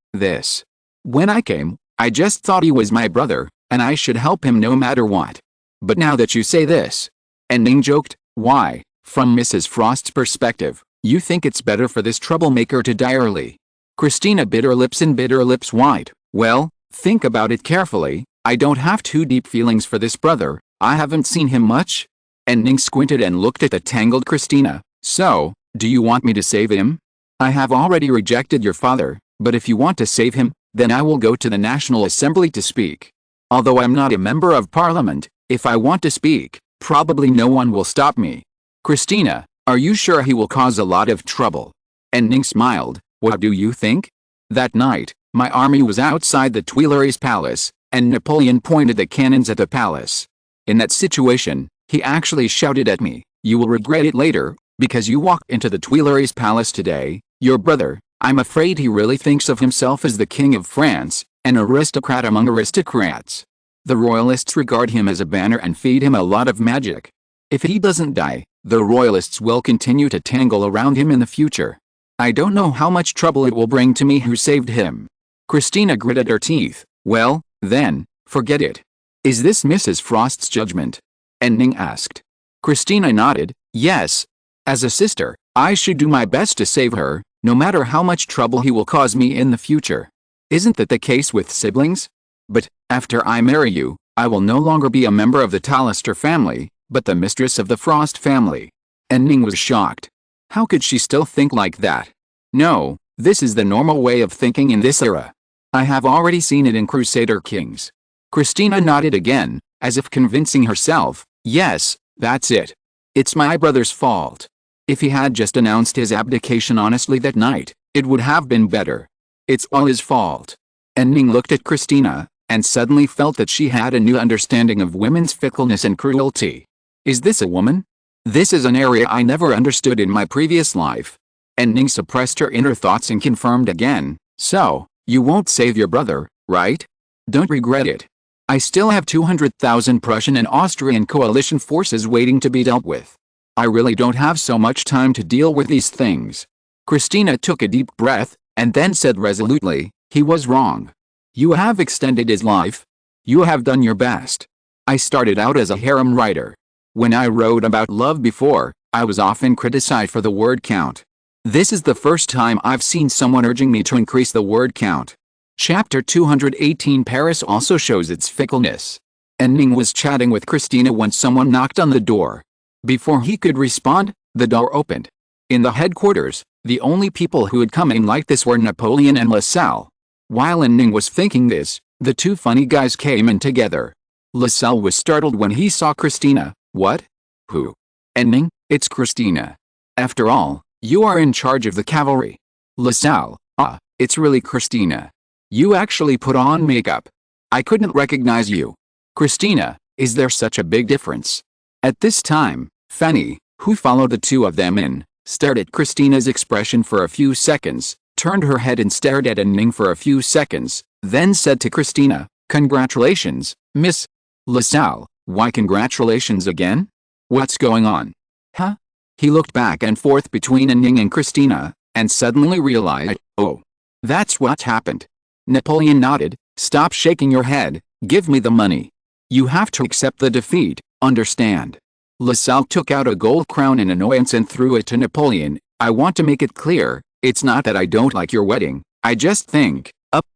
S1: When I came, I just thought he was my brother, and I should help him no matter what. But now that you say this. And Ning joked, "Why, from Mrs. Frost's perspective, you think it's better for this troublemaker to die early?" Christina bit her lips white. "Well, think about it carefully. I don't have too deep feelings for this brother. I haven't seen him much." And Ning squinted and looked at the tangled Christina. "So, do you want me to save him? I have already rejected your father, but if you want to save him, then I will go to the National Assembly to speak. Although I'm not a member of parliament, if I want to speak, probably no one will stop me." "Christina, are you sure he will cause a lot of trouble?" And Ning smiled. "What do you think? That night, my army was outside the Tuileries Palace, and Napoleon pointed the cannons at the palace. In that situation, he actually shouted at me, 'You will regret it later, because you walked into the Tuileries Palace today.' Your brother, I'm afraid he really thinks of himself as the King of France, an aristocrat among aristocrats. The royalists regard him as a banner and feed him a lot of magic. If he doesn't die, the royalists will continue to tangle around him in the future. I don't know how much trouble it will bring to me who saved him." Christina gritted her teeth. "Well, then, forget it. Is this Mrs. Frost's judgment?" And Ning asked. Christina nodded. "Yes. As a sister, I should do my best to save her, no matter how much trouble he will cause me in the future. Isn't that the case with siblings? But, after I marry you, I will no longer be a member of the Tallister family, but the mistress of the Frost family." And Ning was shocked. How could she still think like that? No, this is the normal way of thinking in this era. I have already seen it in Crusader Kings. Christina nodded again, as if convincing herself. "Yes, that's it. It's my brother's fault. If he had just announced his abdication honestly that night, it would have been better. It's all his fault." And Ning looked at Christina, and suddenly felt that she had a new understanding of women's fickleness and cruelty. Is this a woman? This is an area I never understood in my previous life. And Ning suppressed her inner thoughts and confirmed again. "So, you won't save your brother, right? Don't regret it. I still have 200,000 Prussian and Austrian coalition forces waiting to be dealt with. I really don't have so much time to deal with these things." Christina took a deep breath, and then said resolutely, "He was wrong. You have extended his life. You have done your best. I started out as a harem writer. When I wrote about love before, I was often criticized for the word count. This is the first time I've seen someone urging me to increase the word count." Chapter 218 Paris also shows its fickleness. And Ning was chatting with Christina when someone knocked on the door. Before he could respond, the door opened. In the headquarters, the only people who had come in like this were Napoleon and LaSalle. While Ning was thinking this, the two funny guys came in together. LaSalle was startled when he saw Christina. "What? Who?" And Ning, "It's Christina. After all, you are in charge of the cavalry." LaSalle, "Ah, it's really Christina. You actually put on makeup. I couldn't recognize you." Christina, "Is there such a big difference?" At this time, Fanny, who followed the two of them in, stared at Christina's expression for a few seconds, turned her head and stared at Ning for a few seconds, then said to Christina, "Congratulations, Miss LaSalle." "Why congratulations again? What's going on?" "Huh?" He looked back and forth between Ning and Christina, and suddenly realized, "Oh, that's what happened." Napoleon nodded. "Stop shaking your head, Give me the money. You have to accept the defeat, understand? LaSalle took out a gold crown in annoyance and threw it to Napoleon. I want to make it clear, it's not that I don't like your wedding, I just think,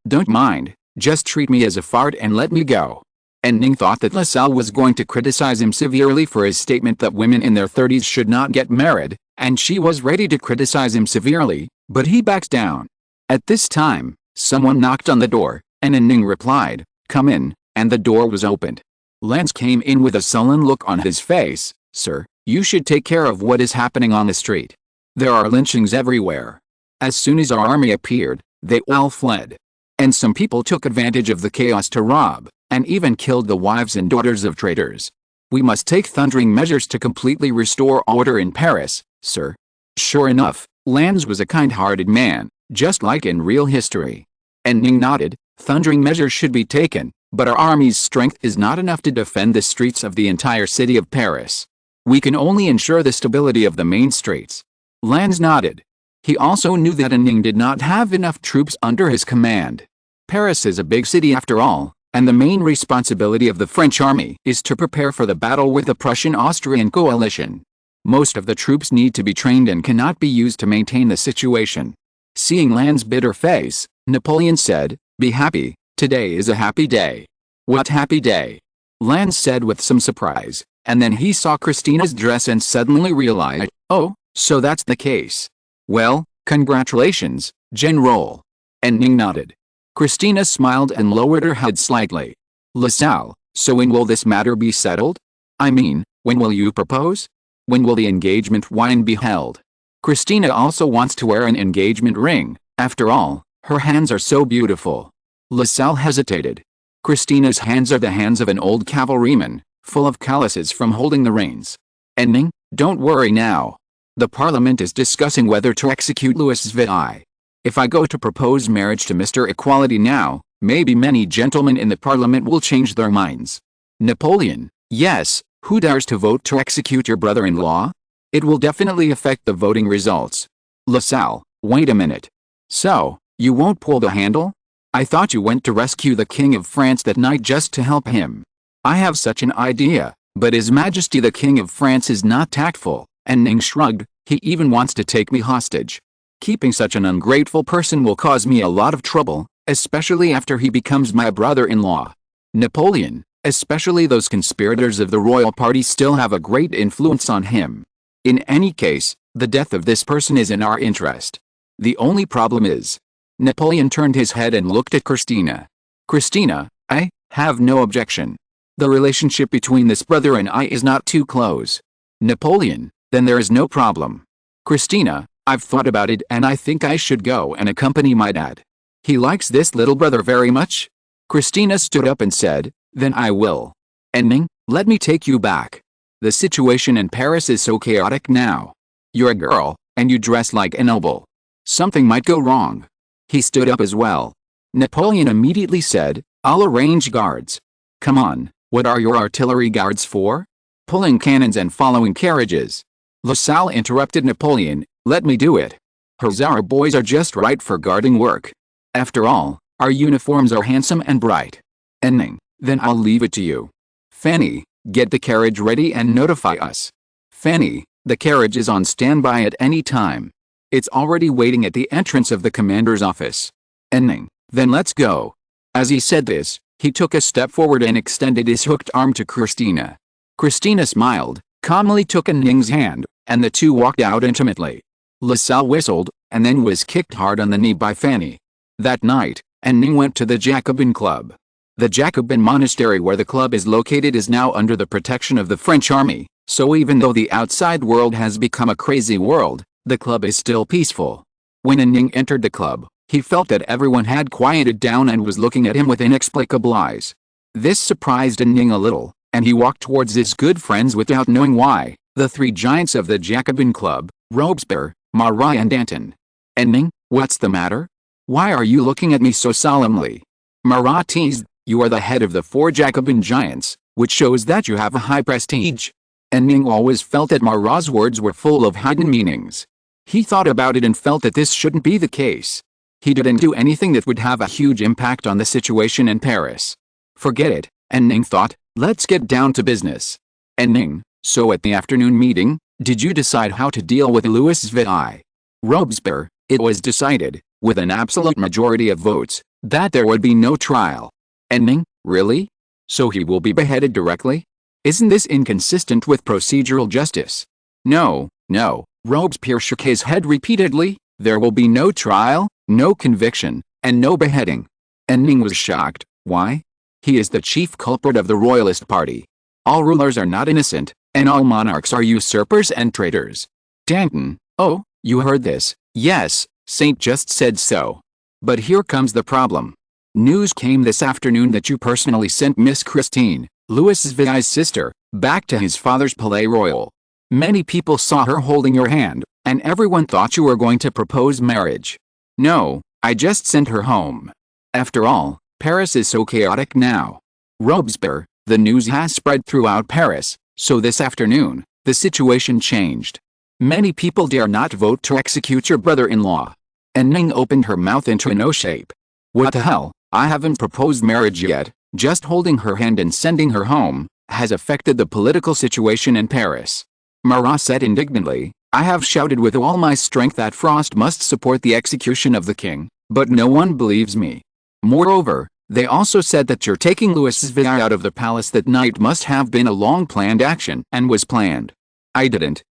S1: don't mind, just treat me as a fart and let me go. And Ning thought that LaSalle was going to criticize him severely for his statement that women in their 30s should not get married, and she was ready to criticize him severely, but he backed down. At this time, someone knocked on the door, and Ning replied, "Come in," and the door was opened. Lance came in with a sullen look on his face. "Sir, you should take care of what is happening on the street. There are lynchings everywhere. As soon as our army appeared, they all fled. And some people took advantage of the chaos to rob, and even killed the wives and daughters of traitors. We must take thundering measures to completely restore order in Paris, sir." Sure enough, Lance was a kind-hearted man, just like in real history. And Ning nodded. Thundering measures should be taken, but our army's strength is not enough to defend the streets of the entire city of Paris. We can only ensure the stability of the main streets. Lance nodded. He also knew that Ning did not have enough troops under his command. Paris is a big city after all, and the main responsibility of the French army is to prepare for the battle with the Prussian-Austrian coalition. Most of the troops need to be trained and cannot be used to maintain the situation. Seeing Lance's bitter face, Napoleon said, "Be happy, today is a happy day." "What happy day?" Lance said with some surprise, and then he saw Christina's dress and suddenly realized, "Oh, so that's the case. Well, congratulations, General." And Ning nodded. Christina smiled and lowered her head slightly. "LaSalle, so when will this matter be settled? I mean, when will you propose? When will the engagement wine be held?" Christina also wants to wear an engagement ring, after all, her hands are so beautiful. LaSalle hesitated. Christina's hands are the hands of an old cavalryman, full of calluses from holding the reins. "And Ning, don't worry now. The Parliament is discussing whether to execute Louis VI. If I go to propose marriage to Mr. Equality now, maybe many gentlemen in the Parliament will change their minds." Napoleon: "Yes, who dares to vote to execute your brother-in-law? It will definitely affect the voting results." LaSalle: "Wait a minute. So, you won't pull the handle? I thought you went to rescue the King of France that night just to help him." "I have such an idea, but His Majesty the King of France is not tactful," and Ning shrugged. "He even wants to take me hostage. Keeping such an ungrateful person will cause me a lot of trouble, especially after he becomes my brother-in-law." Napoleon: "Especially those conspirators of the royal party still have a great influence on him. In any case, the death of this person is in our interest. The only problem is..." Napoleon turned his head and looked at Christina. "Christina, I have no objection. The relationship between this brother and I is not too close." Napoleon: "Then there is no problem." Christina: "I've thought about it and I think I should go and accompany my dad. He likes this little brother very much." Christina stood up and said, "Then I will. And Ning, let me take you back. The situation in Paris is so chaotic now. You're a girl, and you dress like a noble. Something might go wrong." He stood up as well. Napoleon immediately said, "I'll arrange guards." "Come on, what are your artillery guards for?" "Pulling cannons and following carriages." LaSalle interrupted Napoleon, "Let me do it. Hussar boys are just right for guarding work. After all, our uniforms are handsome and bright." And Ning: "Then I'll leave it to you. Fanny, get the carriage ready and notify us." "Fanny, the carriage is on standby at any time. It's already waiting at the entrance of the commander's office." And Ning: "Then let's go." As he said this, he took a step forward and extended his hooked arm to Christina. Christina smiled, calmly took Ning's hand, and the two walked out intimately. LaSalle whistled, and then was kicked hard on the knee by Fanny. That night, Ning went to the Jacobin Club. The Jacobin monastery where the club is located is now under the protection of the French army, so even though the outside world has become a crazy world, the club is still peaceful. When Ning entered the club, he felt that everyone had quieted down and was looking at him with inexplicable eyes. This surprised Ning a little, and he walked towards his good friends without knowing why, the three giants of the Jacobin Club, Robespierre, Marat and Danton. "And Ning, what's the matter? Why are you looking at me so solemnly?" Marat teased, "You are the head of the four Jacobin giants, which shows that you have a high prestige." And Ning always felt that Marat's words were full of hidden meanings. He thought about it and felt that this shouldn't be the case. He didn't do anything that would have a huge impact on the situation in Paris. Forget it, and Ning thought, let's get down to business. And Ning, so at the afternoon meeting, did you decide how to deal with Louis VI? Robespierre, it was decided, with an absolute majority of votes, that there would be no trial. And Ning, really? So he will be beheaded directly? Isn't this inconsistent with procedural justice? No, no, Robespierre shook his head repeatedly, there will be no trial, no conviction, and no beheading. And Ning was shocked. Why? He is the chief culprit of the Royalist Party. All rulers are not innocent, and all monarchs are usurpers and traitors. Danton, oh, you heard this? Yes, Saint just said so. But here comes the problem. News came this afternoon that you personally sent Miss Christine, Louis VI's sister, back to his father's Palais Royal. Many people saw her holding your hand, and everyone thought you were going to propose marriage. No, I just sent her home. After all, Paris is so chaotic now. Robespierre, the news has spread throughout Paris, so this afternoon, the situation changed. Many people dare not vote to execute your brother-in-law. And Ning opened her mouth into an O shape. What the hell, I haven't proposed marriage yet, just holding her hand and sending her home, has affected the political situation in Paris. Marat said indignantly, I have shouted with all my strength that Frost must support the execution of the king, but no one believes me. Moreover, they also said that your taking Louis VI out of the palace that night must have been a long-planned action and was planned. I didn't.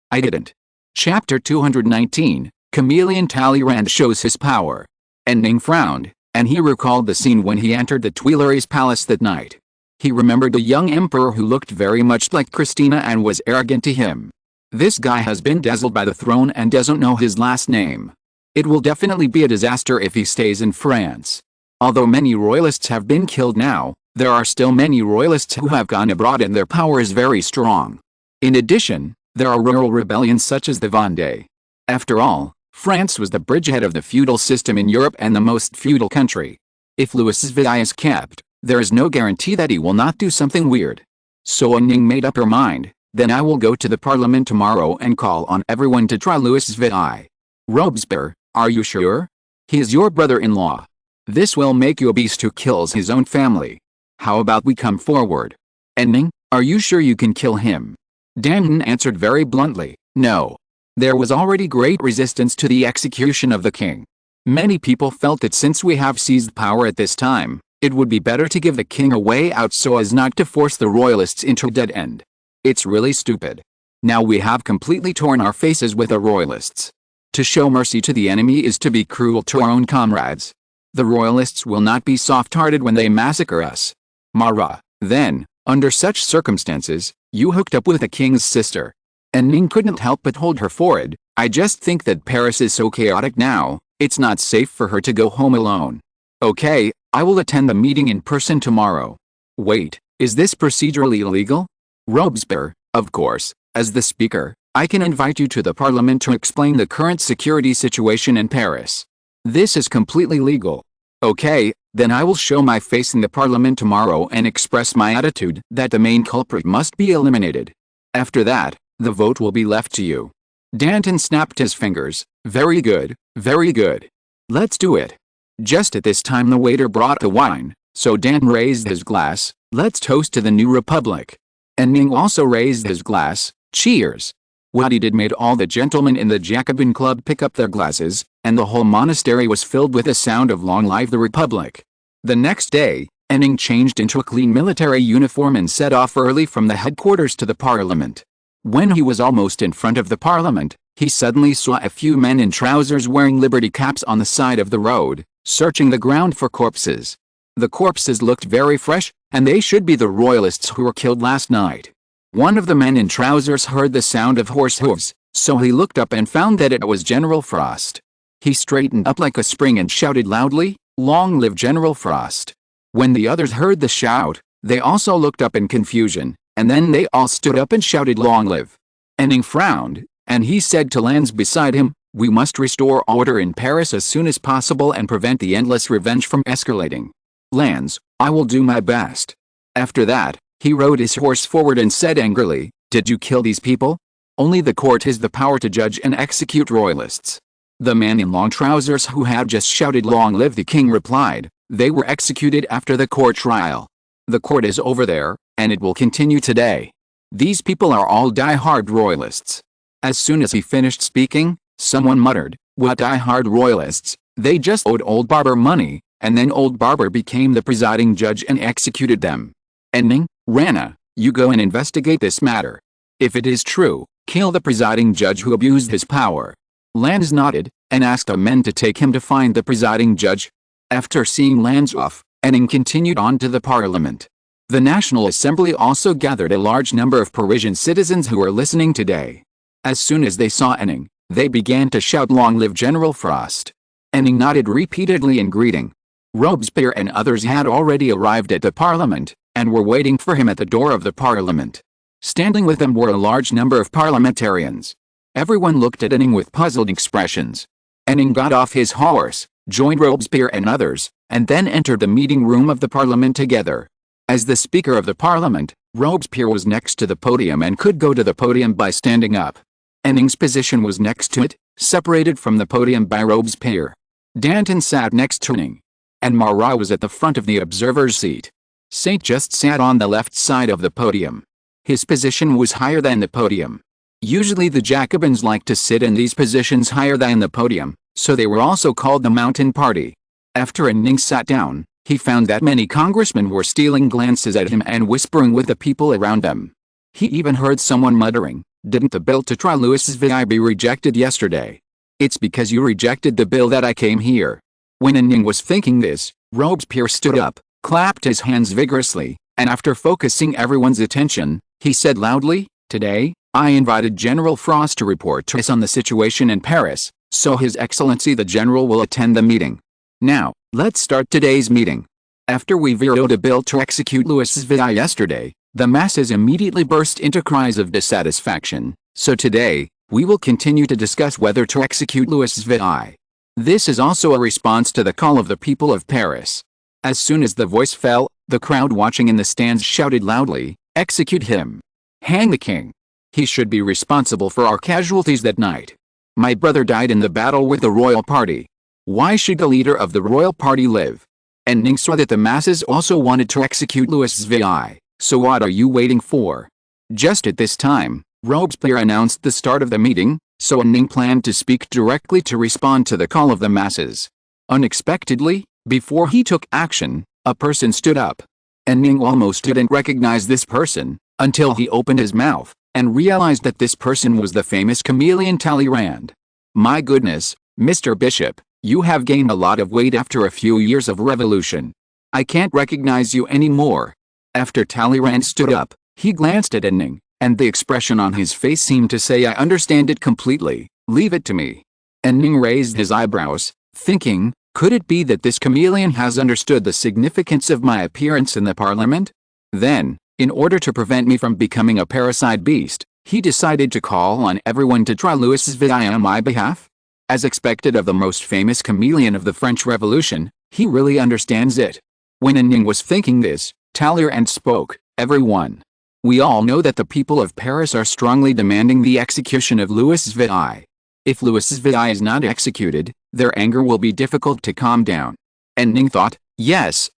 S1: Chapter 219, Chameleon Talleyrand shows his power. And Ning frowned, and he recalled the scene when he entered the Tuileries palace that night. He remembered a young emperor who looked very much like Christina and was arrogant to him. This guy has been dazzled by the throne and doesn't know his last name. It will definitely be a disaster if he stays in France. Although many royalists have been killed now, there are still many royalists who have gone abroad and their power is very strong. In addition, there are rural rebellions such as the Vendée. After all, France was the bridgehead of the feudal system in Europe and the most feudal country. If Louis VI is kept, there is no guarantee that he will not do something weird. So Ning made up her mind, then I will go to the parliament tomorrow and call on everyone to try Louis VI. Robespierre, are you sure? He is your brother-in-law. This will make you a beast who kills his own family. How about we come forward? And Ning, are you sure you can kill him? Danton answered very bluntly, no. There was already great resistance to the execution of the king. Many people felt that since we have seized power at this time, it would be better to give the king a way out so as not to force the royalists into a dead end. It's really stupid. Now we have completely torn our faces with the royalists. To show mercy to the enemy is to be cruel to our own comrades. The royalists will not be soft-hearted when they massacre us. Marat, then, under such circumstances, you hooked up with the king's sister. And Ning couldn't help but hold her forehead. I just think that Paris is so chaotic now, it's not safe for her to go home alone. Okay, I will attend the meeting in person tomorrow. Wait, is this procedurally illegal? Robespierre, of course, as the speaker, I can invite you to the parliament to explain the current security situation in Paris. This is completely legal. Okay, then I will show my face in the parliament tomorrow and express my attitude that the main culprit must be eliminated. After that, the vote will be left to you. Danton snapped his fingers. Very good, very good. Let's do it. Just at this time the waiter brought the wine, so Danton raised his glass. Let's toast to the new republic. And Ning also raised his glass. Cheers. What he did made all the gentlemen in the Jacobin Club pick up their glasses, and the whole monastery was filled with the sound of long live the republic. The next day, Ning changed into a clean military uniform and set off early from the headquarters to the parliament. When he was almost in front of the parliament, he suddenly saw a few men in trousers wearing liberty caps on the side of the road, searching the ground for corpses. The corpses looked very fresh, and they should be the royalists who were killed last night. One of the men in trousers heard the sound of horse hooves, so he looked up and found that it was General Frost. He straightened up like a spring and shouted loudly, "Long live General Frost!" When the others heard the shout, they also looked up in confusion, and then they all stood up and shouted "Long live!" Ning frowned, and he said to Lannes beside him, "We must restore order in Paris as soon as possible and prevent the endless revenge from escalating. Lannes, I will do my best." After that, he rode his horse forward and said angrily, "Did you kill these people? Only the court has the power to judge and execute royalists." The man in long trousers who had just shouted "Long live the king" replied, "They were executed after the court trial." The court is over there, and it will continue today. These people are all die-hard royalists. As soon as he finished speaking, someone muttered, "What die-hard royalists? They just owed old Barber money, and then old Barber became the presiding judge and executed them. And Ning, Rana, you go and investigate this matter. If it is true, kill the presiding judge who abused his power." Lance nodded, and asked a men to take him to find the presiding judge. After seeing Lance off, Ning continued on to the parliament. The National Assembly also gathered a large number of Parisian citizens who were listening today. As soon as they saw Ning, they began to shout, "Long live General Frost!" Ning nodded repeatedly in greeting. Robespierre and others had already arrived at the parliament, and were waiting for him at the door of the parliament. Standing with them were a large number of parliamentarians. Everyone looked at Ning with puzzled expressions. Ning got off his horse, joined Robespierre and others, and then entered the meeting room of the parliament together. As the Speaker of the Parliament, Robespierre was next to the podium and could go to the podium by standing up. Ning's position was next to it, separated from the podium by Robespierre. Danton sat next to Ning, and Marat was at the front of the observer's seat. Saint just sat on the left side of the podium. His position was higher than the podium. Usually the Jacobins like to sit in these positions higher than the podium, so they were also called the Mountain Party. After Ning sat down, he found that many congressmen were stealing glances at him and whispering with the people around them. He even heard someone muttering, "Didn't the bill to try Louis VI be rejected yesterday? It's because you rejected the bill that I came here." When Ning was thinking this, Robespierre stood up, clapped his hands vigorously, and after focusing everyone's attention, he said loudly, "Today, I invited General Frost to report to us on the situation in Paris, so His Excellency the General will attend the meeting. Now, let's start today's meeting." After we vetoed a bill to execute Louis VI yesterday, the masses immediately burst into cries of dissatisfaction, so today, we will continue to discuss whether to execute Louis VI. This is also a response to the call of the people of Paris. As soon as the voice fell, the crowd watching in the stands shouted loudly, "Execute him! Hang the king! He should be responsible for our casualties that night. My brother died in the battle with the royal party. Why should the leader of the royal party live?" And Ning saw that the masses also wanted to execute Louis VI, so what are you waiting for? Just at this time, Robespierre announced the start of the meeting, so Ning planned to speak directly to respond to the call of the masses. Unexpectedly, before he took action, a person stood up. And Ning almost didn't recognize this person, until he opened his mouth, and realized that this person was the famous chameleon Talleyrand. "My goodness, Mr. Bishop, you have gained a lot of weight after a few years of revolution. I can't recognize you anymore." After Talleyrand stood up, he glanced at Ning, and the expression on his face seemed to say, "I understand it completely, leave it to me." Ning raised his eyebrows, thinking, could it be that this chameleon has understood the significance of my appearance in the parliament? Then, in order to prevent me from becoming a parasite beast, he decided to call on everyone to try Louis VI on my behalf? As expected of the most famous chameleon of the French Revolution, he really understands it. When Ning was thinking this, Talleyrand spoke, "Everyone. We all know that the people of Paris are strongly demanding the execution of Louis VI. If Louis VI is not executed, their anger will be difficult to calm down." And Ning thought, yes,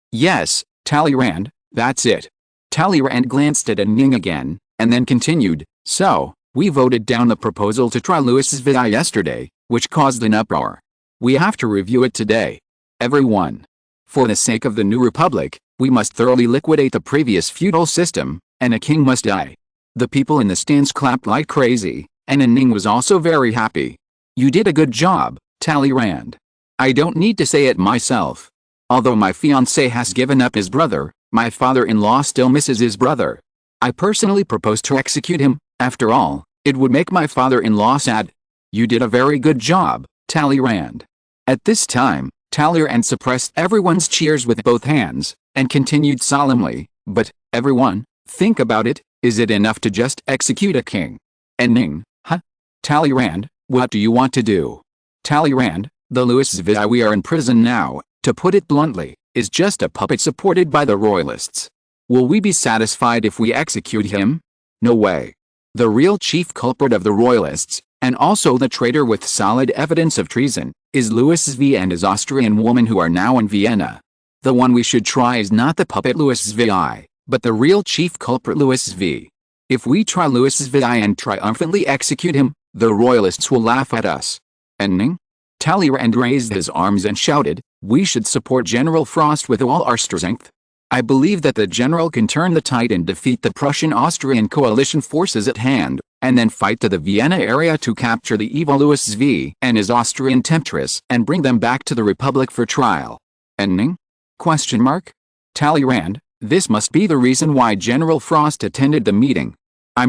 S1: Talleyrand, that's it. Talleyrand glanced at Ning again, and then continued, "So, we voted down the proposal to try Louis VI yesterday, which caused an uproar. We have to review it today. Everyone. For the sake of the new republic, we must thoroughly liquidate the previous feudal system, and a king must die." The people in the stands clapped like crazy, and Ning was also very happy. "You did a good job, Talleyrand. I don't need to say it myself. Although my fiancé has given up his brother, my father-in-law still misses his brother. I personally propose to execute him. After all, it would make my father-in-law sad. You did a very good job, Talleyrand." At this time, Talleyrand suppressed everyone's cheers with both hands, and continued solemnly, "But, everyone, think about it, is it enough to just execute a king?" And Ning, "Huh? Talleyrand, what do you want to do?" "Talleyrand, the Louis VI we are in prison now, to put it bluntly, is just a puppet supported by the royalists. Will we be satisfied if we execute him? No way. The real chief culprit of the royalists, and also the traitor with solid evidence of treason, is Louis V and his Austrian woman who are now in Vienna. The one we should try is not the puppet Louis VI, but the real chief culprit Louis V. If we try Louis VI and triumphantly execute him, the royalists will laugh at us. And Ning? Talleyrand raised his arms and shouted, "We should support General Frost with all our strength. I believe that the general can turn the tide and defeat the Prussian-Austrian coalition forces at hand, and then fight to the Vienna area to capture the evil Louis V and his Austrian temptress and bring them back to the Republic for trial." And Ning? Talleyrand, this must be the reason why General Frost attended the meeting. I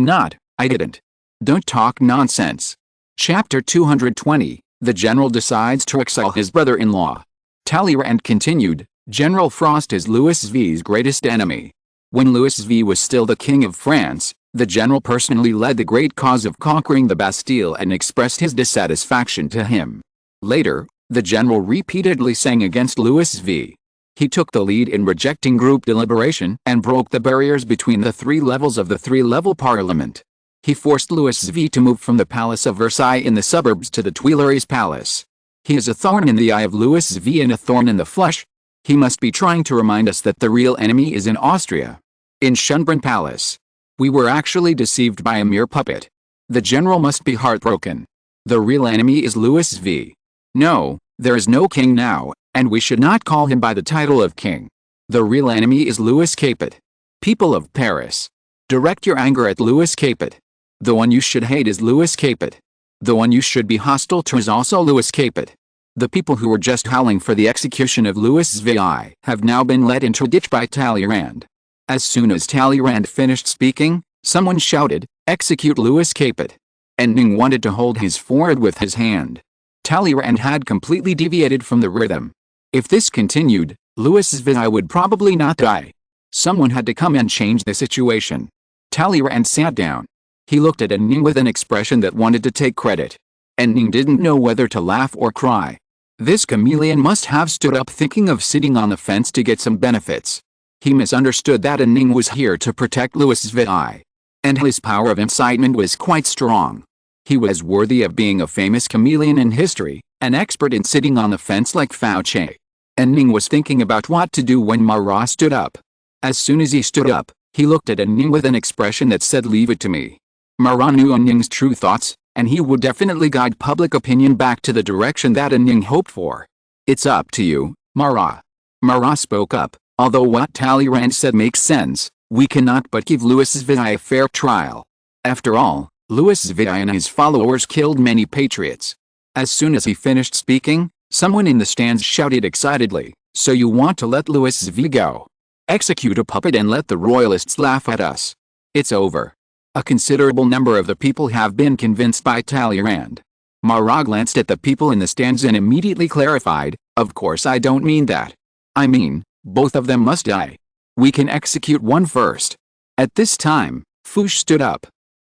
S1: didn't. Don't talk nonsense. Chapter 220, the general decides to exile his brother-in-law. Talleyrand continued, General Frost is Louis V's greatest enemy. When Louis V was still the King of France, the general personally led the great cause of conquering the Bastille and expressed his dissatisfaction to him. Later, the general repeatedly sang against Louis V. He took the lead in rejecting group deliberation and broke the barriers between the three levels of the three-level parliament. He forced Louis V to move from the Palace of Versailles in the suburbs to the Tuileries Palace. He is a thorn in the eye of Louis V and a thorn in the flesh. He must be trying to remind us that the real enemy is in Austria. In Schönbrunn Palace. We were actually deceived by a mere puppet. The general must be heartbroken. The real enemy is Louis V. No, there is no king now, and we should not call him by the title of king. The real enemy is Louis Capet. People of Paris, direct your anger at Louis Capet. The one you should hate is Louis Capet. The one you should be hostile to is also Louis Capet. The people who were just howling for the execution of Louis VI have now been led into a ditch by Talleyrand. As soon as Talleyrand finished speaking, someone shouted, "Execute Louis Capet." And Ning wanted to hold his forehead with his hand. Talleyrand had completely deviated from the rhythm. If this continued, Louis VI would probably not die. Someone had to come and change the situation. Talleyrand sat down. He looked at Ning with an expression that wanted to take credit. And Ning didn't know whether to laugh or cry. This chameleon must have stood up thinking of sitting on the fence to get some benefits. He misunderstood that Ning was here to protect Louis VI. And his power of incitement was quite strong. He was worthy of being a famous chameleon in history, an expert in sitting on the fence like Fauché. And Ning was thinking about what to do when Marat stood up. As soon as he stood up, he looked at Ning with an expression that said, "Leave it to me." Marat knew Ning's true thoughts, and he would definitely guide public opinion back to the direction that Ning hoped for. "It's up to you, Marat." Marat spoke up, "Although what Talleyrand said makes sense, we cannot but give Louis VI a fair trial. After all, Louis VI and his followers killed many patriots." As soon as he finished speaking, someone in the stands shouted excitedly, "So you want to let Louis V go? Execute a puppet and let the royalists laugh at us. It's over." A considerable number of the people have been convinced by Talleyrand. Marat glanced at the people in the stands and immediately clarified, "Of course I don't mean that. I mean, both of them must die. We can execute one first." At this time, Fouché stood up.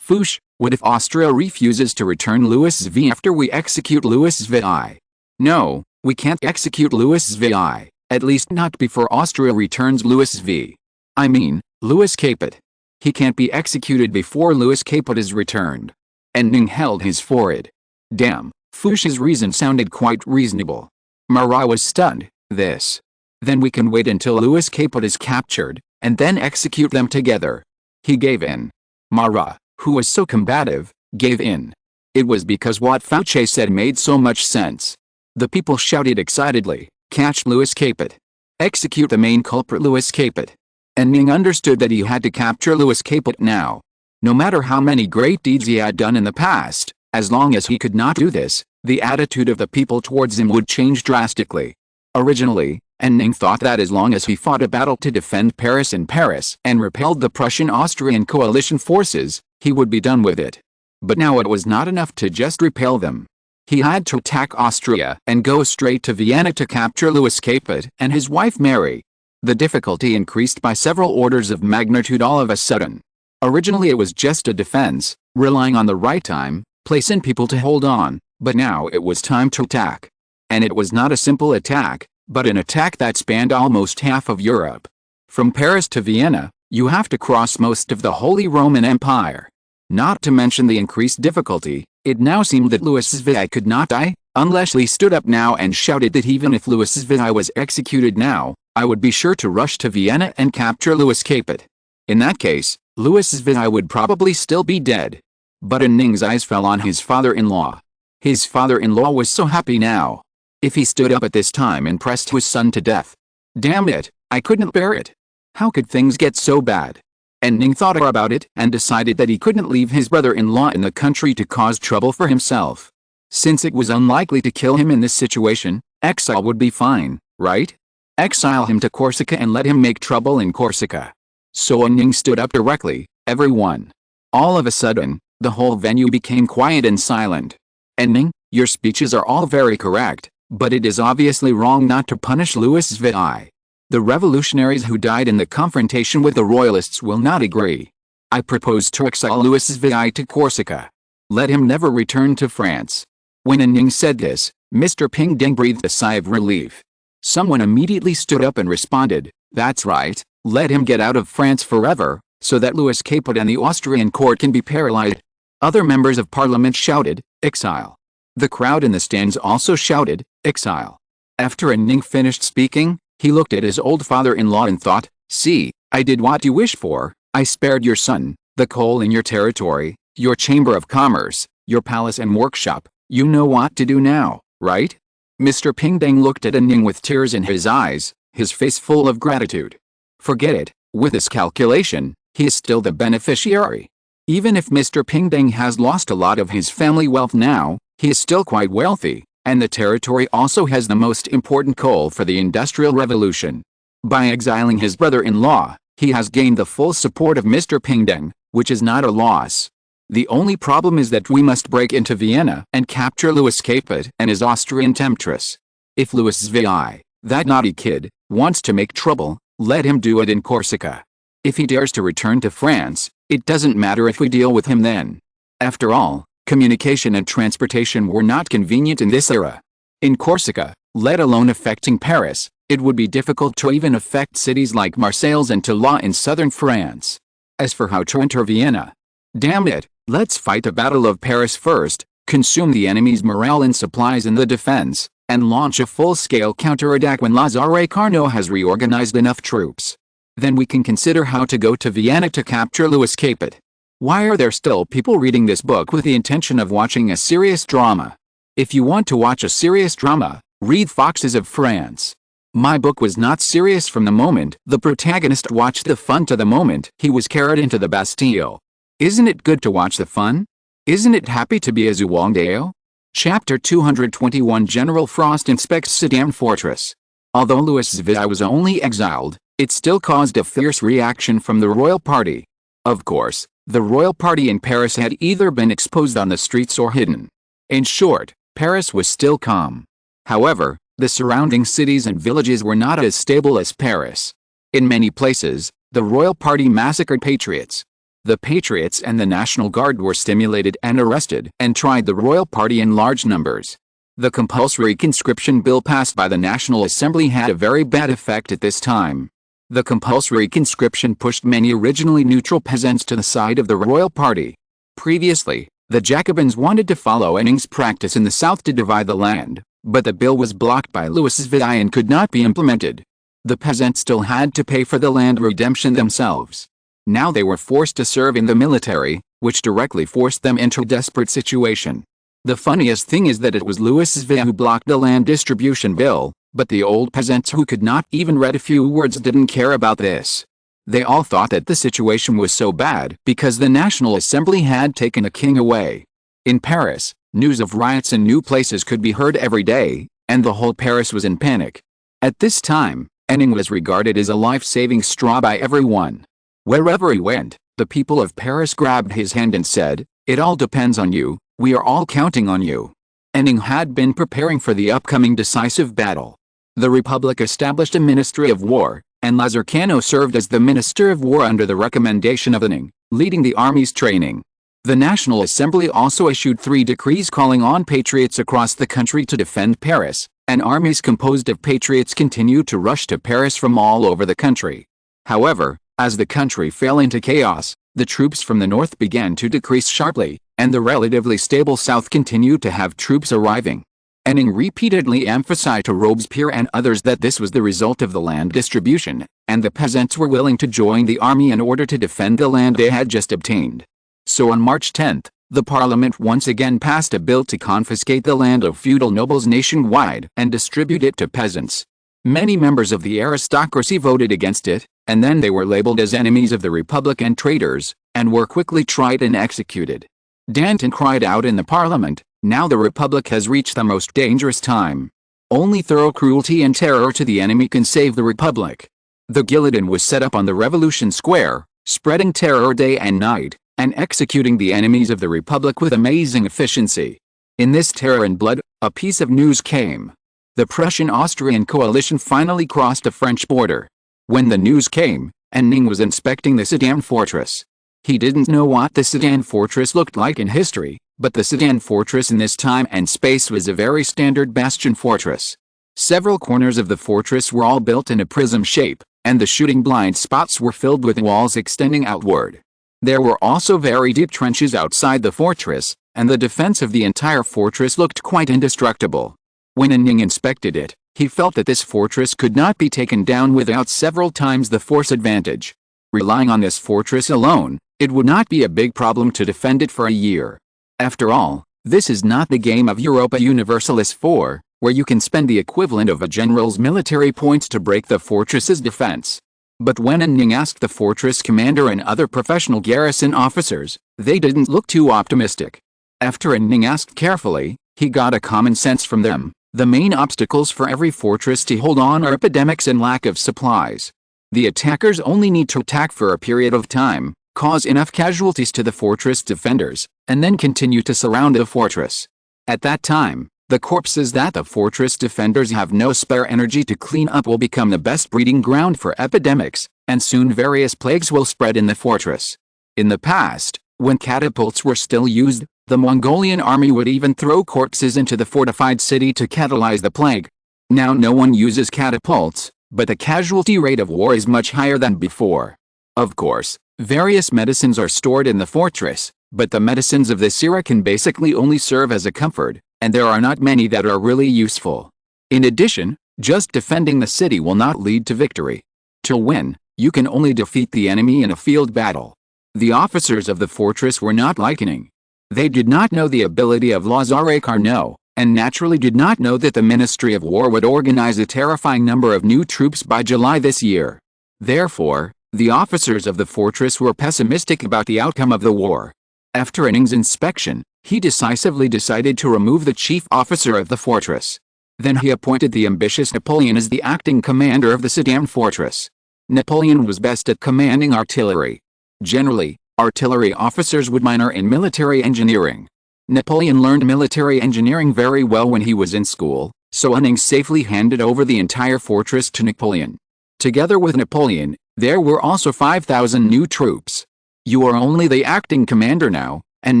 S1: "Fouché, what if Austria refuses to return Louis V after we execute Louis VI? No, we can't execute Louis VI, at least not before Austria returns Louis V. I mean, Louis Capet. He can't be executed before Louis Capet is returned." And Ning held his forehead. Damn, Fouché's reason sounded quite reasonable. Marat was stunned. "This? Then we can wait until Louis Capet is captured, and then execute them together." He gave in. Marat, who was so combative, gave in. It was because what Fouché said made so much sense. The people shouted excitedly, "Catch Louis Capet! Execute the main culprit Louis Capet!" And Ning understood that he had to capture Louis Capet now. No matter how many great deeds he had done in the past, as long as he could not do this, the attitude of the people towards him would change drastically. Originally, Ning thought that as long as he fought a battle to defend Paris and repelled the Prussian-Austrian coalition forces, he would be done with it. But now it was not enough to just repel them. He had to attack Austria and go straight to Vienna to capture Louis Capet and his wife Mary. The difficulty increased by several orders of magnitude all of a sudden. Originally it was just a defense, relying on the right time, place and people to hold on, but now it was time to attack. And it was not a simple attack, but an attack that spanned almost half of Europe. From Paris to Vienna, you have to cross most of the Holy Roman Empire. Not to mention the increased difficulty, it now seemed that Louis VI could not die, unless he stood up now and shouted that even if Louis VI was executed now, I would be sure to rush to Vienna and capture Louis Capet. In that case, Louis VI would probably still be dead. But Ning's eyes fell on his father-in-law. His father-in-law was so happy now. If he stood up at this time and pressed his son to death. Damn it, I couldn't bear it. How could things get so bad? And Ning thought about it and decided that he couldn't leave his brother-in-law in the country to cause trouble for himself. Since it was unlikely to kill him in this situation, exile would be fine, right? Exile him to Corsica and let him make trouble in Corsica. So Ning stood up directly, everyone. All of a sudden, the whole venue became quiet and silent. Ning, your speeches are all very correct, but it is obviously wrong not to punish Louis VI. The revolutionaries who died in the confrontation with the royalists will not agree. I propose to exile Louis VI to Corsica. Let him never return to France. When Ning said this, Mr. Ping Ding breathed a sigh of relief. Someone immediately stood up and responded, that's right, let him get out of France forever, so that Louis Capet and the Austrian court can be paralyzed. Other members of parliament shouted, exile. The crowd in the stands also shouted, exile. After Ning finished speaking, he looked at his old father-in-law and thought, see, I did what you wished for, I spared your son, the coal in your territory, your chamber of commerce, your palace and workshop, you know what to do now, right? Mr. Ping Ding looked at Ning with tears in his eyes, his face full of gratitude. Forget it, with this calculation, he is still the beneficiary. Even if Mr. Ping Ding has lost a lot of his family wealth now, he is still quite wealthy, and the territory also has the most important coal for the Industrial Revolution. By exiling his brother-in-law, he has gained the full support of Mr. Ping Ding, which is not a loss. The only problem is that we must break into Vienna and capture Louis Capet and his Austrian temptress. If Louis VI, that naughty kid, wants to make trouble, let him do it in Corsica. If he dares to return to France, it doesn't matter if we deal with him then. After all, communication and transportation were not convenient in this era. In Corsica, let alone affecting Paris, it would be difficult to even affect cities like Marseille and Toulon in southern France. As for how to enter Vienna, damn it, let's fight the Battle of Paris first, consume the enemy's morale and supplies in the defense, and launch a full-scale counterattack when Lazare Carnot has reorganized enough troops. Then we can consider how to go to Vienna to capture Louis Capet. Why are there still people reading this book with the intention of watching a serious drama? If you want to watch a serious drama, read Foxes of France. My book was not serious from the moment the protagonist watched the fun to the moment he was carried into the Bastille. Isn't it good to watch the fun? Isn't it happy to be a Zhuangdao? Chapter 221 General Frost inspects Sedan Fortress. Although Louis VI was only exiled, it still caused a fierce reaction from the royal party. Of course, the royal party in Paris had either been exposed on the streets or hidden. In short, Paris was still calm. However, the surrounding cities and villages were not as stable as Paris. In many places, the royal party massacred patriots. The patriots and the National Guard were stimulated and arrested and tried the royal party in large numbers. The compulsory conscription bill passed by the National Assembly had a very bad effect at this time. The compulsory conscription pushed many originally neutral peasants to the side of the royal party. Previously, the Jacobins wanted to follow Ning's practice in the south to divide the land, but the bill was blocked by Louis VI and could not be implemented. The peasants still had to pay for the land redemption themselves. Now they were forced to serve in the military, which directly forced them into a desperate situation. The funniest thing is that it was Louis VI who blocked the land distribution bill, but the old peasants who could not even read a few words didn't care about this. They all thought that the situation was so bad because the National Assembly had taken a king away. In Paris, news of riots in new places could be heard every day, and the whole Paris was in panic. At this time, Ning was regarded as a life-saving straw by everyone. Wherever he went, the people of Paris grabbed his hand and said, "It all depends on you, we are all counting on you." Ning had been preparing for the upcoming decisive battle. The Republic established a Ministry of War, and Lazare served as the Minister of War under the recommendation of Ning, leading the army's training. The National Assembly also issued 3 decrees calling on patriots across the country to defend Paris, and armies composed of patriots continued to rush to Paris from all over the country. However, as the country fell into chaos, the troops from the north began to decrease sharply, and the relatively stable south continued to have troops arriving. Ning repeatedly emphasized to Robespierre and others that this was the result of the land distribution, and the peasants were willing to join the army in order to defend the land they had just obtained. So on March 10, the Parliament once again passed a bill to confiscate the land of feudal nobles nationwide and distribute it to peasants. Many members of the aristocracy voted against it, and then they were labeled as enemies of the Republic and traitors, and were quickly tried and executed. Danton cried out in the Parliament, "Now the Republic has reached the most dangerous time. Only thorough cruelty and terror to the enemy can save the Republic." The guillotine was set up on the Revolution Square, spreading terror day and night, and executing the enemies of the Republic with amazing efficiency. In this terror and blood, a piece of news came. The Prussian-Austrian coalition finally crossed the French border. When the news came, and Ning was inspecting the Sedan fortress. He didn't know what the Sedan fortress looked like in history, but the Sedan fortress in this time and space was a very standard bastion fortress. Several corners of the fortress were all built in a prism shape, and the shooting blind spots were filled with walls extending outward. There were also very deep trenches outside the fortress, and the defense of the entire fortress looked quite indestructible. When Ning inspected it, he felt that this fortress could not be taken down without several times the force advantage. Relying on this fortress alone, it would not be a big problem to defend it for a year. After all, this is not the game of Europa Universalis 4, where you can spend the equivalent of a general's military points to break the fortress's defense. But when Ning asked the fortress commander and other professional garrison officers, they didn't look too optimistic. After Ning asked carefully, he got a common sense from them. The main obstacles for every fortress to hold on are epidemics and lack of supplies. The attackers only need to attack for a period of time, cause enough casualties to the fortress defenders, and then continue to surround the fortress. At that time, the corpses that the fortress defenders have no spare energy to clean up will become the best breeding ground for epidemics, and soon various plagues will spread in the fortress. In the past, when catapults were still used, the Mongolian army would even throw corpses into the fortified city to catalyze the plague. Now no one uses catapults, but the casualty rate of war is much higher than before. Of course, various medicines are stored in the fortress, but the medicines of this era can basically only serve as a comfort, and there are not many that are really useful. In addition, just defending the city will not lead to victory. To win, you can only defeat the enemy in a field battle. The officers of the fortress were not like Ning. They did not know the ability of Lazare Carnot, and naturally did not know that the Ministry of War would organize a terrifying number of new troops by July this year. Therefore, the officers of the fortress were pessimistic about the outcome of the war. After Ning's inspection, he decisively decided to remove the chief officer of the fortress. Then he appointed the ambitious Napoleon as the acting commander of the Sedan fortress. Napoleon was best at commanding artillery. Generally, artillery officers would minor in military engineering. Napoleon learned military engineering very well when he was in school, so Ning safely handed over the entire fortress to Napoleon. Together with Napoleon, there were also 5,000 new troops. "You are only the acting commander now," and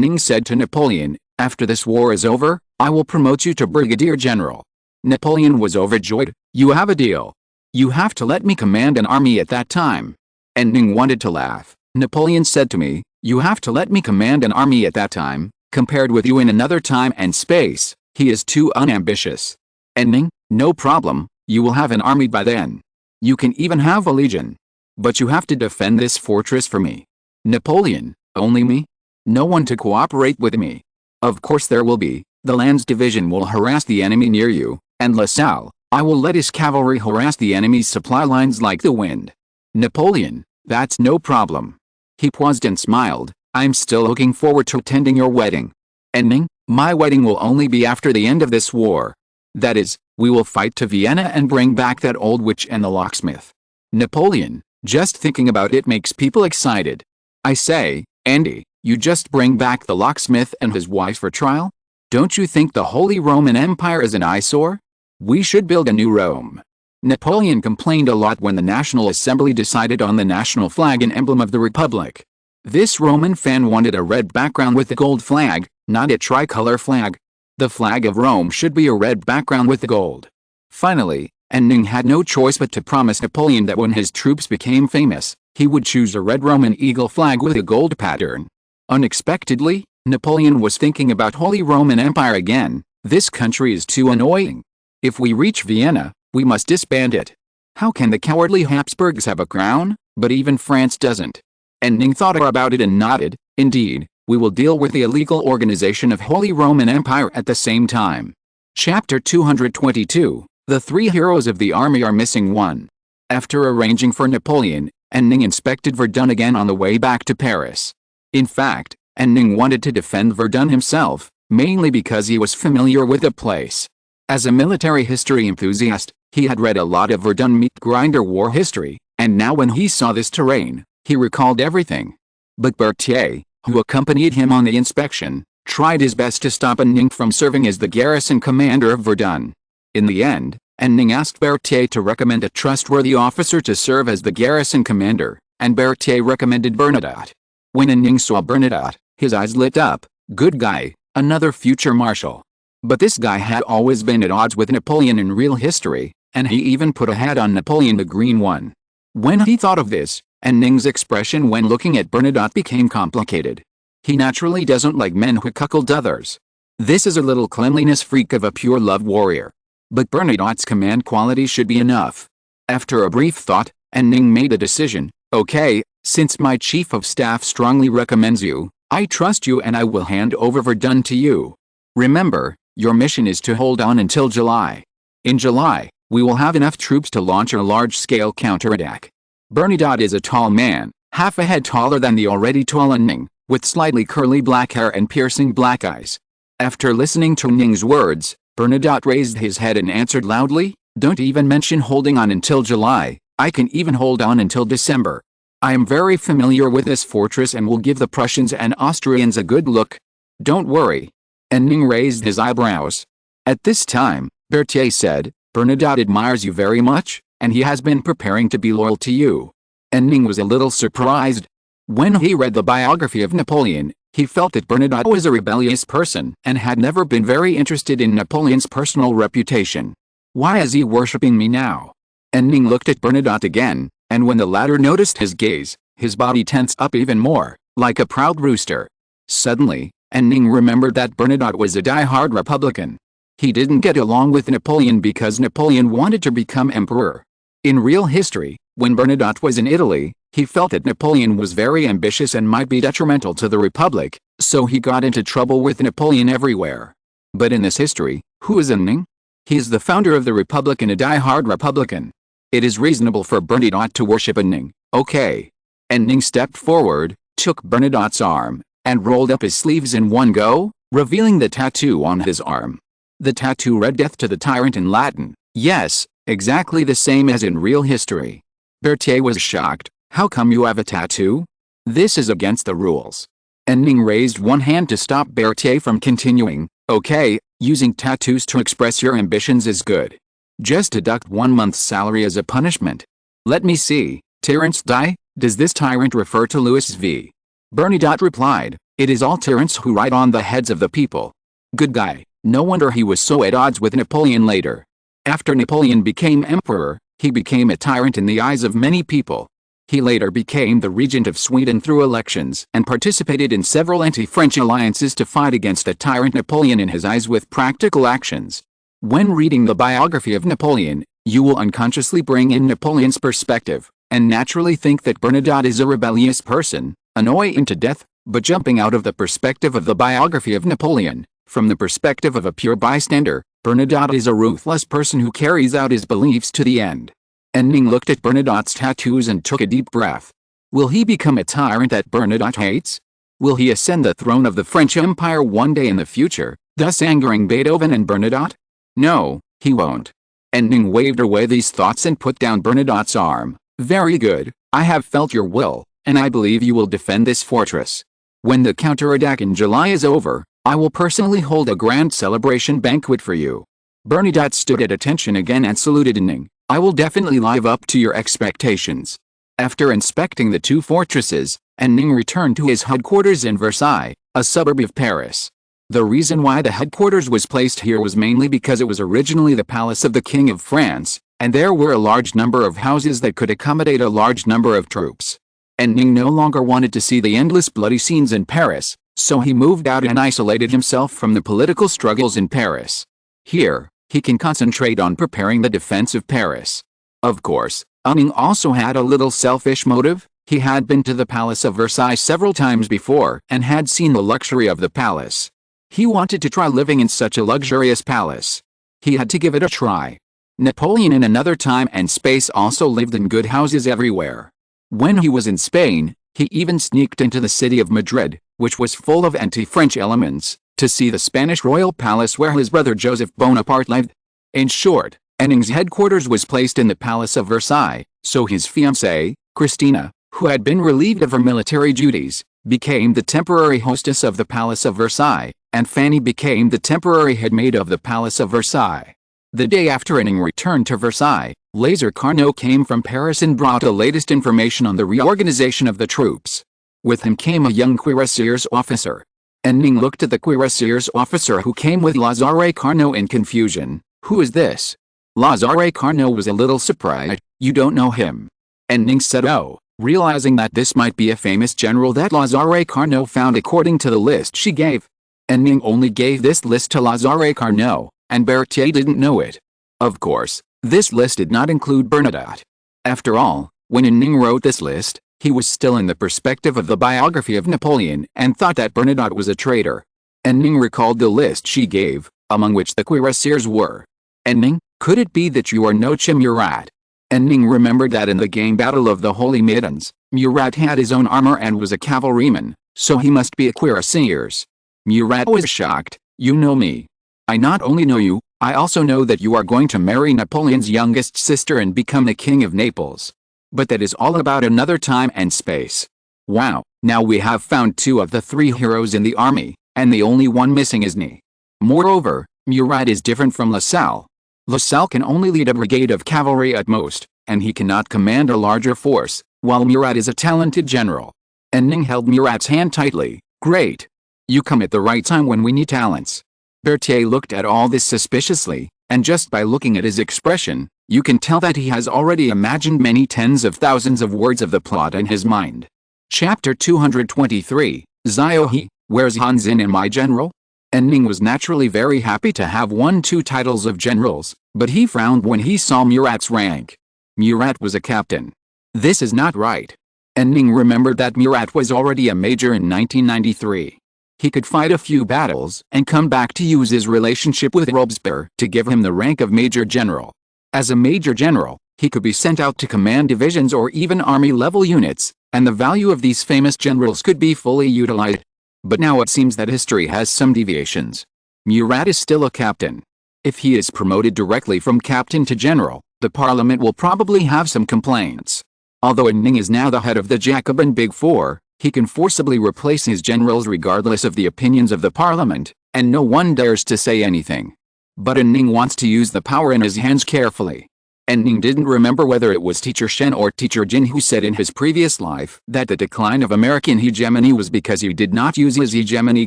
S1: Ning said to Napoleon, "After this war is over, I will promote you to brigadier general." Napoleon was overjoyed. "You have a deal. You have to let me command an army at that time." And Ning wanted to laugh. "Napoleon said to me, 'You have to let me command an army at that time. Compared with you in another time and space, he is too unambitious.' And Ning, 'No problem, you will have an army by then. You can even have a legion. But you have to defend this fortress for me.' Napoleon, 'Only me? No one to cooperate with me?' 'Of course there will be. The Lands Division will harass the enemy near you, and Lasalle, I will let his cavalry harass the enemy's supply lines like the wind.' Napoleon, 'That's no problem.' He paused and smiled. 'I'm still looking forward to attending your wedding.' And Ning, 'My wedding will only be after the end of this war. That is, we will fight to Vienna and bring back that old witch and the locksmith.' Napoleon, 'Just thinking about it makes people excited. I say, Andy, you just bring back the locksmith and his wife for trial? Don't you think the Holy Roman Empire is an eyesore? We should build a new Rome.' Napoleon complained a lot when the National Assembly decided on the national flag and emblem of the Republic. This Roman fan wanted a red background with a gold flag, not a tricolor flag. The flag of Rome should be a red background with the gold. Finally, Ning had no choice but to promise Napoleon that when his troops became famous, he would choose a red Roman eagle flag with a gold pattern. Unexpectedly, Napoleon was thinking about Holy Roman Empire again, This country is too annoying. If we reach Vienna, we must disband it. How can the cowardly Habsburgs have a crown, but even France doesn't? And Ning thought about it and nodded. Indeed, we will deal with the illegal organization of Holy Roman Empire at the same time. Chapter 222. The three heroes of the army are missing one. After arranging for Napoleon, Ning inspected Verdun again on the way back to Paris. In fact, Ning wanted to defend Verdun himself, mainly because he was familiar with the place. As a military history enthusiast, he had read a lot of Verdun meat grinder war history, and now when he saw this terrain, he recalled everything. But Berthier, who accompanied him on the inspection, tried his best to stop Ning from serving as the garrison commander of Verdun. In the end, Ning asked Berthier to recommend a trustworthy officer to serve as the garrison commander, and Berthier recommended Bernadotte. When Ning saw Bernadotte, his eyes lit up. Good guy, another future marshal. But this guy had always been at odds with Napoleon in real history, and he even put a hat on Napoleon, the green one. When he thought of this, Ning's expression when looking at Bernadotte became complicated. He naturally doesn't like men who cuckold others. This is a little cleanliness freak of a pure love warrior. But Bernadotte's command quality should be enough. After a brief thought, Ning made a decision. Okay, since my chief of staff strongly recommends you, I trust you and I will hand over Verdun to you. Remember, your mission is to hold on until July. In July, we will have enough troops to launch a large-scale counterattack. Bernadotte is a tall man, half a head taller than the already tall Ning, with slightly curly black hair and piercing black eyes. After listening to Ning's words, Bernadotte raised his head and answered loudly, "Don't even mention holding on until July, I can even hold on until December. I am very familiar with this fortress and will give the Prussians and Austrians a good look. Don't worry." And Ning raised his eyebrows. At this time, Berthier said, "Bernadotte admires you very much, and he has been preparing to be loyal to you." And Ning was a little surprised. When he read the biography of Napoleon, he felt that Bernadotte was a rebellious person and had never been very interested in Napoleon's personal reputation. Why is he worshipping me now? And Ning looked at Bernadotte again, and when the latter noticed his gaze, his body tensed up even more, like a proud rooster. Suddenly, Ning remembered that Bernadotte was a die-hard Republican. He didn't get along with Napoleon because Napoleon wanted to become emperor. In real history, when Bernadotte was in Italy, he felt that Napoleon was very ambitious and might be detrimental to the Republic, so he got into trouble with Napoleon everywhere. But in this history, who is Ning? He is the founder of the Republic and a die-hard Republican. It is reasonable for Bernadotte to worship Ning, okay? And Ning stepped forward, took Bernadotte's arm, and rolled up his sleeves in one go, revealing the tattoo on his arm. The tattoo read "Death to the Tyrant" in Latin. Yes, exactly the same as in real history. Berthier was shocked. "How come you have a tattoo? This is against the rules." And Ning raised one hand to stop Berthier from continuing. "Okay, using tattoos to express your ambitions is good. Just deduct 1 month's salary as a punishment. Let me see, tyrants die? Does this tyrant refer to Louis V?" Bernadotte replied, "It is all tyrants who ride on the heads of the people." Good guy, no wonder he was so at odds with Napoleon later. After Napoleon became emperor, he became a tyrant in the eyes of many people. He later became the regent of Sweden through elections and participated in several anti-French alliances to fight against the tyrant Napoleon in his eyes with practical actions. When reading the biography of Napoleon, you will unconsciously bring in Napoleon's perspective, and naturally think that Bernadotte is a rebellious person, annoying to death, but jumping out of the perspective of the biography of Napoleon, from the perspective of a pure bystander, Bernadotte is a ruthless person who carries out his beliefs to the end. And Ning looked at Bernadotte's tattoos and took a deep breath. Will he become a tyrant that Bernadotte hates? Will he ascend the throne of the French Empire one day in the future, thus angering Beethoven and Bernadotte? No, he won't. And Ning waved away these thoughts and put down Bernadotte's arm. Very good, I have felt your will, and I believe you will defend this fortress. When the counterattack in July is over, I will personally hold a grand celebration banquet for you. Bernadotte stood at attention again and saluted Ning. I will definitely live up to your expectations. After inspecting the two fortresses, Ning returned to his headquarters in Versailles, a suburb of Paris. The reason why the headquarters was placed here was mainly because it was originally the palace of the King of France, and there were a large number of houses that could accommodate a large number of troops. Ning no longer wanted to see the endless bloody scenes in Paris, So he moved out and isolated himself from the political struggles in Paris. Here, he can concentrate on preparing the defense of Paris. Of course, Ning also had a little selfish motive. He had been to the Palace of Versailles several times before and had seen the luxury of the palace. He wanted to try living in such a luxurious palace. He had to give it a try. Napoleon in another time and space also lived in good houses everywhere. When he was in Spain, he even sneaked into the city of Madrid, which was full of anti-French elements, to see the Spanish royal palace where his brother Joseph Bonaparte lived. In short, Ning's headquarters was placed in the Palace of Versailles, so his fiancée, Christina, who had been relieved of her military duties, became the temporary hostess of the Palace of Versailles, and Fanny became the temporary headmaid of the Palace of Versailles. The day after Ning returned to Versailles, Lazare Carnot came from Paris and brought the latest information on the reorganization of the troops. With him came a young cuirassiers officer. Ning looked at the cuirassiers officer who came with Lazare Carnot in confusion. "Who is this?" Lazare Carnot was a little surprised. "You don't know him?" Ning said oh, realizing that this might be a famous general that Lazare Carnot found according to the list she gave. Ning only gave this list to Lazare Carnot, and Berthier didn't know it. Of course, this list did not include Bernadotte. After all, when Ning wrote this list, he was still in the perspective of the biography of Napoleon and thought that Bernadotte was a traitor. Ning recalled the list she gave, among which the cuirassiers were. "Ning, could it be that you are Noche Murat?" Ning remembered that in the game Battle of the Holy Maidens, Murat had his own armor and was a cavalryman, so he must be a cuirassiers. Murat was shocked. "You know me. I not only know you, I also know that you are going to marry Napoleon's youngest sister and become the King of Naples. But that is all about another time and space. Wow, now we have found 2 of the 3 heroes in the army, and the only one missing is Ning. Moreover, Murat is different from Lasalle. Lasalle can only lead a brigade of cavalry at most, and he cannot command a larger force, while Murat is a talented general." Ning held Murat's hand tightly. "Great. You come at the right time when we need talents." Berthier looked at all this suspiciously, and just by looking at his expression, you can tell that he has already imagined many tens of thousands of words of the plot in his mind. Chapter 223, Ziohe, Where's Hansin and my general? Ning was naturally very happy to have won 2 titles of generals, but he frowned when he saw Murat's rank. Murat was a captain. This is not right. Ning remembered that Murat was already a major in 1993. He could fight a few battles and come back to use his relationship with Robespierre to give him the rank of Major General. As a Major General, he could be sent out to command divisions or even army-level units, and the value of these famous generals could be fully utilized. But now it seems that history has some deviations. Murat is still a captain. If he is promoted directly from captain to general, the parliament will probably have some complaints. Although Ning is now the head of the Jacobin Big Four, he can forcibly replace his generals regardless of the opinions of the parliament, and no one dares to say anything. But Ning wants to use the power in his hands carefully. Ning didn't remember whether it was Teacher Shen or Teacher Jin who said in his previous life that the decline of American hegemony was because he did not use his hegemony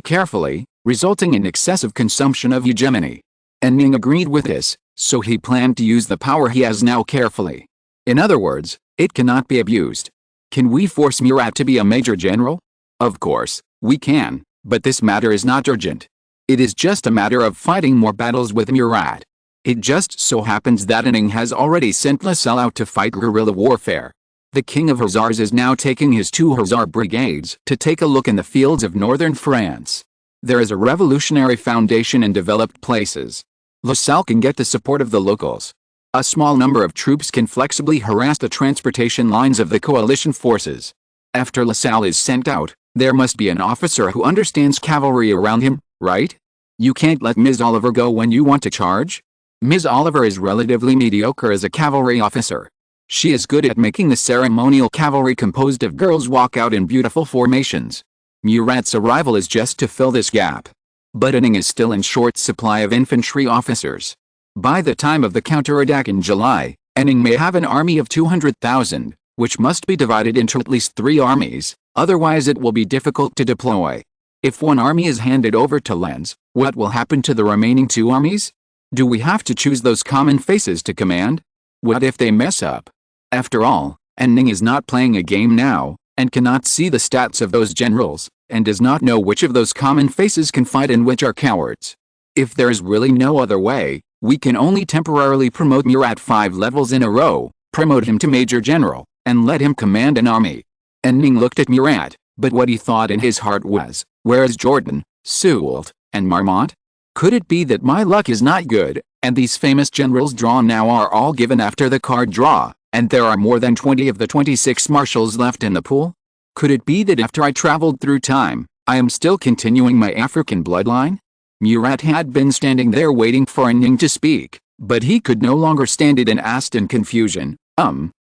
S1: carefully, resulting in excessive consumption of hegemony. Ning agreed with this, so he planned to use the power he has now carefully. In other words, it cannot be abused. Can we force Murat to be a major general? Of course, we can, but this matter is not urgent. It is just a matter of fighting more battles with Murat. It just so happens that Ning has already sent Lasalle out to fight guerrilla warfare. The King of Hussars is now taking his 2 Hussar brigades to take a look in the fields of northern France. There is a revolutionary foundation in developed places. Lasalle can get the support of the locals. A small number of troops can flexibly harass the transportation lines of the coalition forces. After Lasalle is sent out, there must be an officer who understands cavalry around him, right? You can't let Ms. Oliver go when you want to charge. Ms. Oliver is relatively mediocre as a cavalry officer. She is good at making the ceremonial cavalry composed of girls walk out in beautiful formations. Murat's arrival is just to fill this gap. But Ning is still in short supply of infantry officers. By the time of the counterattack in July, Ning may have an army of 200,000, which must be divided into at least 3 armies, otherwise it will be difficult to deploy. If one army is handed over to Lens, what will happen to the remaining 2 armies? Do we have to choose those common faces to command? What if they mess up? After all, Ning is not playing a game now, and cannot see the stats of those generals, and does not know which of those common faces can fight and which are cowards. If there is really no other way, we can only temporarily promote Murat 5 levels in a row, promote him to Major General, and let him command an army. And Ning looked at Murat, but what he thought in his heart was, where is Jordan, Soult, and Marmont? Could it be that my luck is not good, and these famous generals drawn now are all given after the card draw, and there are more than 20 of the 26 marshals left in the pool? Could it be that after I traveled through time, I am still continuing my African bloodline? Murat had been standing there waiting for Ning to speak, but he could no longer stand it and asked in confusion,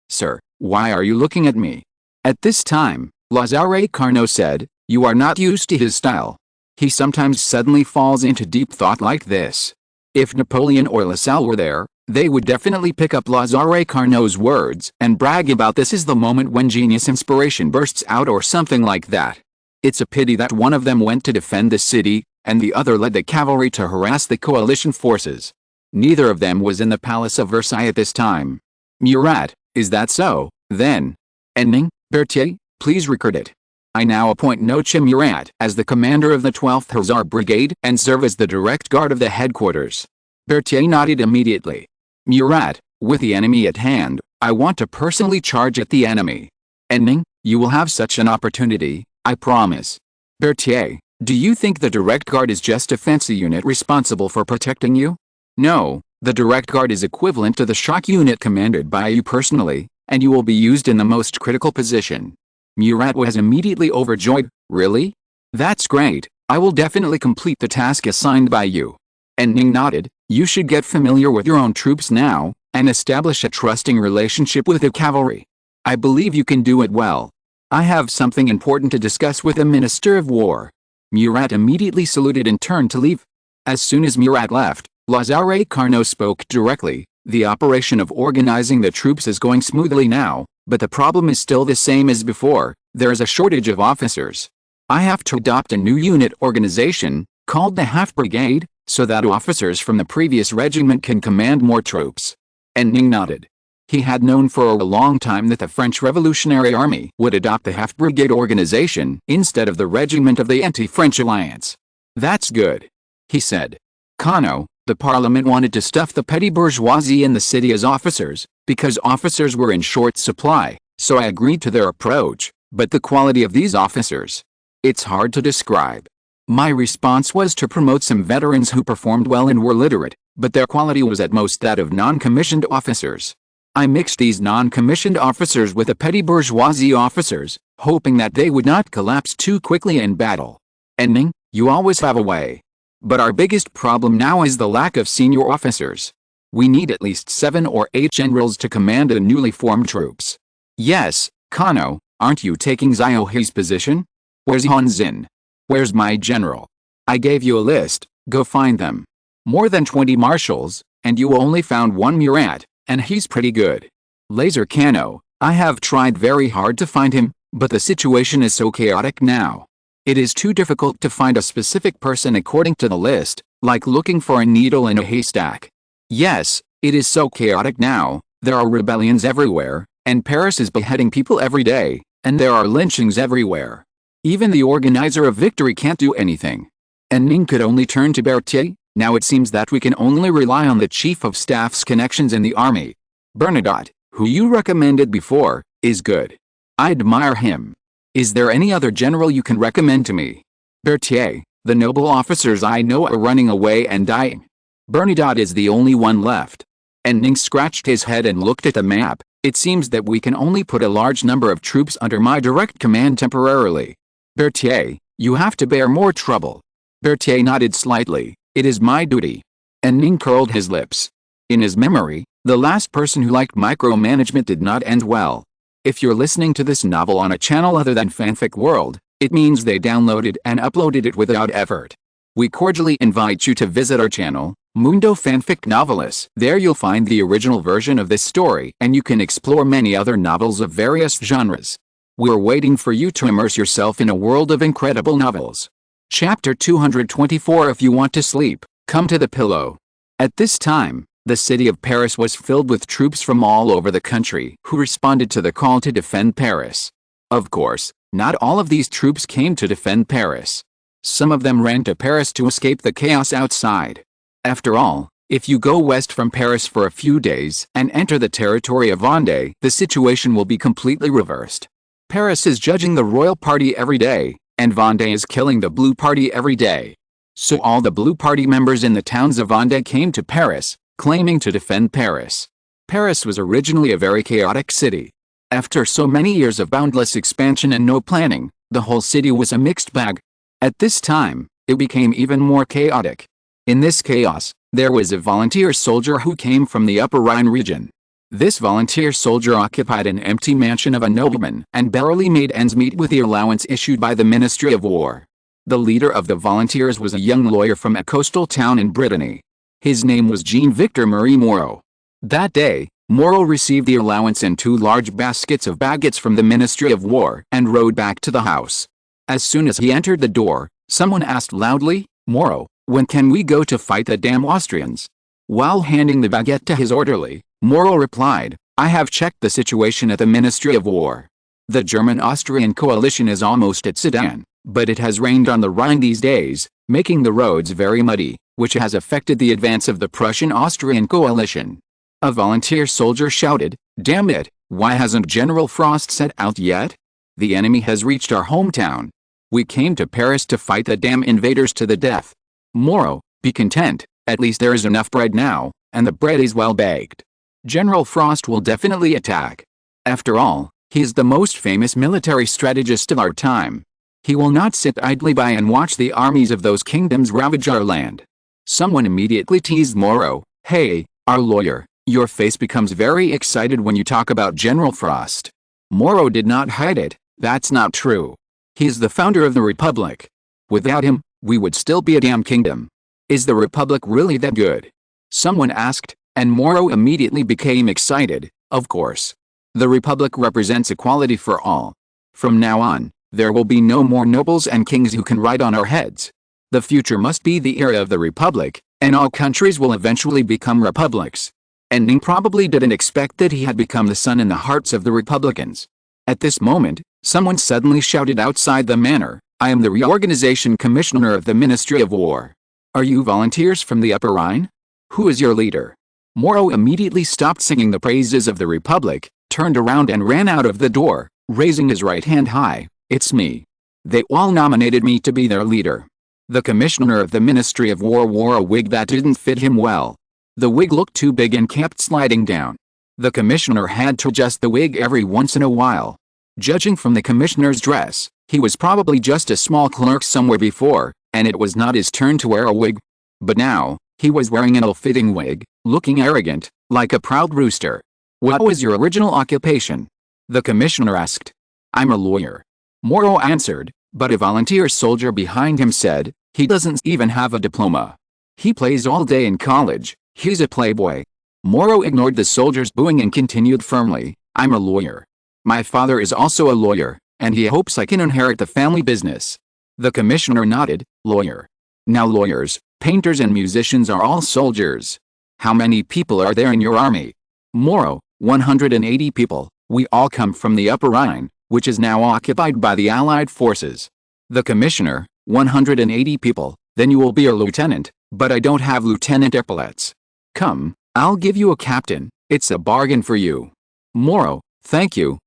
S1: Sir, why are you looking at me? At this time, Lazare Carnot said, you are not used to his style. He sometimes suddenly falls into deep thought like this. If Napoleon or Lassalle were there, they would definitely pick up Lazare Carnot's words and brag about this is the moment when genius inspiration bursts out or something like that. It's a pity that one of them went to defend the city, and the other led the cavalry to harass the coalition forces. Neither of them was in the palace of Versailles at this time. Murat, is that so, then? And Ning, Berthier, please record it. I now appoint Noche Murat as the commander of the 12th Hussar Brigade and serve as the direct guard of the headquarters. Berthier nodded immediately. Murat, with the enemy at hand, I want to personally charge at the enemy. And Ning, you will have such an opportunity, I promise. Berthier, do you think the direct guard is just a fancy unit responsible for protecting you? No, the direct guard is equivalent to the shock unit commanded by you personally, and you will be used in the most critical position. Murat was immediately overjoyed. Really? That's great, I will definitely complete the task assigned by you. And Ning nodded, you should get familiar with your own troops now, and establish a trusting relationship with the cavalry. I believe you can do it well. I have something important to discuss with the Minister of War. Murat immediately saluted and turned to leave. As soon as Murat left, Lazare Carnot spoke directly. The operation of organizing the troops is going smoothly now, but the problem is still the same as before, there is a shortage of officers. I have to adopt a new unit organization, called the Half Brigade, so that officers from the previous regiment can command more troops. And Ning nodded. He had known for a long time that the French Revolutionary Army would adopt the Half Brigade organization instead of the regiment of the anti-French alliance. That's good, he said. Carnot, the parliament wanted to stuff the petty bourgeoisie in the city as officers, because officers were in short supply, so I agreed to their approach, but the quality of these officers, it's hard to describe. My response was to promote some veterans who performed well and were literate, but their quality was at most that of non-commissioned officers. I mixed these non-commissioned officers with the petty bourgeoisie officers, hoping that they would not collapse too quickly in battle. And Ning, you always have a way. But our biggest problem now is the lack of senior officers. We need at least 7 or 8 generals to command the newly formed troops. Yes, Carnot, aren't you taking Ziohe's position? Where's Han Xin? Where's my general? I gave you a list, go find them. More than 20 marshals, and you only found one Murat, and he's pretty good. Laser Carnot, I have tried very hard to find him, but the situation is so chaotic now. It is too difficult to find a specific person according to the list, like looking for a needle in a haystack. Yes, it is so chaotic now, there are rebellions everywhere, and Paris is beheading people every day, and there are lynchings everywhere. Even the organizer of victory can't do anything. And Ning could only turn to Berthier. Now it seems that we can only rely on the chief of staff's connections in the army. Bernadotte, who you recommended before, is good. I admire him. Is there any other general you can recommend to me? Berthier, the noble officers I know are running away and dying. Bernadotte is the only one left. And Ning scratched his head and looked at the map. It seems that we can only put a large number of troops under my direct command temporarily. Berthier, you have to bear more trouble. Berthier nodded slightly. It is my duty. And Ning curled his lips. In his memory, the last person who liked micromanagement did not end well. If you're listening to this novel on a channel other than Fanfic World, it means they downloaded and uploaded it without effort. We cordially invite you to visit our channel, Mundo Fanfic Novelis. There you'll find the original version of this story and you can explore many other novels of various genres. We're waiting for you to immerse yourself in a world of incredible novels. Chapter 224. If you want to sleep, come to the pillow. At this time, the city of Paris was filled with troops from all over the country who responded to the call to defend Paris. Of course, not all of these troops came to defend Paris. Some of them ran to Paris to escape the chaos outside. After all, if you go west from Paris for a few days and enter the territory of Vendée, the situation will be completely reversed. Paris is judging the royal party every day, and Vendée is killing the blue party every day. So all the blue party members in the towns of Vendée came to Paris, claiming to defend Paris. Paris was originally a very chaotic city. After so many years of boundless expansion and no planning, the whole city was a mixed bag. At this time, it became even more chaotic. In this chaos, there was a volunteer soldier who came from the Upper Rhine region. This volunteer soldier occupied an empty mansion of a nobleman and barely made ends meet with the allowance issued by the Ministry of War. The leader of the volunteers was a young lawyer from a coastal town in Brittany. His name was Jean-Victor Marie Moreau. That day, Moreau received the allowance and 2 large baskets of baguettes from the Ministry of War and rode back to the house. As soon as he entered the door, someone asked loudly, "Moreau, when can we go to fight the damn Austrians?" While handing the baguette to his orderly, Moreau replied, "I have checked the situation at the Ministry of War. The German-Austrian coalition is almost at Sedan, but it has rained on the Rhine these days, making the roads very muddy, which has affected the advance of the Prussian-Austrian coalition." A volunteer soldier shouted, "Damn it, why hasn't General Frost set out yet? The enemy has reached our hometown. We came to Paris to fight the damn invaders to the death." Moreau, be content, at least there is enough bread now, and the bread is well baked. General Frost will definitely attack. After all, he is the most famous military strategist of our time. He will not sit idly by and watch the armies of those kingdoms ravage our land. Someone immediately teased Moreau, "Hey, our lawyer, your face becomes very excited when you talk about General Frost." Moreau did not hide it. "That's not true. He is the founder of the Republic. Without him, we would still be a damn kingdom. Is the Republic really that good?" Someone asked, and Moreau immediately became excited. "Of course. The Republic represents equality for all. From now on, there will be no more nobles and kings who can ride on our heads. The future must be the era of the Republic, and all countries will eventually become republics." And Ning probably didn't expect that he had become the sun in the hearts of the Republicans. At this moment, someone suddenly shouted outside the manor, "I am the reorganization commissioner of the Ministry of War. Are you volunteers from the Upper Rhine? Who is your leader?" Moreau immediately stopped singing the praises of the Republic, turned around and ran out of the door, raising his right hand high. "It's me. They all nominated me to be their leader." The commissioner of the Ministry of War wore a wig that didn't fit him well. The wig looked too big and kept sliding down. The commissioner had to adjust the wig every once in a while. Judging from the commissioner's dress, he was probably just a small clerk somewhere before, and it was not his turn to wear a wig. But now, he was wearing an ill-fitting wig, looking arrogant, like a proud rooster. "What was your original occupation?" the commissioner asked. "I'm a lawyer." Moreau answered, but a volunteer soldier behind him said, "He doesn't even have a diploma. He plays all day in college. He's a playboy." Moreau ignored the soldier's booing and continued firmly, "I'm a lawyer. My father is also a lawyer, and he hopes I can inherit the family business." The commissioner nodded, "Lawyer. Now lawyers, painters and musicians are all soldiers. How many people are there in your army?" Moreau, 180 people. We all come from the Upper Rhine, which is now occupied by the Allied forces. The commissioner, 180 people. Then you will be a lieutenant, but I don't have lieutenant epaulets. Come, I'll give you a captain, it's a bargain for you. Moreau, thank you,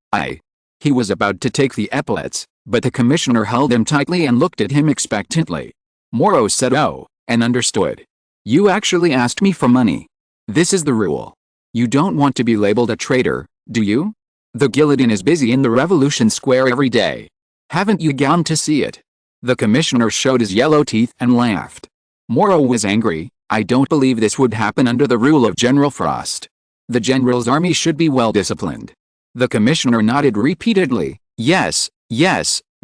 S1: He was about to take the epaulets, but the commissioner held him tightly and looked at him expectantly. Moreau said, "Oh, and understood. You actually asked me for money. This is the rule. You don't want to be labeled a traitor, do you? The guillotine is busy in the Revolution Square every day. Haven't you gone to see it?" The commissioner showed his yellow teeth and laughed. Moreau was angry. "I don't believe this would happen under the rule of General Frost. The general's army should be well disciplined." The commissioner nodded repeatedly. Yes,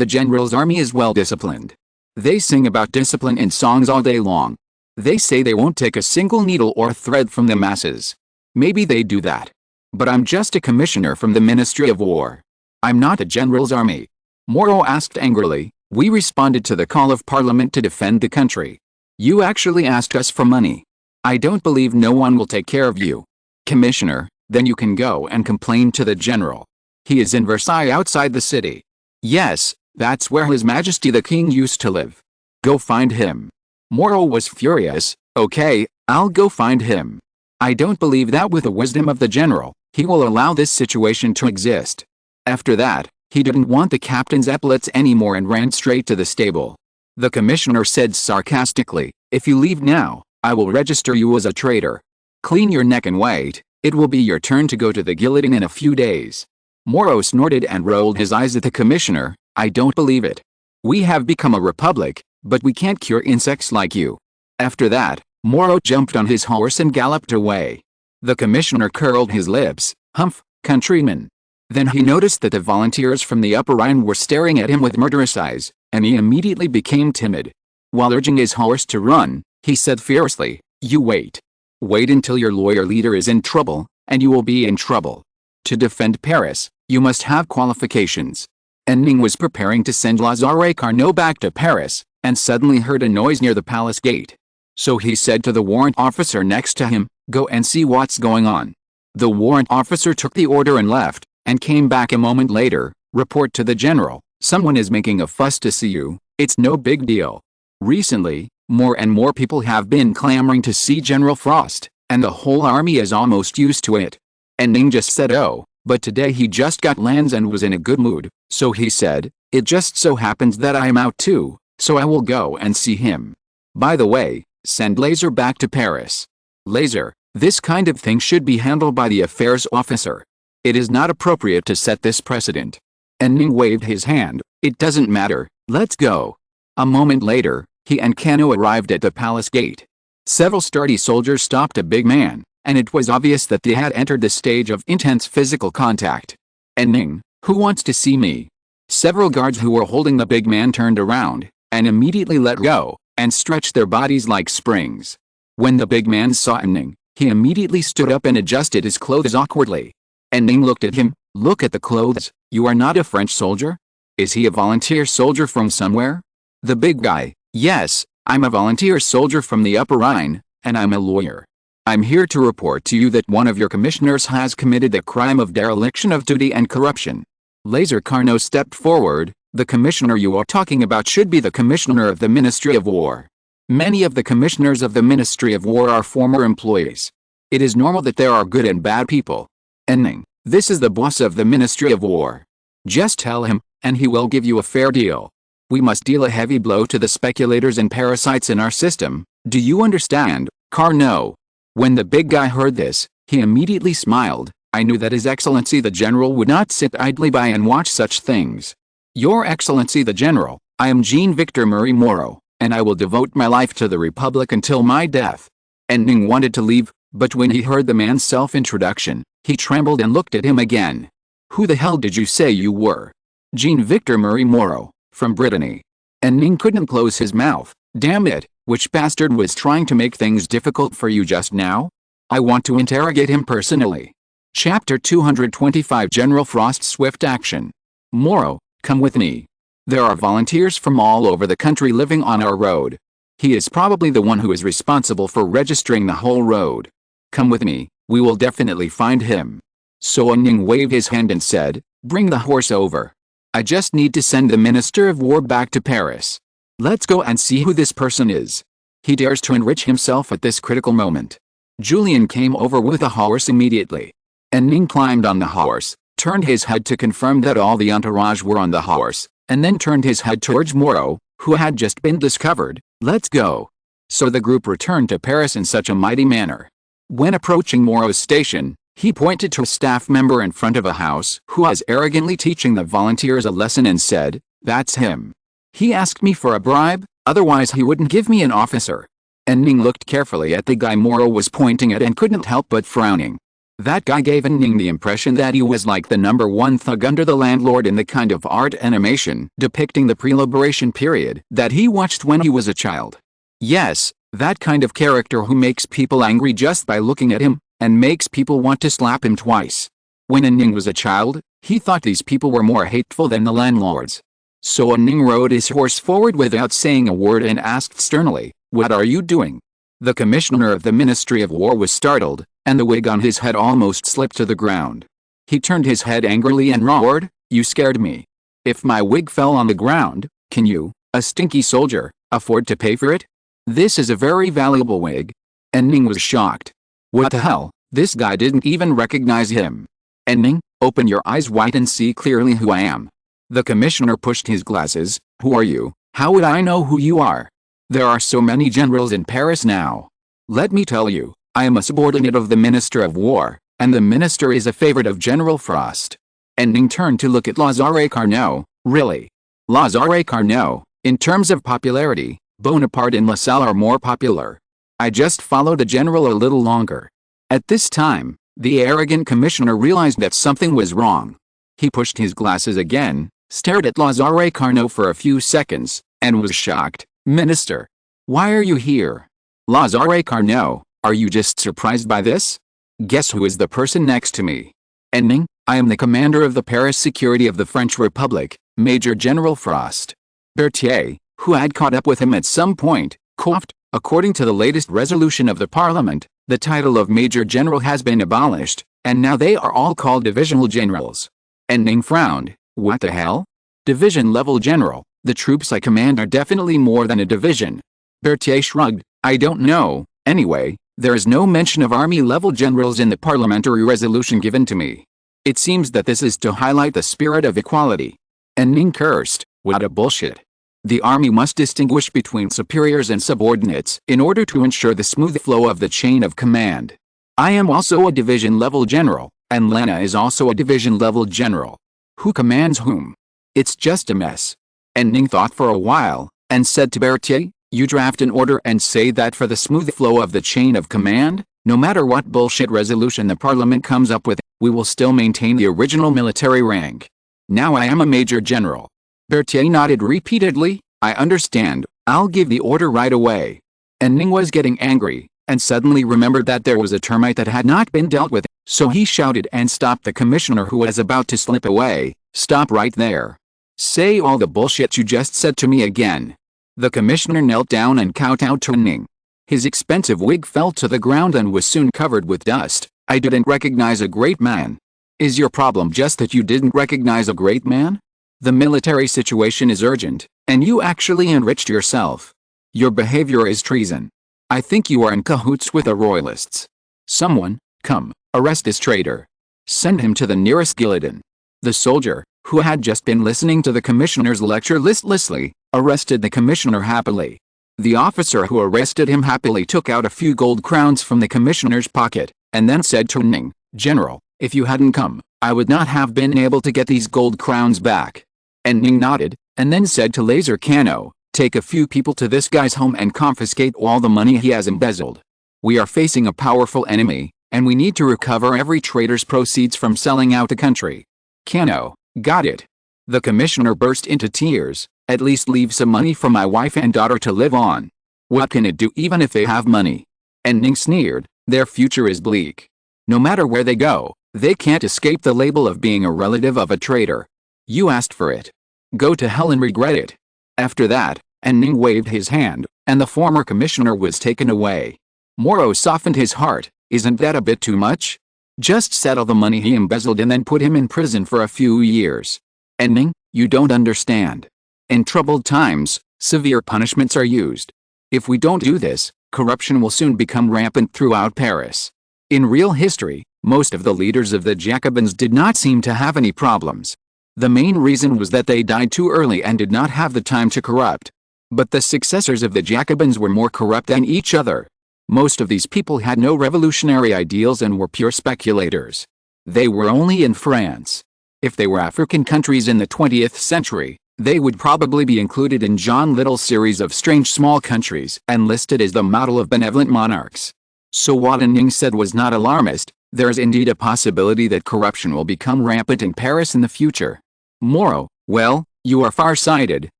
S1: the general's army is well disciplined. They sing about discipline in songs all day long. They say they won't take a single needle or thread from the masses. Maybe they do that. But I'm just a commissioner from the Ministry of War. I'm not the general's army." Moreau asked angrily. "We responded to the call of Parliament to defend the country. You actually asked us for money. I don't believe no one will take care of you. Commissioner, then you can go and complain to the general. He is in Versailles outside the city. Yes, that's where His Majesty the King used to live. Go find him. Moro was furious. Okay, I'll go find him. I don't believe that with the wisdom of the general, he will allow this situation to exist. After that, he didn't want the captain's epaulets anymore and ran straight to the stable. The commissioner said sarcastically, "If you leave now, I will register you as a traitor. Clean your neck and wait, it will be your turn to go to the guillotine in a few days." Moro snorted and rolled his eyes at the commissioner. "I don't believe it. We have become a republic, but we can't cure insects like you." After that, Moro jumped on his horse and galloped away. The commissioner curled his lips. "Humph, countryman." Then he noticed that the volunteers from the Upper Rhine were staring at him with murderous eyes, and he immediately became timid. While urging his horse to run, he said fiercely, "You wait. Wait until your lawyer leader is in trouble, and you will be in trouble. To defend Paris, you must have qualifications." And Ning was preparing to send Lazare Carnot back to Paris, and suddenly heard a noise near the palace gate. So he said to the warrant officer next to him, "Go and see what's going on." The warrant officer took the order and left, and came back a moment later. "Report to the general, someone is making a fuss to see you, it's no big deal." Recently, more and more people have been clamoring to see General Frost, and the whole army is almost used to it. And Ning just said oh, but today he just got lands and was in a good mood, so he said, "It just so happens that I am out too, so I will go and see him. By the way, send Laser back to Paris. Laser, this kind of thing should be handled by the affairs officer. It is not appropriate to set this precedent." And Ning waved his hand. "It doesn't matter, let's go." A moment later, he and Kano arrived at the palace gate. Several sturdy soldiers stopped a big man, and it was obvious that they had entered the stage of intense physical contact. "And Ning, who wants to see me?" Several guards who were holding the big man turned around, and immediately let go, and stretched their bodies like springs. When the big man saw Ning, he immediately stood up and adjusted his clothes awkwardly. And Ning looked at him. "Look at the clothes, you are not a French soldier? Is he a volunteer soldier from somewhere?" The big guy, "Yes, I'm a volunteer soldier from the Upper Rhine, and I'm a lawyer. I'm here to report to you that one of your commissioners has committed the crime of dereliction of duty and corruption." Laser Carnot stepped forward. "The commissioner you are talking about should be the commissioner of the Ministry of War. Many of the commissioners of the Ministry of War are former employees. It is normal that there are good and bad people. And Ning, this is the boss of the Ministry of War. Just tell him, and he will give you a fair deal. We must deal a heavy blow to the speculators and parasites in our system. Do you understand, Carnot?" When the big guy heard this, he immediately smiled. "I knew that His Excellency the General would not sit idly by and watch such things. Your Excellency the General, I am Jean-Victor Marie Moro, and I will devote my life to the Republic until my death." And Ning wanted to leave, but when he heard the man's self-introduction, he trembled and looked at him again. "Who the hell did you say you were?" "Jean-Victor Marie Moro, from Brittany." And Ning couldn't close his mouth. "Damn it, which bastard was trying to make things difficult for you just now? I want to interrogate him personally." Chapter 225 General Frost's Swift Action. "Moro, come with me. There are volunteers from all over the country living on our road. He is probably the one who is responsible for registering the whole road. Come with me, we will definitely find him." So Ning waved his hand and said, "Bring the horse over. I just need to send the Minister of War back to Paris. Let's go and see who this person is. He dares to enrich himself at this critical moment." Julian came over with a horse immediately. And Ning climbed on the horse, turned his head to confirm that all the entourage were on the horse, and then turned his head towards Moro, who had just been discovered. "Let's go." So the group returned to Paris in such a mighty manner. When approaching Moro's station, he pointed to a staff member in front of a house who was arrogantly teaching the volunteers a lesson and said, "That's him. He asked me for a bribe, otherwise he wouldn't give me an officer." And Ning looked carefully at the guy Moro was pointing at and couldn't help but frowning. That guy gave Ning the impression that he was like the #1 thug under the landlord in the kind of art animation depicting the pre-liberation period that he watched when he was a child. Yes, that kind of character who makes people angry just by looking at him, and makes people want to slap him twice. When Ning was a child, he thought these people were more hateful than the landlords. So Ning rode his horse forward without saying a word and asked sternly, "What are you doing?" The commissioner of the Ministry of War was startled, and the wig on his head almost slipped to the ground. He turned his head angrily and roared, "You scared me. If my wig fell on the ground, can you, a stinky soldier, afford to pay for it? This is a very valuable wig. And Ning was shocked. What the hell, this guy didn't even recognize him. And Ning, open your eyes wide and see clearly who I am. The commissioner pushed his glasses. Who are you? How would I know who you are? There are so many generals in Paris now. Let me tell you, I am a subordinate of the Minister of War, and the minister is a favorite of General Frost. And Ning turned to look at Lazare Carnot. Really? Lazare Carnot, in terms of popularity, Bonaparte and LaSalle are more popular. I just followed the general a little longer. At this time, the arrogant commissioner realized that something was wrong. He pushed his glasses again, stared at Lazare Carnot for a few seconds, and was shocked. Minister, why are you here? Lazare Carnot, are you just surprised by this? Guess who is the person next to me? And Ning, I am the commander of the Paris security of the French Republic, Major General Frost. Berthier, who had caught up with him at some point, coughed. According to the latest resolution of the Parliament, the title of Major General has been abolished, and now they are all called Divisional Generals. And Ning frowned. What the hell? Division-level general, the troops I command are definitely more than a division. Berthier shrugged. I don't know. Anyway, there is no mention of army-level generals in the parliamentary resolution given to me. It seems that this is to highlight the spirit of equality. And Ning cursed. What a bullshit. The army must distinguish between superiors and subordinates in order to ensure the smooth flow of the chain of command. I am also a division-level general, and Lena is also a division-level general. Who commands whom? It's just a mess. And Ning thought for a while, and said to Berthier, you draft an order and say that for the smooth flow of the chain of command, no matter what bullshit resolution the parliament comes up with, we will still maintain the original military rank. Now I am a major general. Berthier nodded repeatedly. I understand, I'll give the order right away. And Ning was getting angry, and suddenly remembered that there was a termite that had not been dealt with, so he shouted and stopped the commissioner who was about to slip away. Stop right there. Say all the bullshit you just said to me again. The commissioner knelt down and kowtowed to Ning. His expensive wig fell to the ground and was soon covered with dust. I didn't recognize a great man. Is your problem just that you didn't recognize a great man? The military situation is urgent, and you actually enriched yourself. Your behavior is treason. I think you are in cahoots with the royalists. Someone, come, arrest this traitor. Send him to the nearest guillotine. The soldier, who had just been listening to the commissioner's lecture listlessly, arrested the commissioner happily. The officer who arrested him happily took out a few gold crowns from the commissioner's pocket, and then said to Ning, General, if you hadn't come, I would not have been able to get these gold crowns back. And Ning nodded, and then said to Laser Cano, take a few people to this guy's home and confiscate all the money he has embezzled. We are facing a powerful enemy, and we need to recover every traitor's proceeds from selling out the country. Cano, got it. The commissioner burst into tears. At least leave some money for my wife and daughter to live on. What can it do even if they have money? And Ning sneered, their future is bleak. No matter where they go, they can't escape the label of being a relative of a traitor. You asked for it. Go to hell and regret it. After that, and Ning waved his hand, and the former commissioner was taken away. Moreau softened his heart. Isn't that a bit too much? Just settle the money he embezzled and then put him in prison for a few years. And Ning, you don't understand. In troubled times, severe punishments are used. If we don't do this, corruption will soon become rampant throughout Paris. In real history, most of the leaders of the Jacobins did not seem to have any problems. The main reason was that they died too early and did not have the time to corrupt. But the successors of the Jacobins were more corrupt than each other. Most of these people had no revolutionary ideals and were pure speculators. They were only in France. If they were African countries in the 20th century, they would probably be included in John Little's series of strange small countries and listed as the model of benevolent monarchs. So what Ning said was not alarmist. There is indeed a possibility that corruption will become rampant in Paris in the future. Moreau, well, you are far-sighted.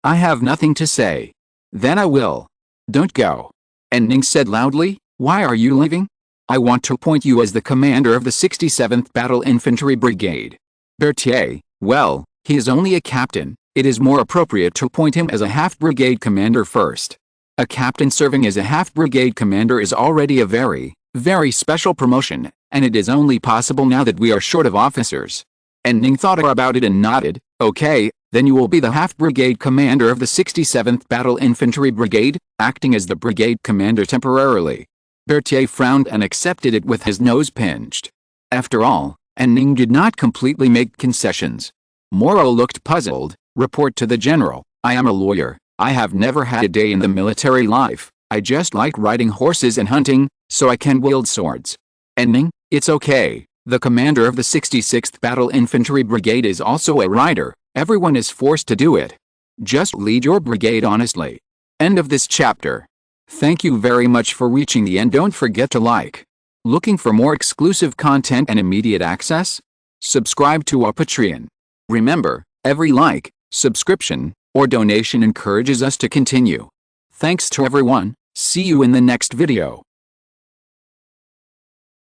S1: I have nothing to say. Then I will. Don't go. And Ning said loudly, why are you leaving? I want to appoint you as the commander of the 67th Battle Infantry Brigade. Berthier, well, he is only a captain. It is more appropriate to appoint him as a half-brigade commander first. A captain serving as a half-brigade commander is already a very, very special promotion, and it is only possible now that we are short of officers. And Ning thought about it and nodded, okay, Then you will be the half-brigade commander of the 67th Battle Infantry Brigade, acting as the brigade commander temporarily. Berthier frowned and accepted it with his nose pinched. After all, and Ning did not completely make concessions. Moreau looked puzzled. Report to the general, I am a lawyer, I have never had a day in the military life, I just like riding horses and hunting, so I can wield swords. And Ning, it's okay, the commander of the 66th Battle Infantry Brigade is also a rider, everyone is forced to do it. Just lead your brigade honestly. End of this chapter. Thank you very much for reaching the end. Don't forget to like. Looking for more exclusive content and immediate access? Subscribe to our Patreon. Remember, every like, subscription, or donation encourages us to continue. Thanks to everyone, see you in the next video.